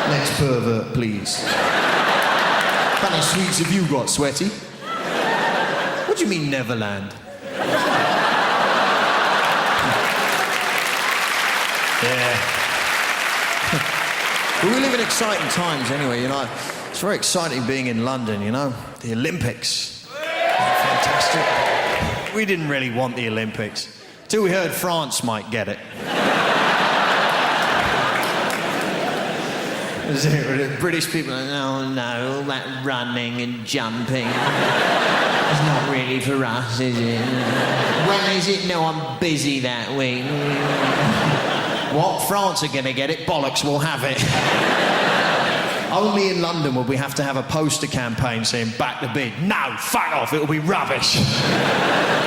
Next pervert, please. How many sweets have you got, Sweaty? What do you mean, Neverland? Yeah. But we live in exciting times anyway, you know. It's very exciting being in London, you know. The Olympics. Fantastic. We didn't really want the Olympics till we heard France might get it. The British people are, oh no, all that running and jumping. It's not really for us, is it? When is it? No, I'm busy that week. What? France are gonna get it? Bollocks, we'll have it. Only in London would we have to have a poster campaign saying back the bid. No, fuck off, it'll be rubbish.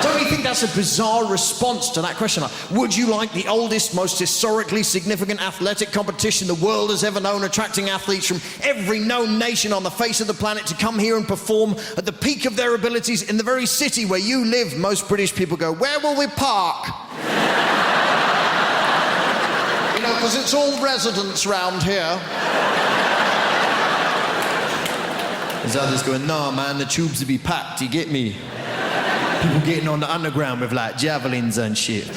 Don't you think that's a bizarre response to that question? Like, would you like the oldest, most historically significant athletic competition the world has ever known, attracting athletes from every known nation on the face of the planet to come here and perform at the peak of their abilities in the very city where you live? Most British people go, where will we park? You know, because it's all residents round here. There's others going, no, man, the tubes will be packed, you get me? People getting on the underground with, like, javelins and shit. No.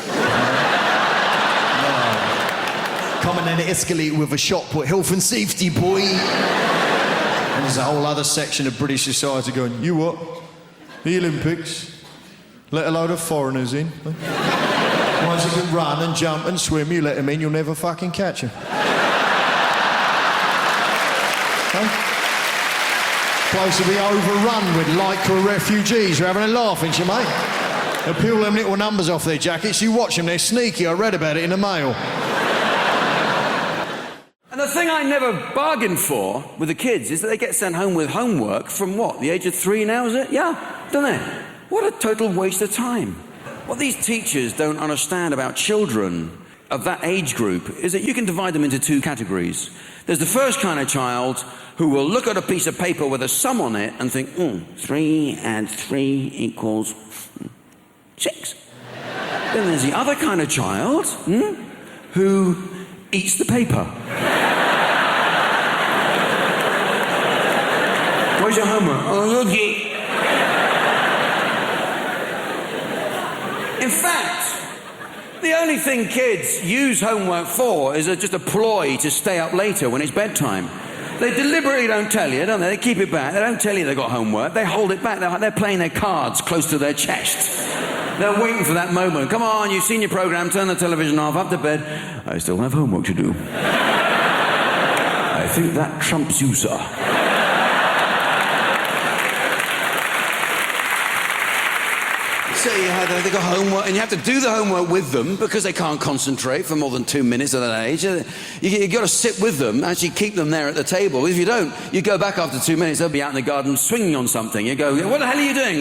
Coming in the escalator with a shot put health and safety, boy. And there's a whole other section of British society going, you what? The Olympics? Let a load of foreigners in? Ones that can run and jump and swim, you let them in, you'll never fucking catch them. Huh? Place to be overrun with Lycra refugees. You're having a laugh, ain't you, mate? They'll peel them little numbers off their jackets. You watch them, they're sneaky. I read about it in the Mail. And the thing I never bargained for with the kids is that they get sent home with homework from what? The age of 3 now, is it? Yeah, don't they? What a total waste of time. What these teachers don't understand about children of that age group is that you can divide them into 2 categories. There's the first kind of child who will look at a piece of paper with a sum on it and think, 3 add 3 equals 6. Then there's the other kind of child who eats the paper. Where's your homework? Oh, okay. In fact, the only thing kids use homework for is just a ploy to stay up later when it's bedtime. They deliberately don't tell you, don't they? They keep it back. They don't tell you they've got homework. They hold it back. They're playing their cards close to their chest. They're waiting for that moment. Come on, you've seen your program. Turn the television off. Up to bed. I still have homework to do. I think that trumps you, sir. So they've got homework, and you have to do the homework with them because they can't concentrate for more than 2 minutes at that age. You've got to sit with them, actually keep them there at the table. If you don't, you go back after 2 minutes, they'll be out in the garden swinging on something. You go, what the hell are you doing?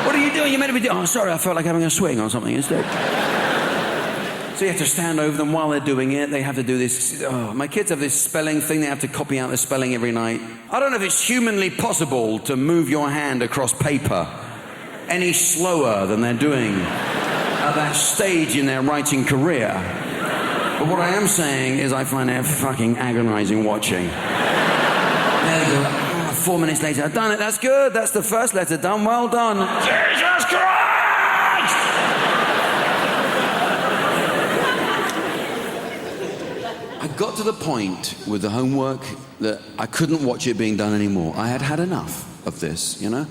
What are you doing? You're meant to be doing... Oh, sorry, I felt like having a swing on something instead. So you have to stand over them while they're doing it. They have to do this... Oh, my kids have this spelling thing. They have to copy out the spelling every night. I don't know if it's humanly possible to move your hand across paper any slower than they're doing at that stage in their writing career. But what I am saying is I find it fucking agonizing watching. There they go. 4 minutes later, I've done it. That's good. That's the first letter done. Well done. Jesus Christ! I got to the point with the homework that I couldn't watch it being done anymore. I had had enough of this, you know?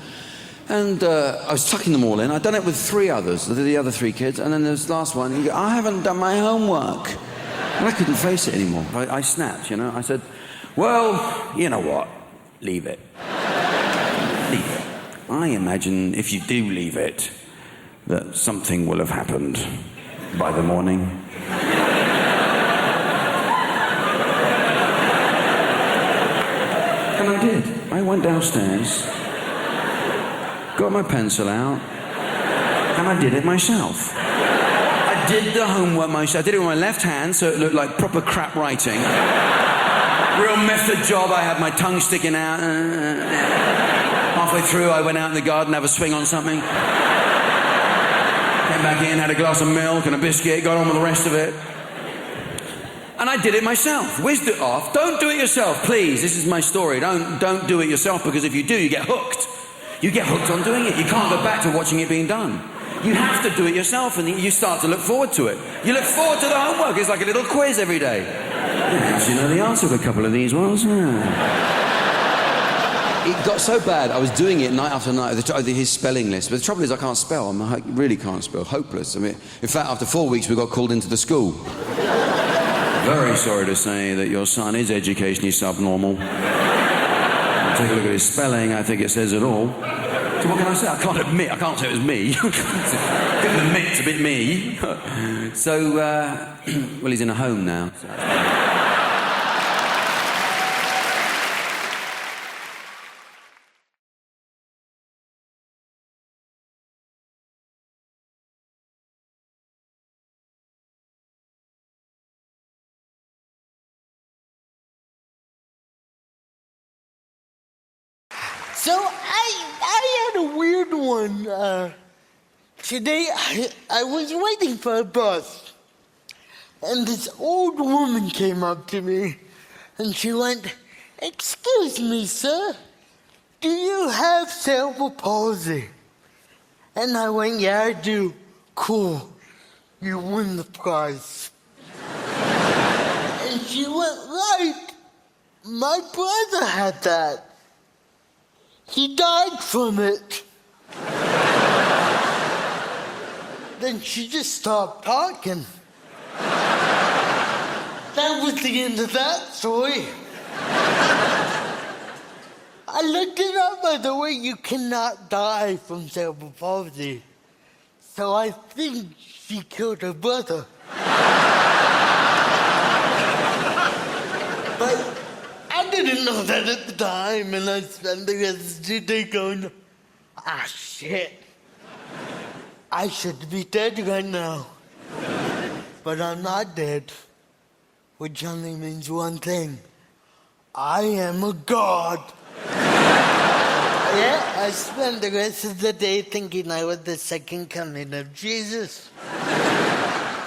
And I was tucking them all in. I'd done it with 3 others, the other 3 kids, and then there's the last one. You go, I haven't done my homework. And I couldn't face it anymore. I snapped, you know? I said, well, you know what? Leave it. Leave it. I imagine if you do leave it, that something will have happened by the morning. did. I went downstairs, got my pencil out, and I did it myself. I did the homework myself. I did it with my left hand, so it looked like proper crap writing. Real method job. I had my tongue sticking out. Halfway through, I went out in the garden, have a swing on something. Came back in, had a glass of milk and a biscuit, got on with the rest of it. And I did it myself. Whizzed it off. Don't do it yourself, please. This is my story. Don't do it yourself, because if you do, you get hooked. You get hooked on doing it. You can't go back to watching it being done. You have to do it yourself, and you start to look forward to it. You look forward to the homework. It's like a little quiz every day. Yes, you know the answer to a couple of these ones. It got so bad, I was doing it night after night, his spelling list. But the trouble is, I can't spell. I really can't spell. Hopeless. I mean, in fact, after 4 weeks, we got called into the school. Very sorry to say that your son is educationally subnormal. Take a look at his spelling, I think it says it all. So what can I say? I can't say it was me. Couldn't admit it's a bit me. So, well, he's in a home now. So I had a weird one. Today I was waiting for a bus, and this old woman came up to me, and she went, "Excuse me, sir, do you have cerebral palsy?" And I went, "Yeah, I do." "Cool, you win the prize." And she went, "Right, my brother had that. He died from it." Then she just stopped talking. That was the end of that story. I looked it up, by the way. You cannot die from cerebral palsy. So I think she killed her brother. But I didn't know that at the time, and I spent the rest of the day going, "Ah, shit. I should be dead right now." But I'm not dead, which only means one thing. I am a god. Yeah, I spent the rest of the day thinking I was the second coming of Jesus.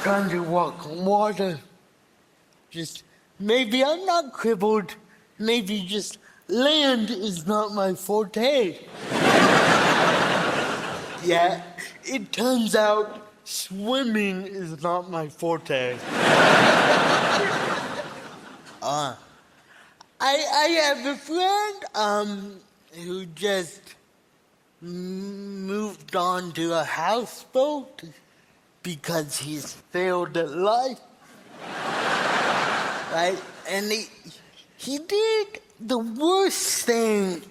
Trying to walk on water. Just, maybe I'm not crippled. Maybe just land is not my forte. Yeah, it turns out swimming is not my forte. I have a friend who just moved on to a houseboat because he's failed at life. Right? And he did the worst thing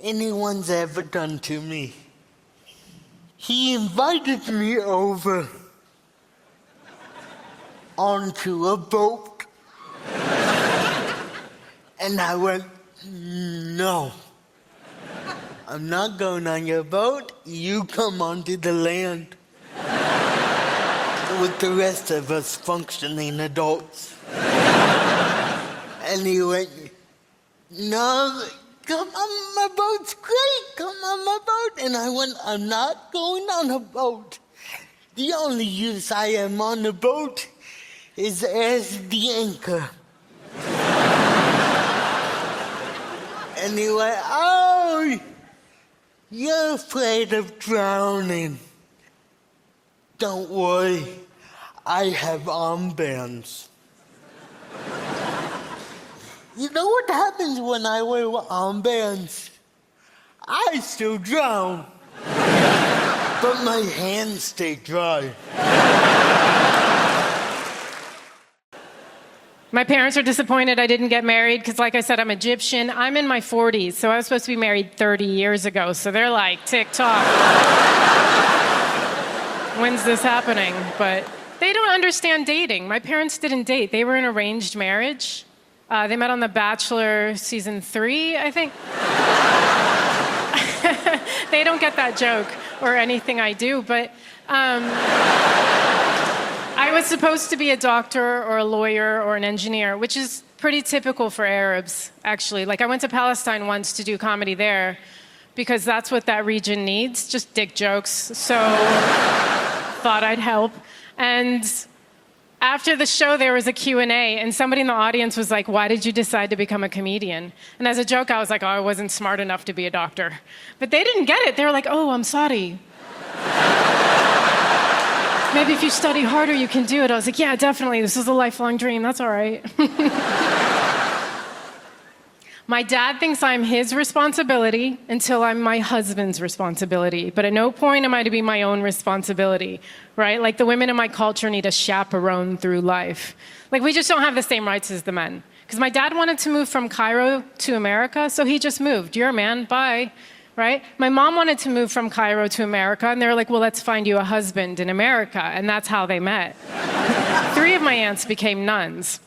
anyone's ever done to me. He invited me over onto a boat. And I went, "No. I'm not going on your boat. You come onto the land with the rest of us functioning adults." And he went, "No, come on, my boat's great. Come on my boat." And I went, "I'm not going on a boat. The only use I am on a boat is as the anchor." And he went, "Oh, you're afraid of drowning. Don't worry, I have armbands." You know what happens when I wear armbands? I still drown, but my hands stay dry. My parents are disappointed I didn't get married because, like I said, I'm Egyptian. I'm in my 40s, so I was supposed to be married 30 years ago. So they're like, tick-tock. When's this happening? But they don't understand dating. My parents didn't date. They were in arranged marriage. They met on The Bachelor season 3, I think. They don't get that joke or anything I do, but I was supposed to be a doctor or a lawyer or an engineer, which is pretty typical for Arabs, actually. Like, I went to Palestine once to do comedy there because that's what that region needs, just dick jokes. So thought I'd help. And after the show, there was a Q&A, and somebody in the audience was like, why did you decide to become a comedian? And as a joke, I was like, oh, I wasn't smart enough to be a doctor. But they didn't get it. They were like, oh, I'm sorry. Maybe if you study harder, you can do it. I was like, yeah, definitely. This is a lifelong dream. That's all right. My dad thinks I'm his responsibility until I'm my husband's responsibility. But at no point am I to be my own responsibility, right? Like, the women in my culture need a chaperone through life. Like, we just don't have the same rights as the men. Because my dad wanted to move from Cairo to America, so he just moved. You're a man, bye. Right? My mom wanted to move from Cairo to America, and they were like, well, let's find you a husband in America. And that's how they met. 3 of my aunts became nuns.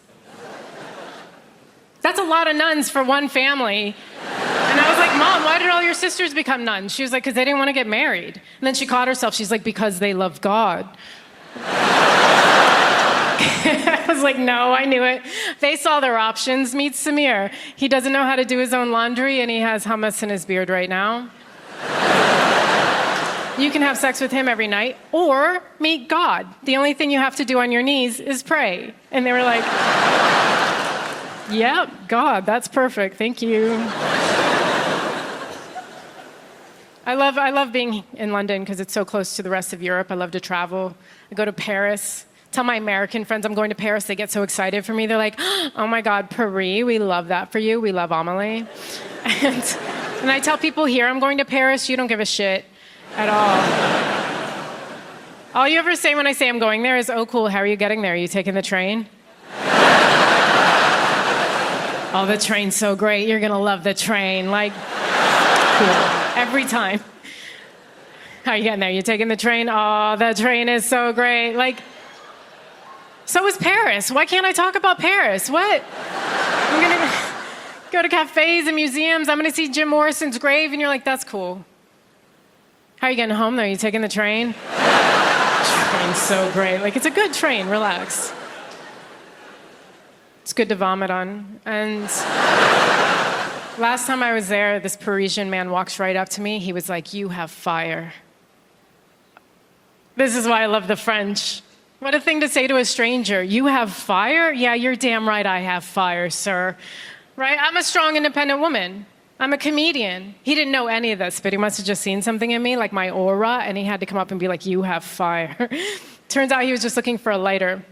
That's a lot of nuns for one family. And I was like, Mom, why did all your sisters become nuns? She was like, because they didn't want to get married. And then she caught herself. She's like, because they love God. I was like, no, I knew it. They saw their options. Meet Samir. He doesn't know how to do his own laundry, and he has hummus in his beard right now. You can have sex with him every night, or meet God. The only thing you have to do on your knees is pray. And they were like, yep, God, that's perfect. Thank you. I love being in London because it's so close to the rest of Europe. I love to travel. I go to Paris. Tell my American friends I'm going to Paris. They get so excited for me. They're like, oh my God, Paris, we love that for you. We love Amélie. And I tell people here I'm going to Paris. You don't give a shit at all. All you ever say when I say I'm going there is, oh, cool, how are you getting there? Are you taking the train? Oh, the train's so great. You're going to love the train. Like, cool. Every time. How are you getting there? You taking the train? Oh, the train is so great. Like, so is Paris. Why can't I talk about Paris? What? I'm going to go to cafes and museums. I'm going to see Jim Morrison's grave. And you're like, that's cool. How are you getting home, though? Are you taking the train? Train's so great. Like, it's a good train. Relax. It's good to vomit on. And last time I was there, this Parisian man walks right up to me. He was like, you have fire. This is why I love the French. What a thing to say to a stranger. You have fire? Yeah, you're damn right I have fire, sir. Right? I'm a strong, independent woman. I'm a comedian. He didn't know any of this, but he must have just seen something in me, like my aura, and he had to come up and be like, you have fire. Turns out he was just looking for a lighter.